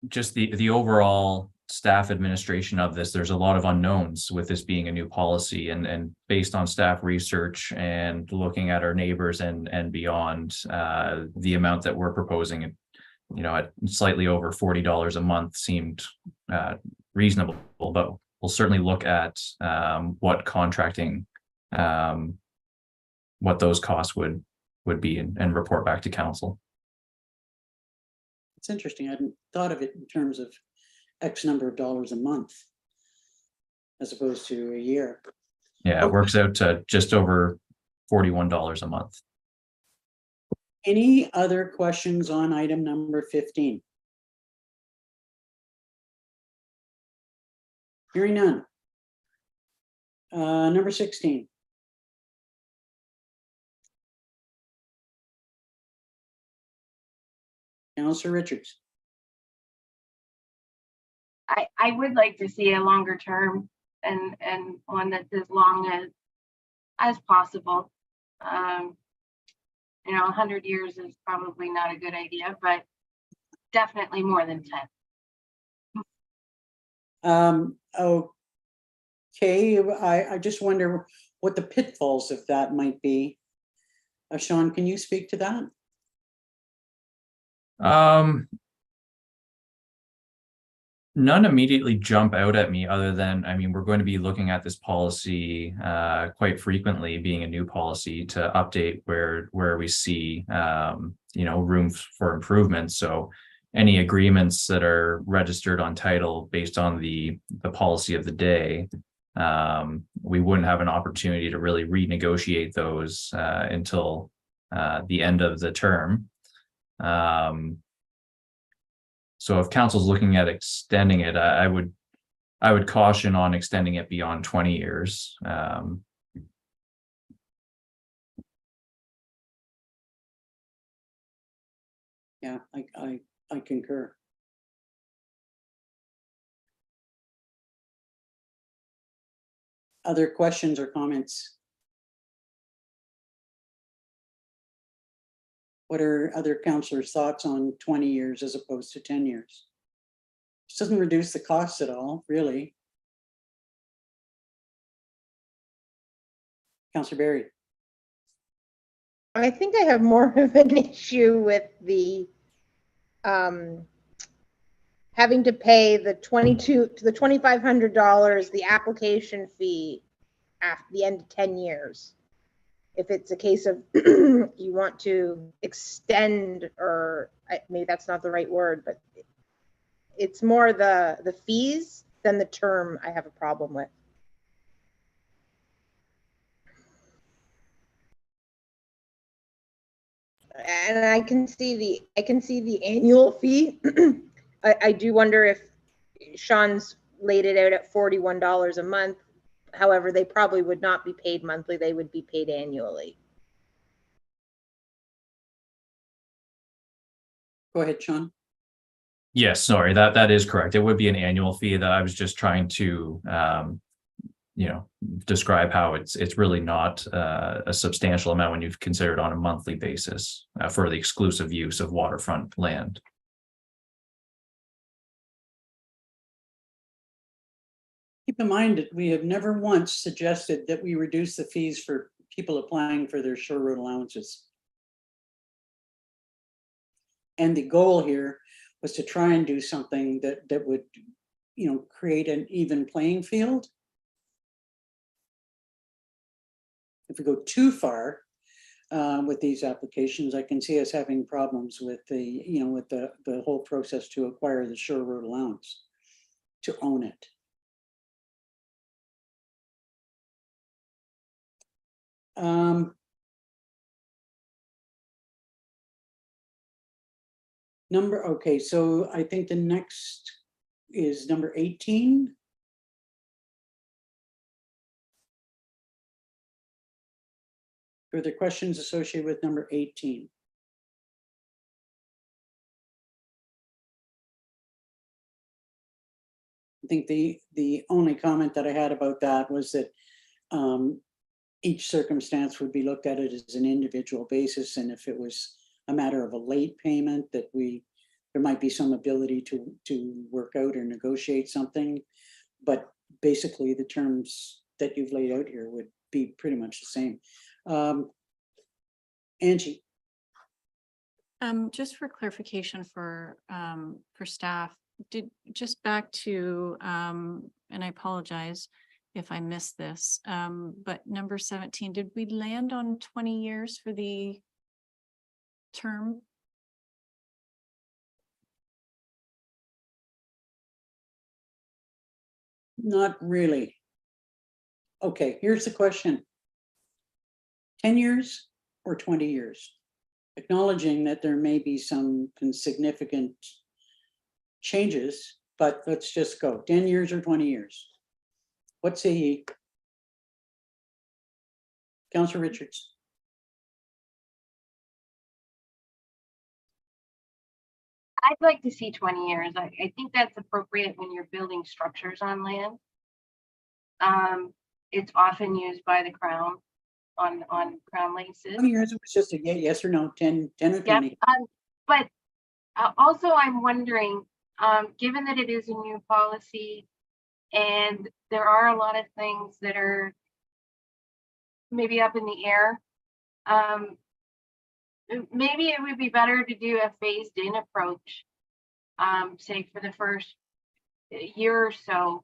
Just the overall staff administration of this, there's a lot of unknowns with this being a new policy, and based on staff research and looking at our neighbors and beyond, the amount that we're proposing, at slightly over $40 a month seemed reasonable, but we'll certainly look at what contracting, what those costs would be and report back to council. It's interesting. I hadn't thought of it in terms of X number of dollars a month as opposed to a year. Yeah, it works out to just over $41 a month. Any other questions on item number 15? Hearing none. Number 16. Councillor Richards. I would like to see a longer term and one that's as long as possible. 100 years is probably not a good idea, but definitely more than 10. Okay, I just wonder what the pitfalls of that might be. Sean, can you speak to that? None immediately jump out at me other than, we're going to be looking at this policy quite frequently, being a new policy, to update where we see room for improvement. So any agreements that are registered on title based on the policy of the day, we wouldn't have an opportunity to really renegotiate those until the end of the term. So if council's looking at extending it, I would caution on extending it beyond 20 years. Yeah, I concur. Other questions or comments? What are other councillors' thoughts on 20 years as opposed to 10 years? This doesn't reduce the costs at all, really. Councillor Barry. I think I have more of an issue with the having to pay the $2,500, the application fee at the end of 10 years. If it's a case of you want to extend, or maybe that's not the right word, but it's more the fees than the term I have a problem with. And I can see the annual fee. I do wonder if Sean's laid it out at $41 a month. However, they probably would not be paid monthly, they would be paid annually. Go ahead, Sean. Yes, sorry, that is correct. It would be an annual fee. That I was just trying to describe how it's really not a substantial amount when you've considered on a monthly basis for the exclusive use of waterfront land. Keep in mind that we have never once suggested that we reduce the fees for people applying for their shore road allowances. And the goal here was to try and do something that would, create an even playing field. If we go too far with these applications, I can see us having problems with the whole process to acquire the shore road allowance, to own it. Okay, so I think the next is number 18. Further questions associated with number 18? I think the only comment that I had about that was that each circumstance would be looked at it as an individual basis, and if it was a matter of a late payment, that there might be some ability to work out or negotiate something. But basically, the terms that you've laid out here would be pretty much the same. Angie. Just for clarification for staff, just back to, and I apologize if I missed this, but number 17, did we land on 20 years for the term? Not really. Okay, here's the question. 10 years or 20 years? Acknowledging that there may be some significant changes, but let's just go 10 years or 20 years. What say ye? Councillor Richards. I'd like to see 20 years. I think that's appropriate when you're building structures on land. It's often used by the Crown on Crown leases. 20 years, it was just a yes or no, 10 or 20. Yep. But also I'm wondering, given that it is a new policy and there are a lot of things that are maybe up in the air, maybe it would be better to do a phased in approach, say for the first year or so,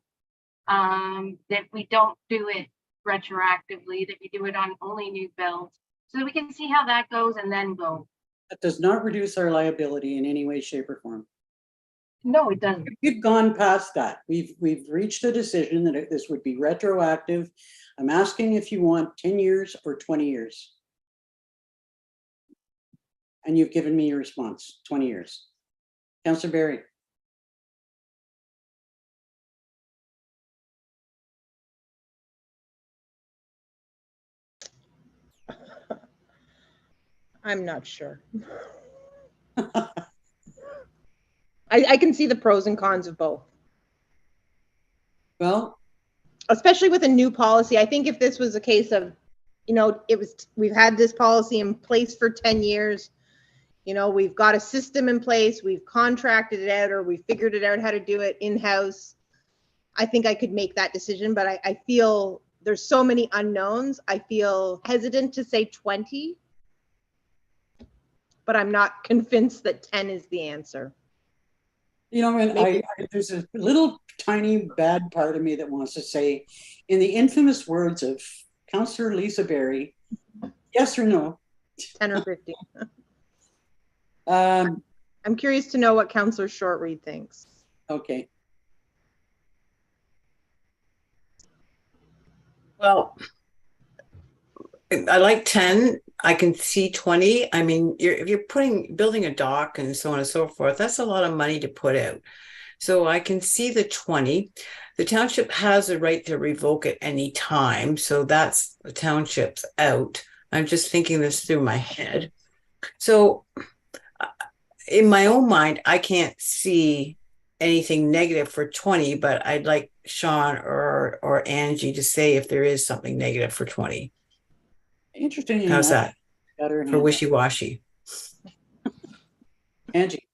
that we don't do it retroactively, that we do it on only new builds, so that we can see how that goes and then go. That does not reduce our liability in any way, shape, or form. No, it doesn't. We've gone past that. We've reached a decision that this would be retroactive. I'm asking if you want 10 years or 20 years. And you've given me your response, 20 years. Councillor Barry. I'm not sure. I can see the pros and cons of both. Well, especially with a new policy. I think if this was a case of, you know, we've had this policy in place for 10 years, you know, we've got a system in place, we've contracted it out, or we figured it out how to do it in-house, I think I could make that decision. But I feel there's so many unknowns. I feel hesitant to say 20, but I'm not convinced that 10 is the answer. you know, and there's a little tiny bad part of me that wants to say, in the infamous words of Councillor Lisa Berry, yes or no? 10 or 15. I'm curious to know what Councillor Shortreed thinks. Okay. Well, I like 10. I can see 20. I mean, if you're building a dock and so on and so forth, that's a lot of money to put out. So I can see the 20. The township has a right to revoke at any time. So that's the township's out. I'm just thinking this through my head. So in my own mind, I can't see anything negative for 20, but I'd like Sean or Angie to say if there is something negative for 20. Interesting. How's that for wishy-washy? Angie.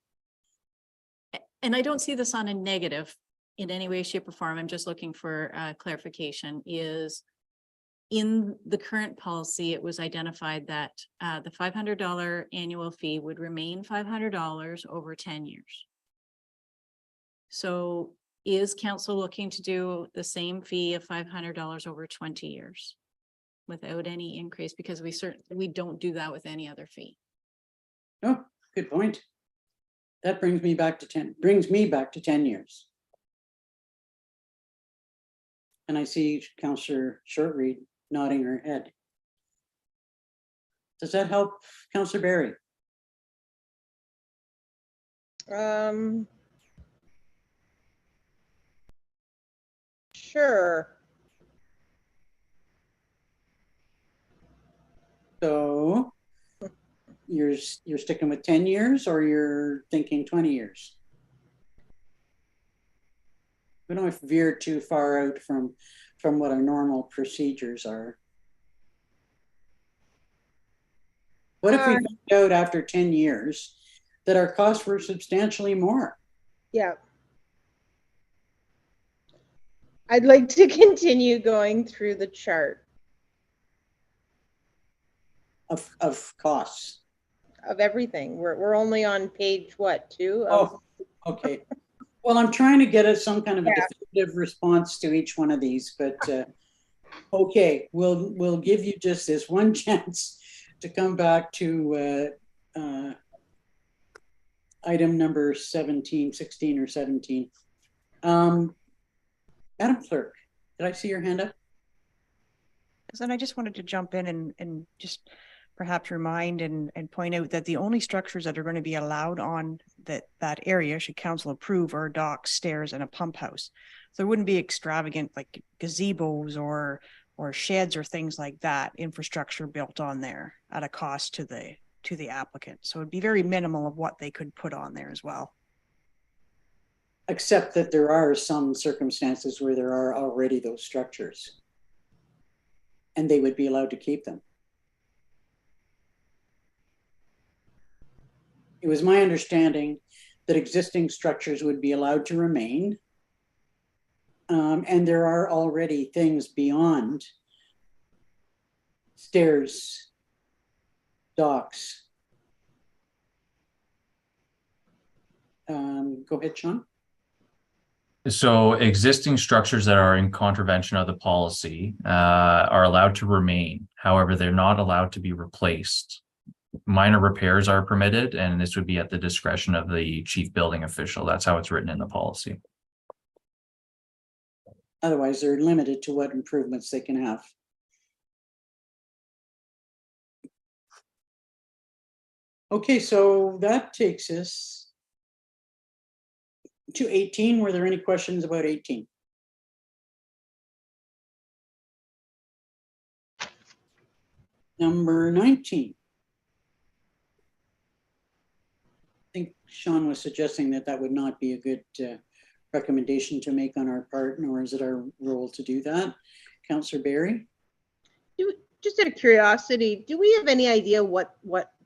And I don't see this on a negative in any way, shape, or form. I'm just looking for clarification. Is in the current policy, it was identified that the $500 annual fee would remain $500 over 10 years. So is council looking to do the same fee of $500 over 20 years without any increase? Because we don't do that with any other fee. Oh, good point. That brings me back to 10 years. And I see Councillor Shortreed nodding her head. Does that help, Councillor Barry? Sure. So you're sticking with 10 years or you're thinking 20 years? We don't have to veer too far out from what our normal procedures are. What if we found out after 10 years that our costs were substantially more? Yeah. I'd like to continue going through the chart Of costs. of everything. We're only on page what, 2? Oh, okay. Well, I'm trying to get at some kind of a definitive response to each one of these, but okay, we'll give you just this one chance to come back to item number 17, 16 or 17. Madam Clerk, did I see your hand up? And I just wanted to jump in and just perhaps remind and point out that the only structures that are going to be allowed on that area, should council approve, are docks, stairs, and a pump house. So there wouldn't be extravagant like gazebos or sheds or things like that infrastructure built on there at a cost to the applicant. So it'd be very minimal of what they could put on there as well. Except that there are some circumstances where there are already those structures, and they would be allowed to keep them. It was my understanding that existing structures would be allowed to remain. And there are already things beyond stairs, docks. Go ahead, Sean. So existing structures that are in contravention of the policy are allowed to remain. However, they're not allowed to be replaced. Minor repairs are permitted, and this would be at the discretion of the chief building official. That's how it's written in the policy. Otherwise, they're limited to what improvements they can have. Okay, so that takes us to 18. Were there any questions about 18? Number 19. I think Sean was suggesting that would not be a good recommendation to make on our part, nor is it our role to do that. Councillor Barry? Just out of curiosity, do we have any idea what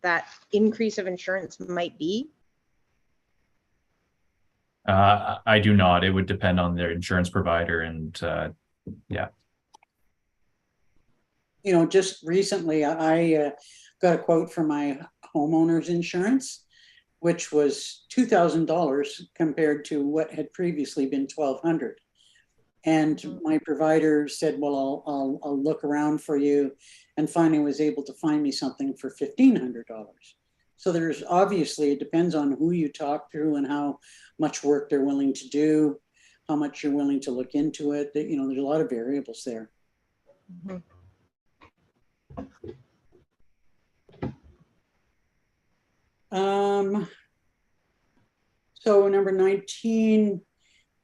that increase of insurance might be? I do not. It would depend on their insurance provider, and yeah. You know, just recently I got a quote from my homeowner's insurance, which was $2,000 compared to what had previously been $1,200. And my provider said, well, I'll look around for you, and finally was able to find me something for $1,500. So there's obviously, it depends on who you talk to and how much work they're willing to do, how much you're willing to look into it. You know, there's a lot of variables there. Mm-hmm. So number 19,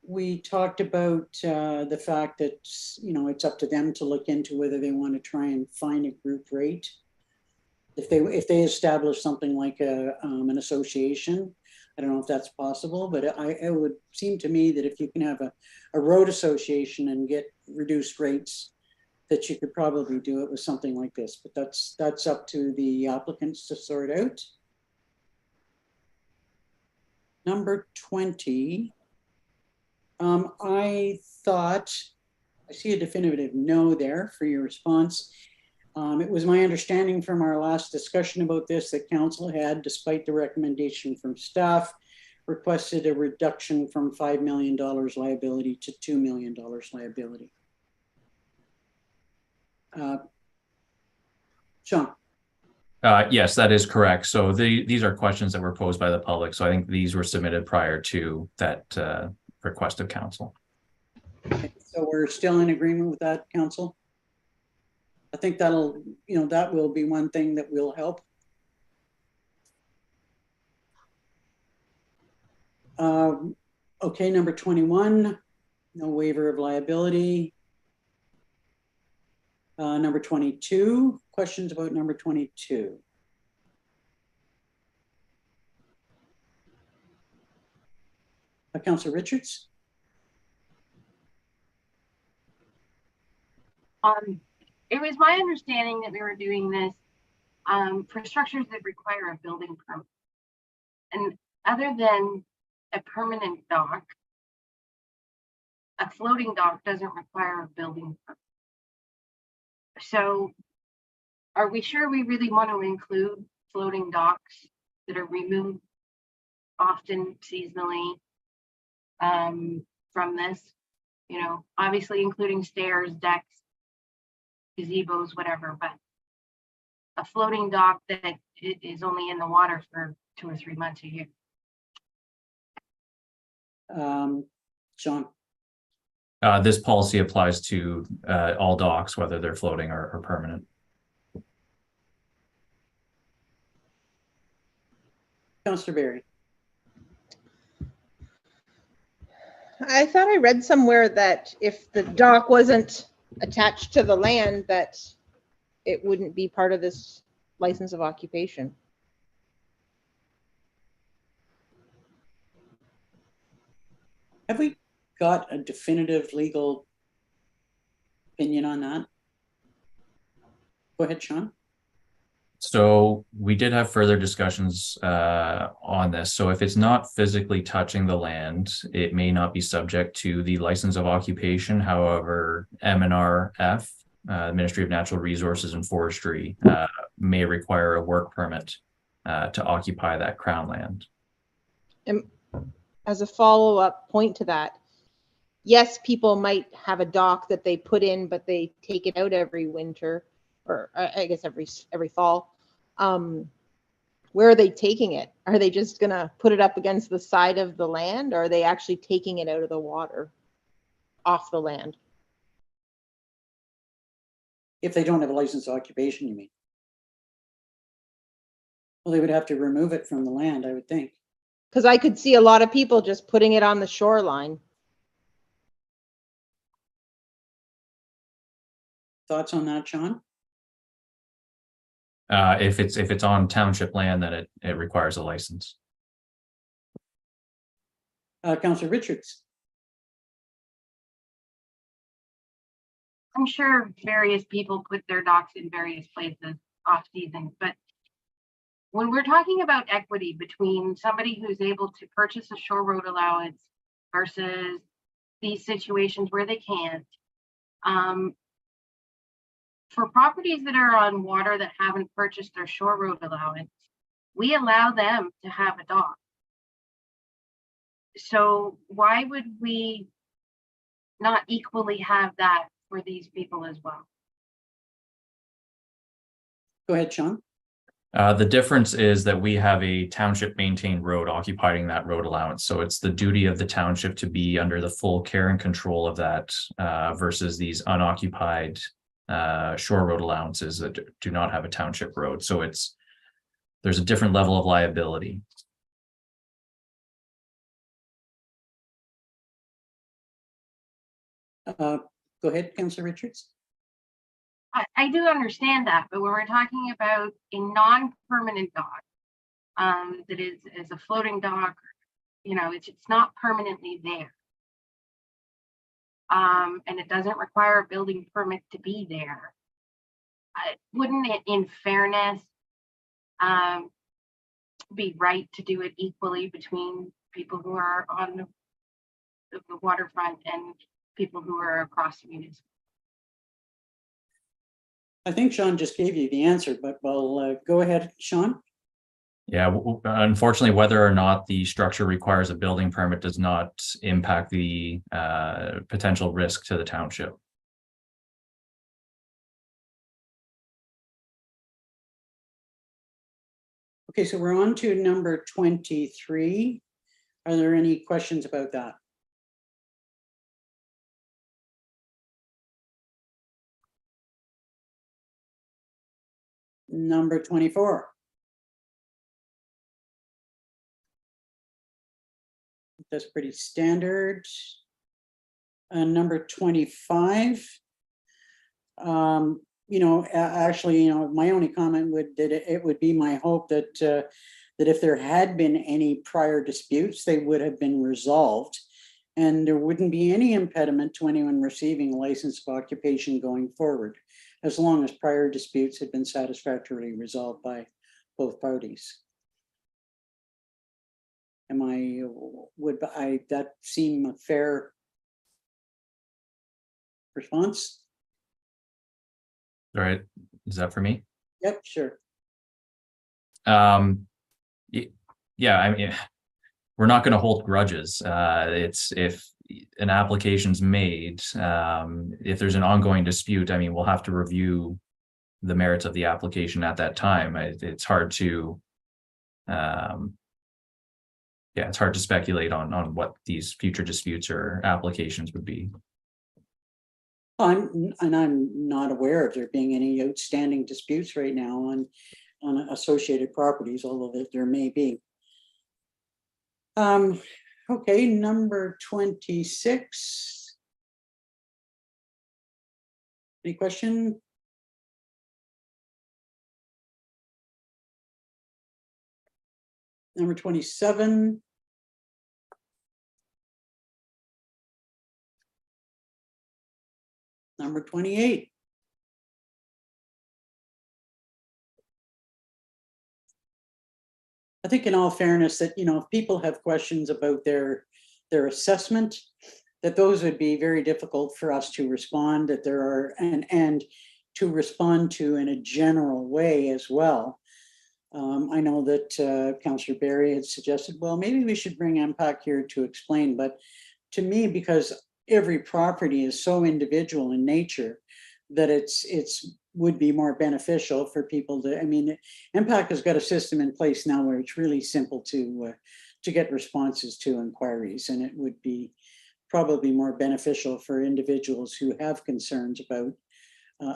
we talked about the fact that, you know, it's up to them to look into whether they want to try and find a group rate. If they establish something like an association, I don't know if that's possible, but it would seem to me that if you can have a road association and get reduced rates, that you could probably do it with something like this. But that's up to the applicants to sort out. Number 20. I see a definitive no there for your response. It was my understanding from our last discussion about this that council had, despite the recommendation from staff, requested a reduction from $5 million liability to $2 million liability. Sean. Yes, that is correct. So these are questions that were posed by the public. So I think these were submitted prior to that request of council. Okay, so we're still in agreement with that, council? I think that'll, you know, that will be one thing that will help. Okay, number 21, no waiver of liability. Number 22, questions about number 22. Councillor Richards? It was my understanding that we were doing this for structures that require a building permit. And other than a permanent dock, a floating dock doesn't require a building permit. So are we sure we really want to include floating docks that are removed often seasonally from this? You know, obviously including stairs, decks, gazebos, whatever, but a floating dock that is only in the water for 2 or 3 months a year. John? This policy applies to all docks, whether they're floating or permanent. Councillor Berry? I thought I read somewhere that if the dock wasn't attached to the land, that it wouldn't be part of this license of occupation. Have we got a definitive legal opinion on that? Go ahead, Sean. So we did have further discussions on this. So if it's not physically touching the land, it may not be subject to the license of occupation. However, MNRF, Ministry of Natural Resources and Forestry, may require a work permit to occupy that crown land. And as a follow-up point to that, yes, people might have a dock that they put in, but they take it out every winter, or I guess every fall. Where are they taking it? Are they just gonna put it up against the side of the land, or are they actually taking it out of the water, off the land? If they don't have a license of occupation, you mean? Well, they would have to remove it from the land, I would think. Because I could see a lot of people just putting it on the shoreline. Thoughts on that, Sean? If it's on township land, then it requires a license. Councillor Richards? I'm sure various people put their docks in various places off season, but when we're talking about equity between somebody who's able to purchase a shore road allowance versus these situations where they can't, for properties that are on water that haven't purchased their shore road allowance, we allow them to have a dock. So why would we not equally have that for these people as well? Go ahead, Sean. The difference is that we have a township maintained road occupying that road allowance. So it's the duty of the township to be under the full care and control of that versus these unoccupied shore road allowances that do not have a township road. So there's a different level of liability. Go ahead, Councillor Richards. I do understand that, but when we're talking about a non-permanent dock that is a floating dock, you know, it's not permanently there. And it doesn't require a building permit to be there. Wouldn't it, in fairness, be right to do it equally between people who are on the waterfront and people who are across the municipality? I think Sean just gave you the answer, but we'll go ahead, Sean. Yeah, unfortunately, whether or not the structure requires a building permit does not impact the potential risk to the township. Okay, so we're on to number 23. Are there any questions about that? Number 24. That's pretty standard. Number 25. You know, actually, you know, my only comment would that it would be my hope that that if there had been any prior disputes, they would have been resolved. And there wouldn't be any impediment to anyone receiving a license of occupation going forward, as long as prior disputes had been satisfactorily resolved by both parties. Would that seem a fair response? All right, is that for me? Yep, sure. Yeah, I mean, we're not going to hold grudges. It's if an application's made, if there's an ongoing dispute, I mean, we'll have to review the merits of the application at that time. It's hard to, yeah, it's hard to speculate on what these future disputes or applications would be. I'm not aware of there being any outstanding disputes right now on associated properties, although there may be. Okay, number 26. Any question? Number 27. Number 28. I think in all fairness that, if people have questions about their assessment, that those would be very difficult for us to respond, that there are, and to respond to in a general way as well. I know that Councillor Barry had suggested, well, maybe we should bring MPAC here to explain, but to me, because every property is so individual in nature, that it's would be more beneficial for people to, I mean, MPAC has got a system in place now where it's really simple to get responses to inquiries, and it would be probably more beneficial for individuals who have concerns about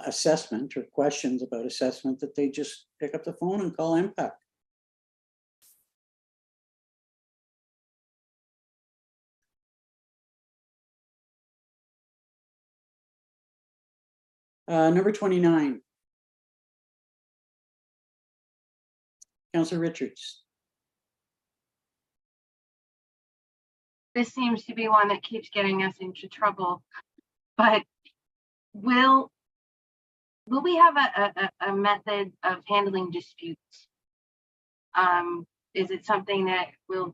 assessment or questions about assessment, that they just pick up the phone and call MPAC. Number 29. Councillor Richards. This seems to be one that keeps getting us into trouble, but will we have a method of handling disputes? Is it something that will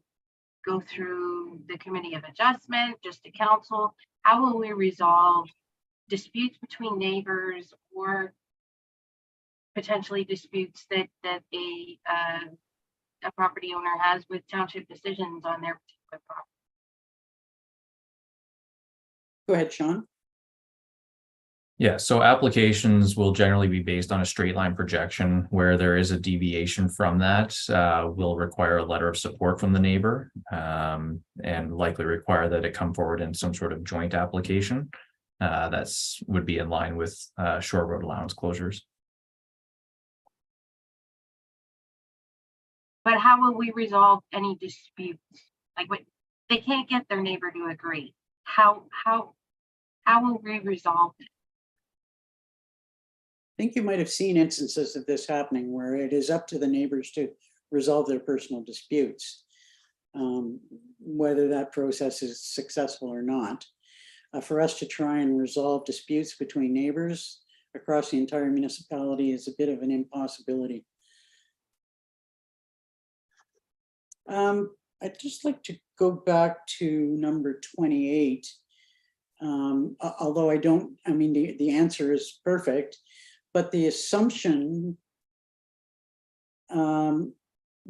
go through the Committee of Adjustment, just the council? How will we resolve disputes between neighbors, or potentially disputes that a property owner has with township decisions on their particular property? Go ahead, Sean. Yeah, so applications will generally be based on a straight line projection. Where there is a deviation from that, will require a letter of support from the neighbor, and likely require that it come forward in some sort of joint application. That's would be in line with shore road allowance closures. But how will we resolve any disputes? Like, what, they can't get their neighbor to agree. How will we resolve it? I think you might have seen instances of this happening where it is up to the neighbors to resolve their personal disputes, whether that process is successful or not. For us to try and resolve disputes between neighbors across the entire municipality is a bit of an impossibility. I'd just like to go back to number 28. Although I mean, the answer is perfect, but the assumption that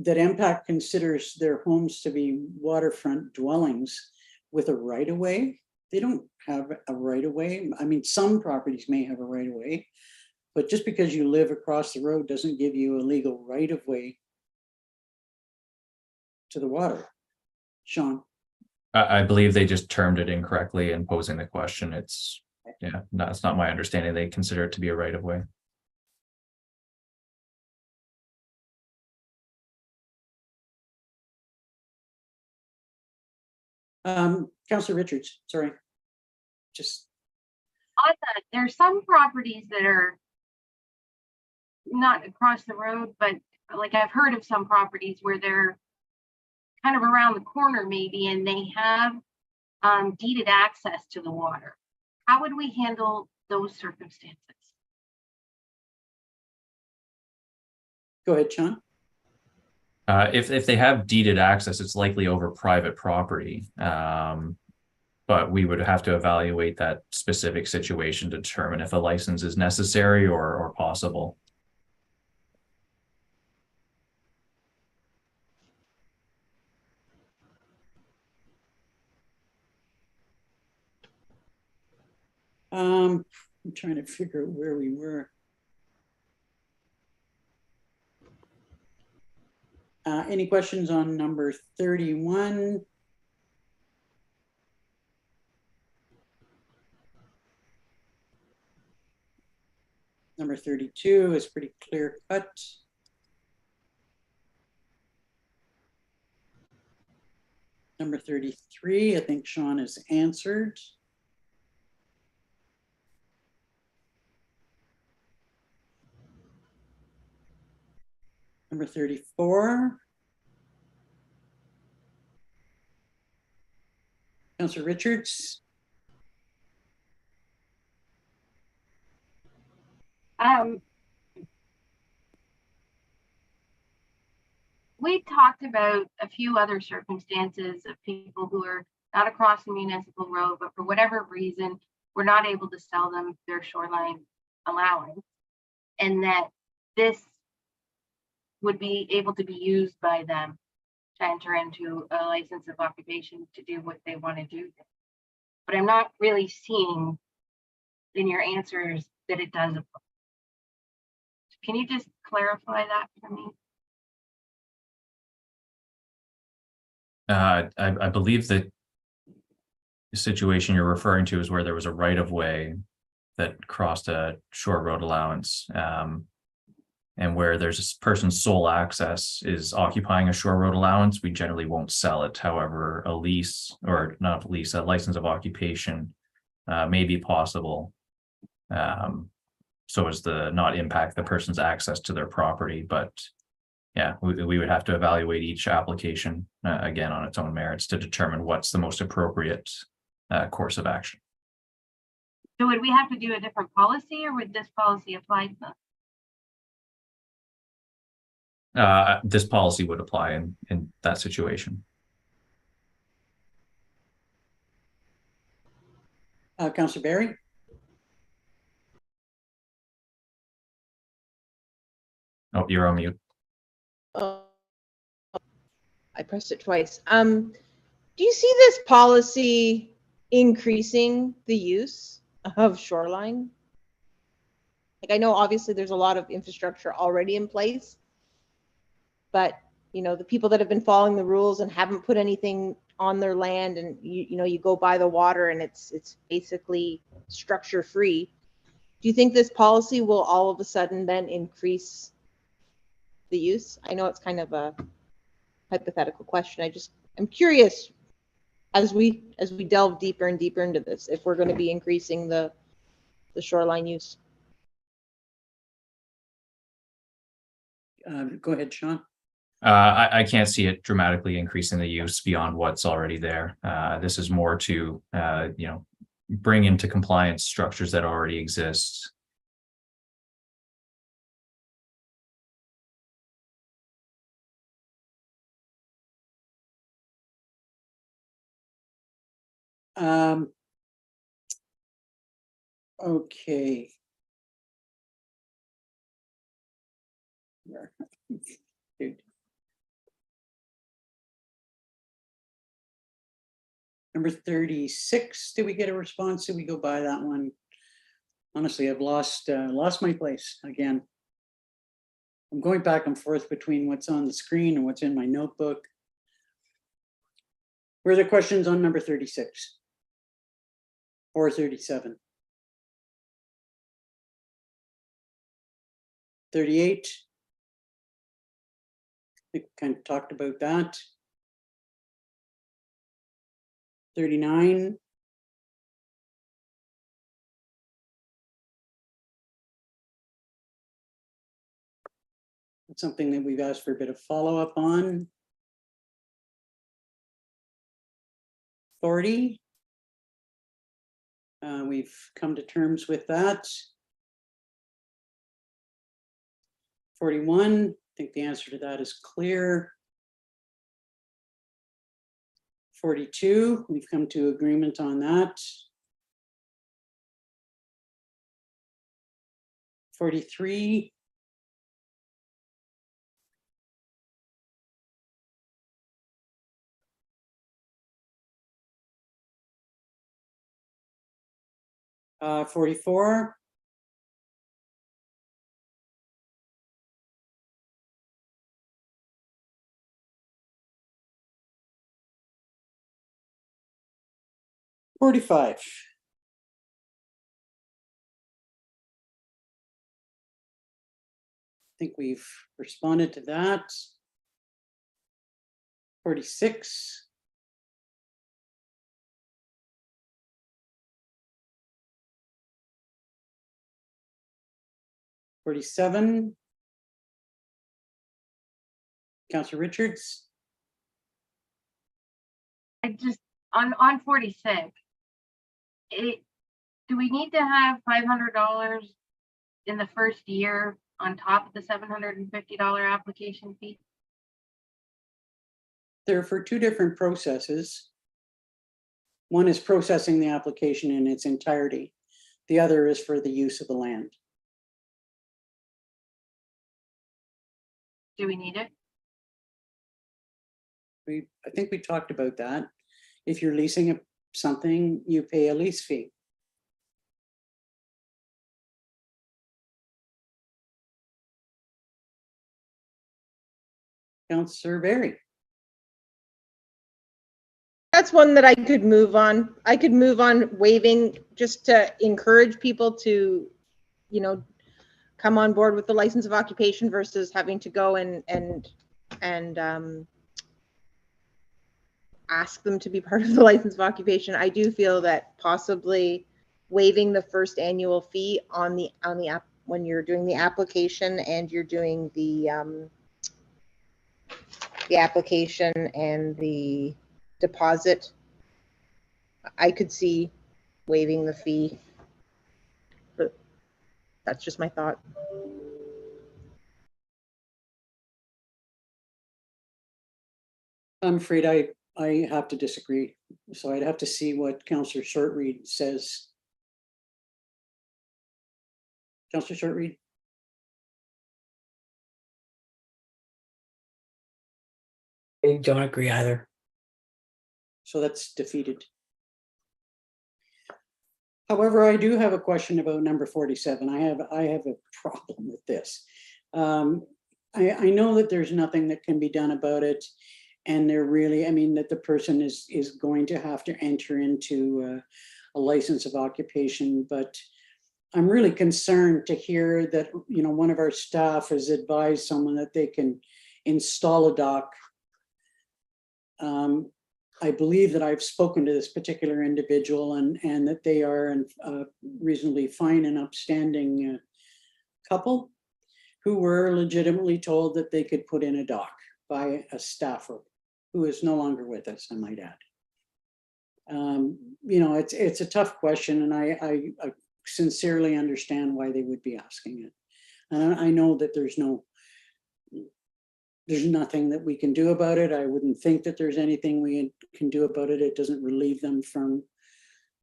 MPAC considers their homes to be waterfront dwellings with a right-of-way, they don't have a right-of-way. I mean, some properties may have a right-of-way, but just because you live across the road doesn't give you a legal right-of-way to the water. Sean. I believe they just termed it incorrectly in posing the question. It's, yeah, no, it's not my understanding. They consider it to be a right of way. Councillor Richards, sorry. Just. I thought there's some properties that are not across the road, but like I've heard of some properties where they're kind of around the corner maybe, and they have deeded access to the water. How would we handle those circumstances? Go ahead, Sean. If they have deeded access, it's likely over private property. But we would have to evaluate that specific situation to determine if a license is necessary or possible. I'm trying to figure out where we were. Any questions on number 31? Number 32 is pretty clear cut. Number 33, I think Sean has answered. Number 34. Councillor Richards. We talked about a few other circumstances of people who are not across the municipal road, but for whatever reason, we're not able to sell them their shoreline allowance, and that this would be able to be used by them to enter into a license of occupation to do what they want to do. But I'm not really seeing in your answers that it does apply. Can you just clarify that for me? I believe that the situation you're referring to is where there was a right of way that crossed a shore road allowance, and where there's a person's sole access is occupying a shore road allowance, we generally won't sell it. However, a lease, or not a lease, a license of occupation may be possible, so as to not impact the person's access to their property. But yeah, we would have to evaluate each application again on its own merits to determine what's the most appropriate course of action. So would we have to do a different policy, or would this policy apply to them? This policy would apply in that situation. Councillor Barry. Oh, you're on mute. Oh, I pressed it twice. Do you see this policy increasing the use of shoreline? Like, I know obviously there's a lot of infrastructure already in place, but you know, the people that have been following the rules and haven't put anything on their land, and you know, you go by the water and it's basically structure free. Do you think this policy will all of a sudden then increase the use? I know it's kind of a hypothetical question. I'm curious as we delve deeper and deeper into this, if we're going to be increasing the shoreline use. Go ahead, Sean. I can't see it dramatically increasing the use beyond what's already there. This is more to bring into compliance structures that already exist. Okay. Number 36, did we get a response? Did we go by that one? Honestly, I've lost my place again. I'm going back and forth between what's on the screen and what's in my notebook. Were there questions on number 36 or 37? 38. We kind of talked about that. 39. something that we've asked for a bit of follow-up on. 40. We've come to terms with that. 41, I think the answer to that is clear. 42, we've come to agreement on that. 43. 44. 45. I think we've responded to that. 46. 47. Councillor Richards. I just, on 46, do we need to have $500 in the first year on top of the $750 application fee? They're for two different processes. One is processing the application in its entirety. The other is for the use of the land. Do we need it? I think we talked about that. If you're leasing something, you pay a lease fee. Councillor Berry. That's one that I could move on. I could move on waiving just to encourage people to, you know, come on board with the license of occupation versus having to go and ask them to be part of the license of occupation. I do feel that possibly waiving the first annual fee on the app when you're doing the application and you're doing the application and the deposit, I could see waiving the fee, but that's just my thought. I'm afraid I have to disagree. So I'd have to see what Councillor Shortreed says. Councillor Shortreed. I don't agree either. So that's defeated. However, I do have a question about number 47. I have a problem with this. I know that there's nothing that can be done about it. And they're really, I mean, that the person is going to have to enter into a license of occupation, but I'm really concerned to hear that, you know, one of our staff has advised someone that they can install a dock. I believe that I've spoken to this particular individual and that they are a reasonably fine and upstanding couple who were legitimately told that they could put in a dock by a staffer who is no longer with us, I might add. You know, it's a tough question, and I sincerely understand why they would be asking it. And I know that there's nothing that we can do about it. I wouldn't think that there's anything we can do about it. It doesn't relieve them from,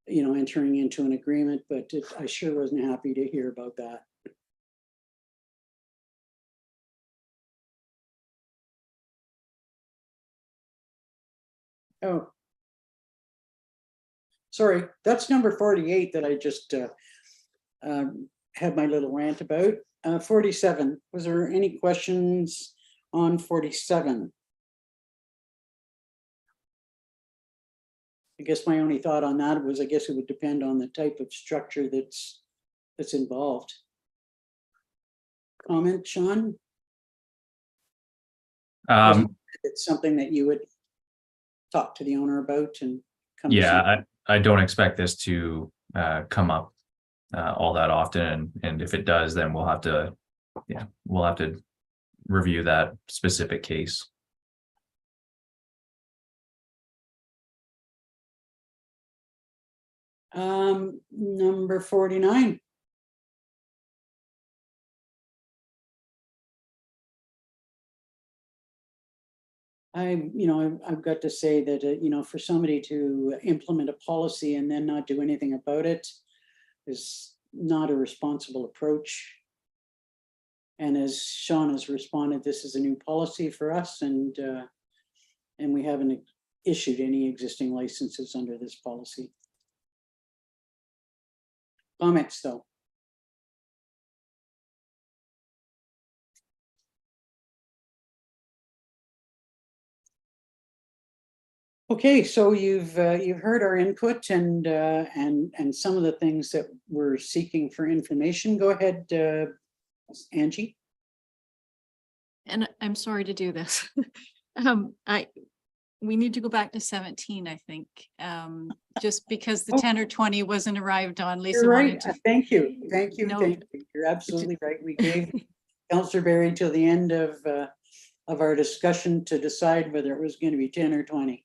you know, entering into an agreement, but I sure wasn't happy to hear about that. Oh, sorry, that's number 48 that I just had my little rant about. 47, was there any questions on 47? I guess my only thought on that was, I guess it would depend on the type of structure that's involved. Comment, Sean? It's something that you would talk to the owner about and come. Yeah, I don't expect this to come up all that often, and if it does, then we'll have to review that specific case. Number 49. I've got to say that, for somebody to implement a policy and then not do anything about it is not a responsible approach. And as Sean has responded, this is a new policy for us, and we haven't issued any existing licenses under this policy. Comments, though? Okay, so you've heard our input and some of the things that we're seeking for information. Go ahead, Angie. And I'm sorry to do this. We need to go back to 17, I think, just because the 10 or 20 wasn't arrived on. Lisa You're right. wanted to. Thank you. Thank you. No. Thank you. You're absolutely right. We gave Councillor Berry till the end of our discussion to decide whether it was going to be 10 or 20.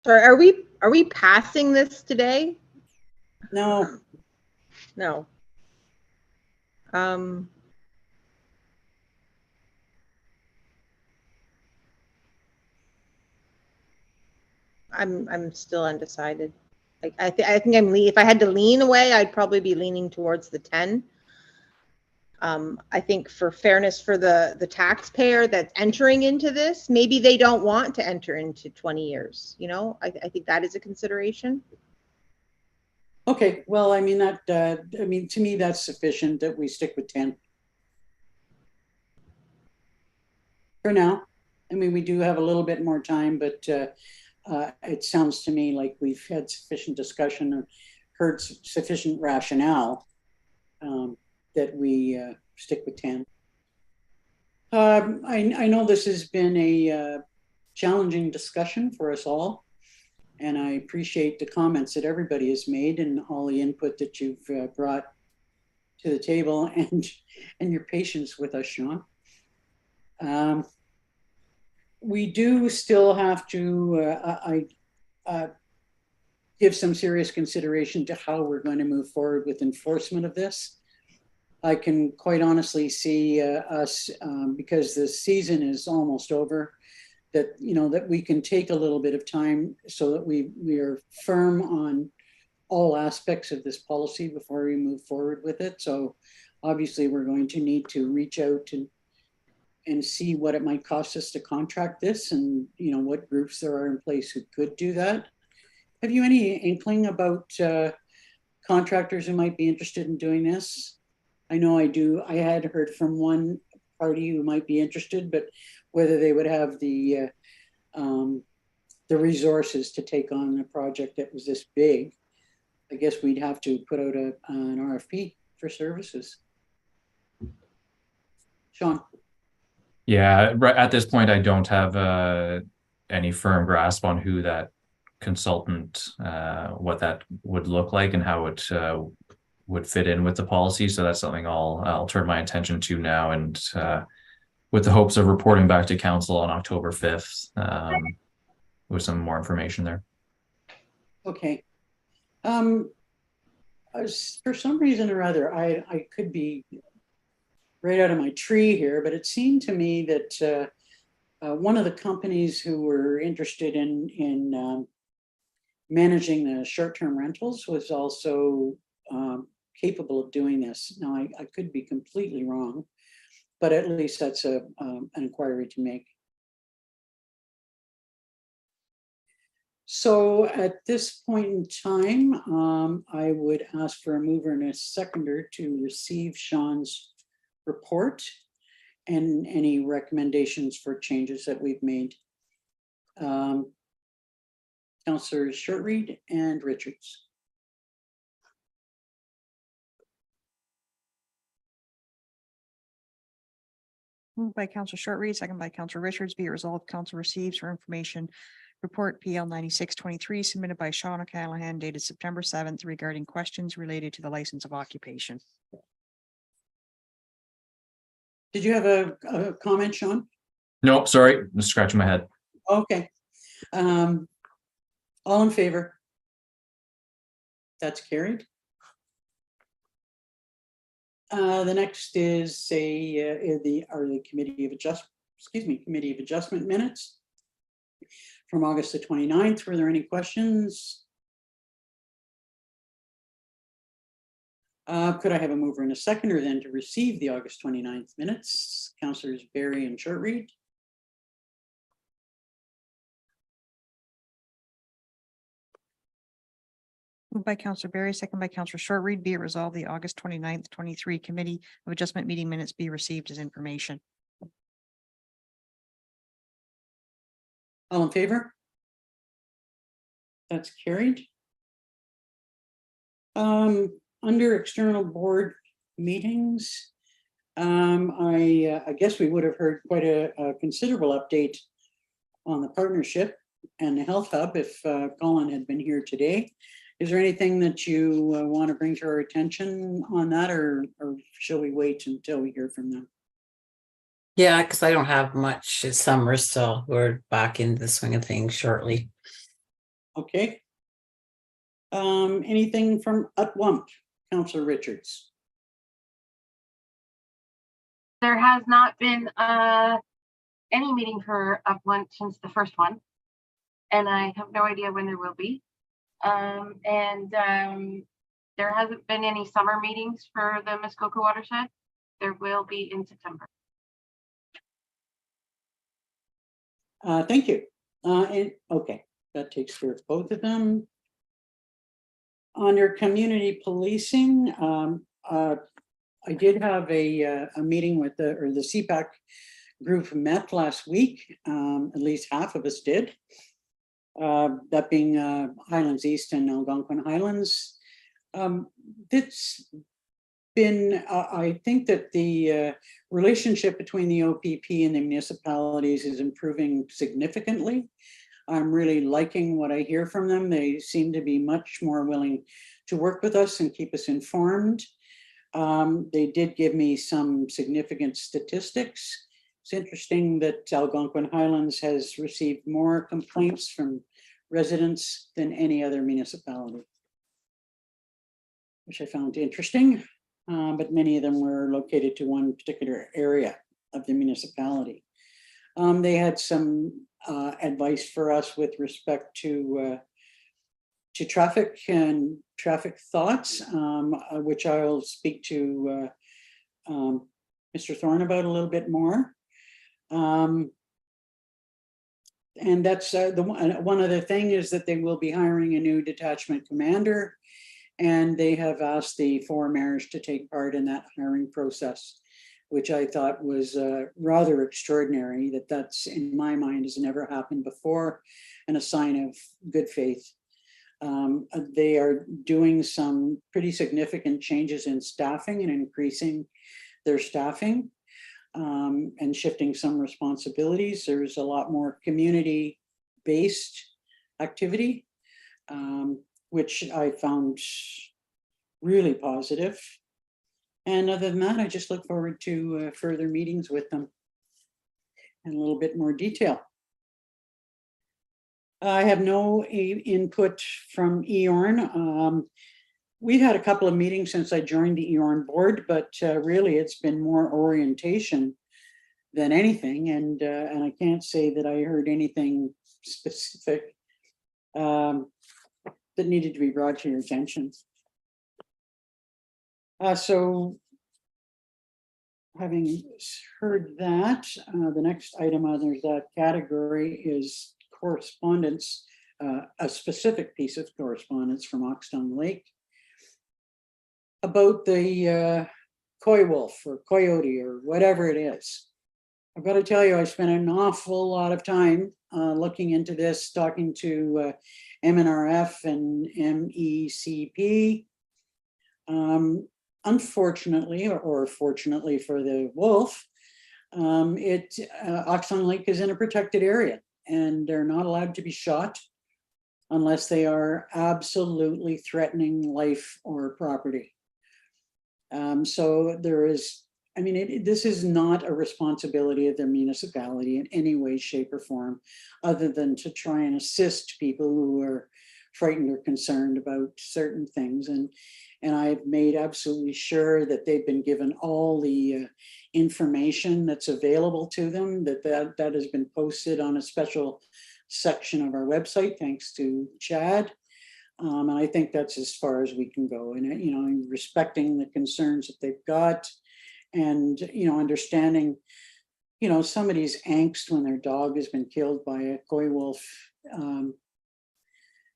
Sorry, are we passing this today? No. No. I'm still undecided. Like I think if I had to lean away, I'd probably be leaning towards the 10. I think for fairness for the taxpayer that's entering into this, maybe they don't want to enter into 20 years. I think that is a consideration. Okay, well, I mean to me that's sufficient that we stick with 10 for now. I mean, we do have a little bit more time, but it sounds to me like we've had sufficient discussion and heard sufficient rationale that we stick with 10. I know this has been a challenging discussion for us all, and I appreciate the comments that everybody has made and all the input that you've brought to the table, and your patience with us, Sean. We do still have to give some serious consideration to how we're going to move forward with enforcement of this. I can quite honestly see us, because the season is almost over, that that we can take a little bit of time so that we are firm on all aspects of this policy before we move forward with it. So obviously we're going to need to reach out and see what it might cost us to contract this, and what groups there are in place who could do that. Have you any inkling about contractors who might be interested in doing this? I know I do. I had heard from one party who might be interested, but whether they would have the resources to take on a project that was this big, I guess we'd have to put out an RFP for services. Sean. Yeah, right at this point, I don't have any firm grasp on who that consultant, what that would look like and how it would fit in with the policy. So that's something I'll turn my attention to now, and with the hopes of reporting back to council on October 5th with some more information there. Okay. For some reason or other, I could be right out of my tree here, but it seemed to me that one of the companies who were interested in managing the short-term rentals was also capable of doing this. Now, I could be completely wrong, but at least that's an inquiry to make. So at this point in time, I would ask for a mover and a seconder to receive Sean's report and any recommendations for changes that we've made. Councillors Shortreed and Richards. Moved by Councillor Shortreed, second by Councillor Richards. Be it resolved, council receives for information report PL 9623 submitted by Sean O'Callaghan dated September 7th regarding questions related to the license of occupation. Did you have a comment, Sean? Nope, sorry, I'm scratching my head. Okay. All in favor? That's carried. The next is the Committee of Adjustment minutes from August the 29th. Were there any questions? Could I have a mover and a seconder then to receive the August 29th minutes? Councillors Barry and Shortreed. Moved by Councillor Barry, second by Councillor Shortreed, be it resolved the August 29th, 23 Committee of Adjustment meeting minutes be received as information. All in favor? That's carried. Under external board meetings, I guess we would have heard quite a considerable update on the partnership and the health hub if Colin had been here today. Is there anything that you want to bring to our attention on that, or shall we wait until we hear from them? Yeah, because I don't have much. It's summer, so we're back into the swing of things shortly. Okay. Anything from Utwump, Councillor Richards? There has not been any meeting for Upland since the first one, and I have no idea when there will be. There hasn't been any summer meetings for the Muskoka watershed. There will be in September. Thank you. Okay, that takes care of both of them. Under community policing, I did have a meeting with the CPAC group met last week. At least half of us did. That being Highlands East and Algonquin Highlands. It's been, I think that the relationship between the OPP and the municipalities is improving significantly. I'm really liking what I hear from them. They seem to be much more willing to work with us and keep us informed. They did give me some significant statistics. It's interesting that Algonquin Highlands has received more complaints from residents than any other municipality, which I found interesting, but many of them were located to one particular area of the municipality. They had some advice for us with respect to traffic and traffic thoughts, which I'll speak to Mr. Thorne about a little bit more. And that's one other thing is that they will be hiring a new detachment commander, and they have asked the 4 mayors to take part in that hiring process, which I thought was rather extraordinary. That's in my mind has never happened before, and a sign of good faith. They are doing some pretty significant changes in staffing and increasing their staffing. And shifting some responsibilities. There's a lot more community-based activity, which I found really positive. And other than that, I just look forward to further meetings with them in a little bit more detail. I have no input from EORN. We've had a couple of meetings since I joined the EORN board, but really it's been more orientation than anything. And I can't say that I heard anything specific that needed to be brought to your attention. So having heard that, the next item under that category is correspondence, a specific piece of correspondence from Oxton Lake about the coy wolf or coyote or whatever it is. I've got to tell you, I spent an awful lot of time looking into this, talking to MNRF and MECP. Unfortunately, or fortunately for the wolf, Oxon Lake is in a protected area and they're not allowed to be shot unless they are absolutely threatening life or property. So there is I mean, this is not a responsibility of the municipality in any way, shape, or form, other than to try and assist people who are frightened or concerned about certain things. And I've made absolutely sure that they've been given all the information that's available to them, that has been posted on a special section of our website, thanks to Chad. And I think that's as far as we can go. And, you know, respecting the concerns that they've got, and, you know, understanding, you know, somebody's angst when their dog has been killed by a coy wolf.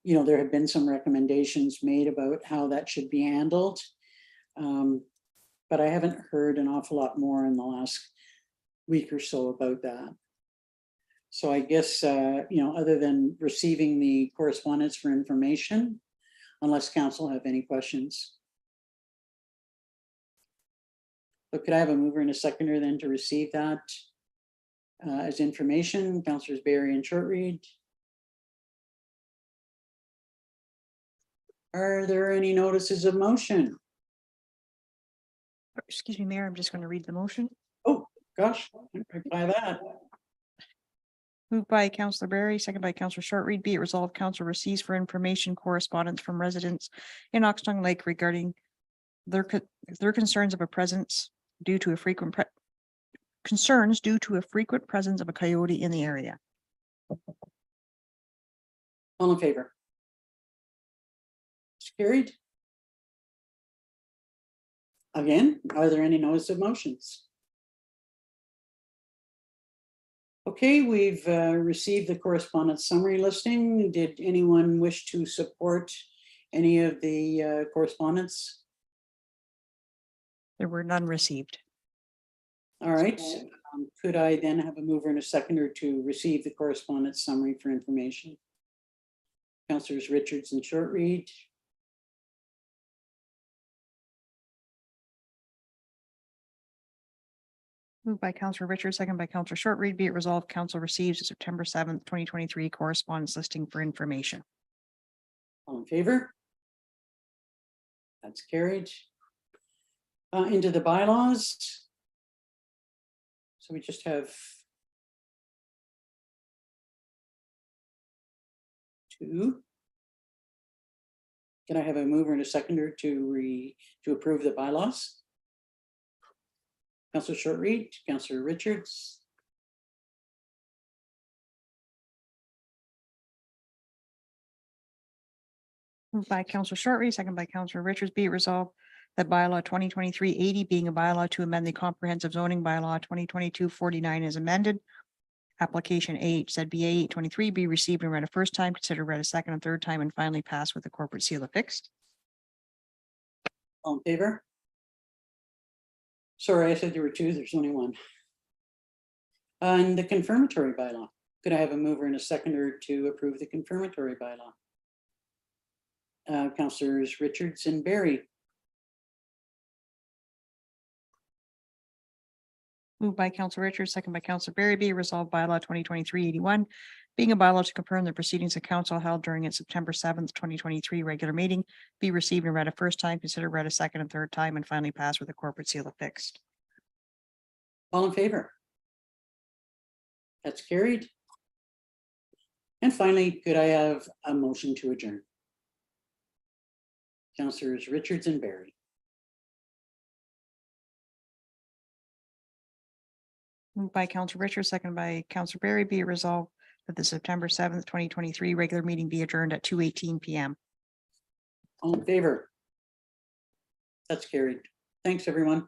You know, there have been some recommendations made about how that should be handled. But I haven't heard an awful lot more in the last week or so about that. So I guess, you know, other than receiving the correspondence for information, unless council have any questions. But could I have a mover and a seconder then to receive that as information? Councilors Barry and Shortreed. Are there any notices of motion? Excuse me, Mayor, I'm just going to read the motion. Oh, gosh, by that. Moved by Councillor Barry, second by Councillor Shortreed. Be it resolved, council receives for information correspondence from residents in Oxtongue Lake regarding their concerns of a presence due to a frequent concerns due to a frequent presence of a coyote in the area. All in favor? It's carried. Again, are there any notice of motions? Okay, we've received the correspondence summary listing. Did anyone wish to support any of the correspondence? There were none received. All right, could I then have a mover and a seconder to receive the correspondence summary for information? Councillors Richards and Shortreed. Moved by Councillor Richards, second by Councillor Shortreed. Be it resolved, council receives the September 7th, 2023 correspondence listing for information. All in favor? That's carried. Into the bylaws. So we just have two. Can I have a mover and a seconder to approve the bylaws? Councillor Shortreed, Councillor Richards. Moved by Councillor Shortreed, second by Councillor Richards. Be it resolved that bylaw 2023-80 being a bylaw to amend the comprehensive zoning bylaw 2022-49 is amended. Application AHZBA 823 be received and read a first time, considered read a second and third time, and finally passed with the corporate seal affixed. All in favor? Sorry, I said there were two, there's only one. And the confirmatory bylaw. Could I have a mover and a seconder to approve the confirmatory bylaw? Councillors Richards and Barry. Moved by Councillor Richards, second by Councillor Barry. Be resolved bylaw 2023-81 being a bylaw to confirm the proceedings of council held during its September 7th, 2023 regular meeting be received and read a first time, considered read a second and third time, and finally passed with a corporate seal affixed. All in favor? That's carried. And finally, could I have a motion to adjourn? Councillors Richards and Barry. Moved by Councillor Richards, second by Councillor Barry. Be it resolved that the September 7th, 2023 regular meeting be adjourned at 2:18 p.m. All in favor? That's carried. Thanks, everyone.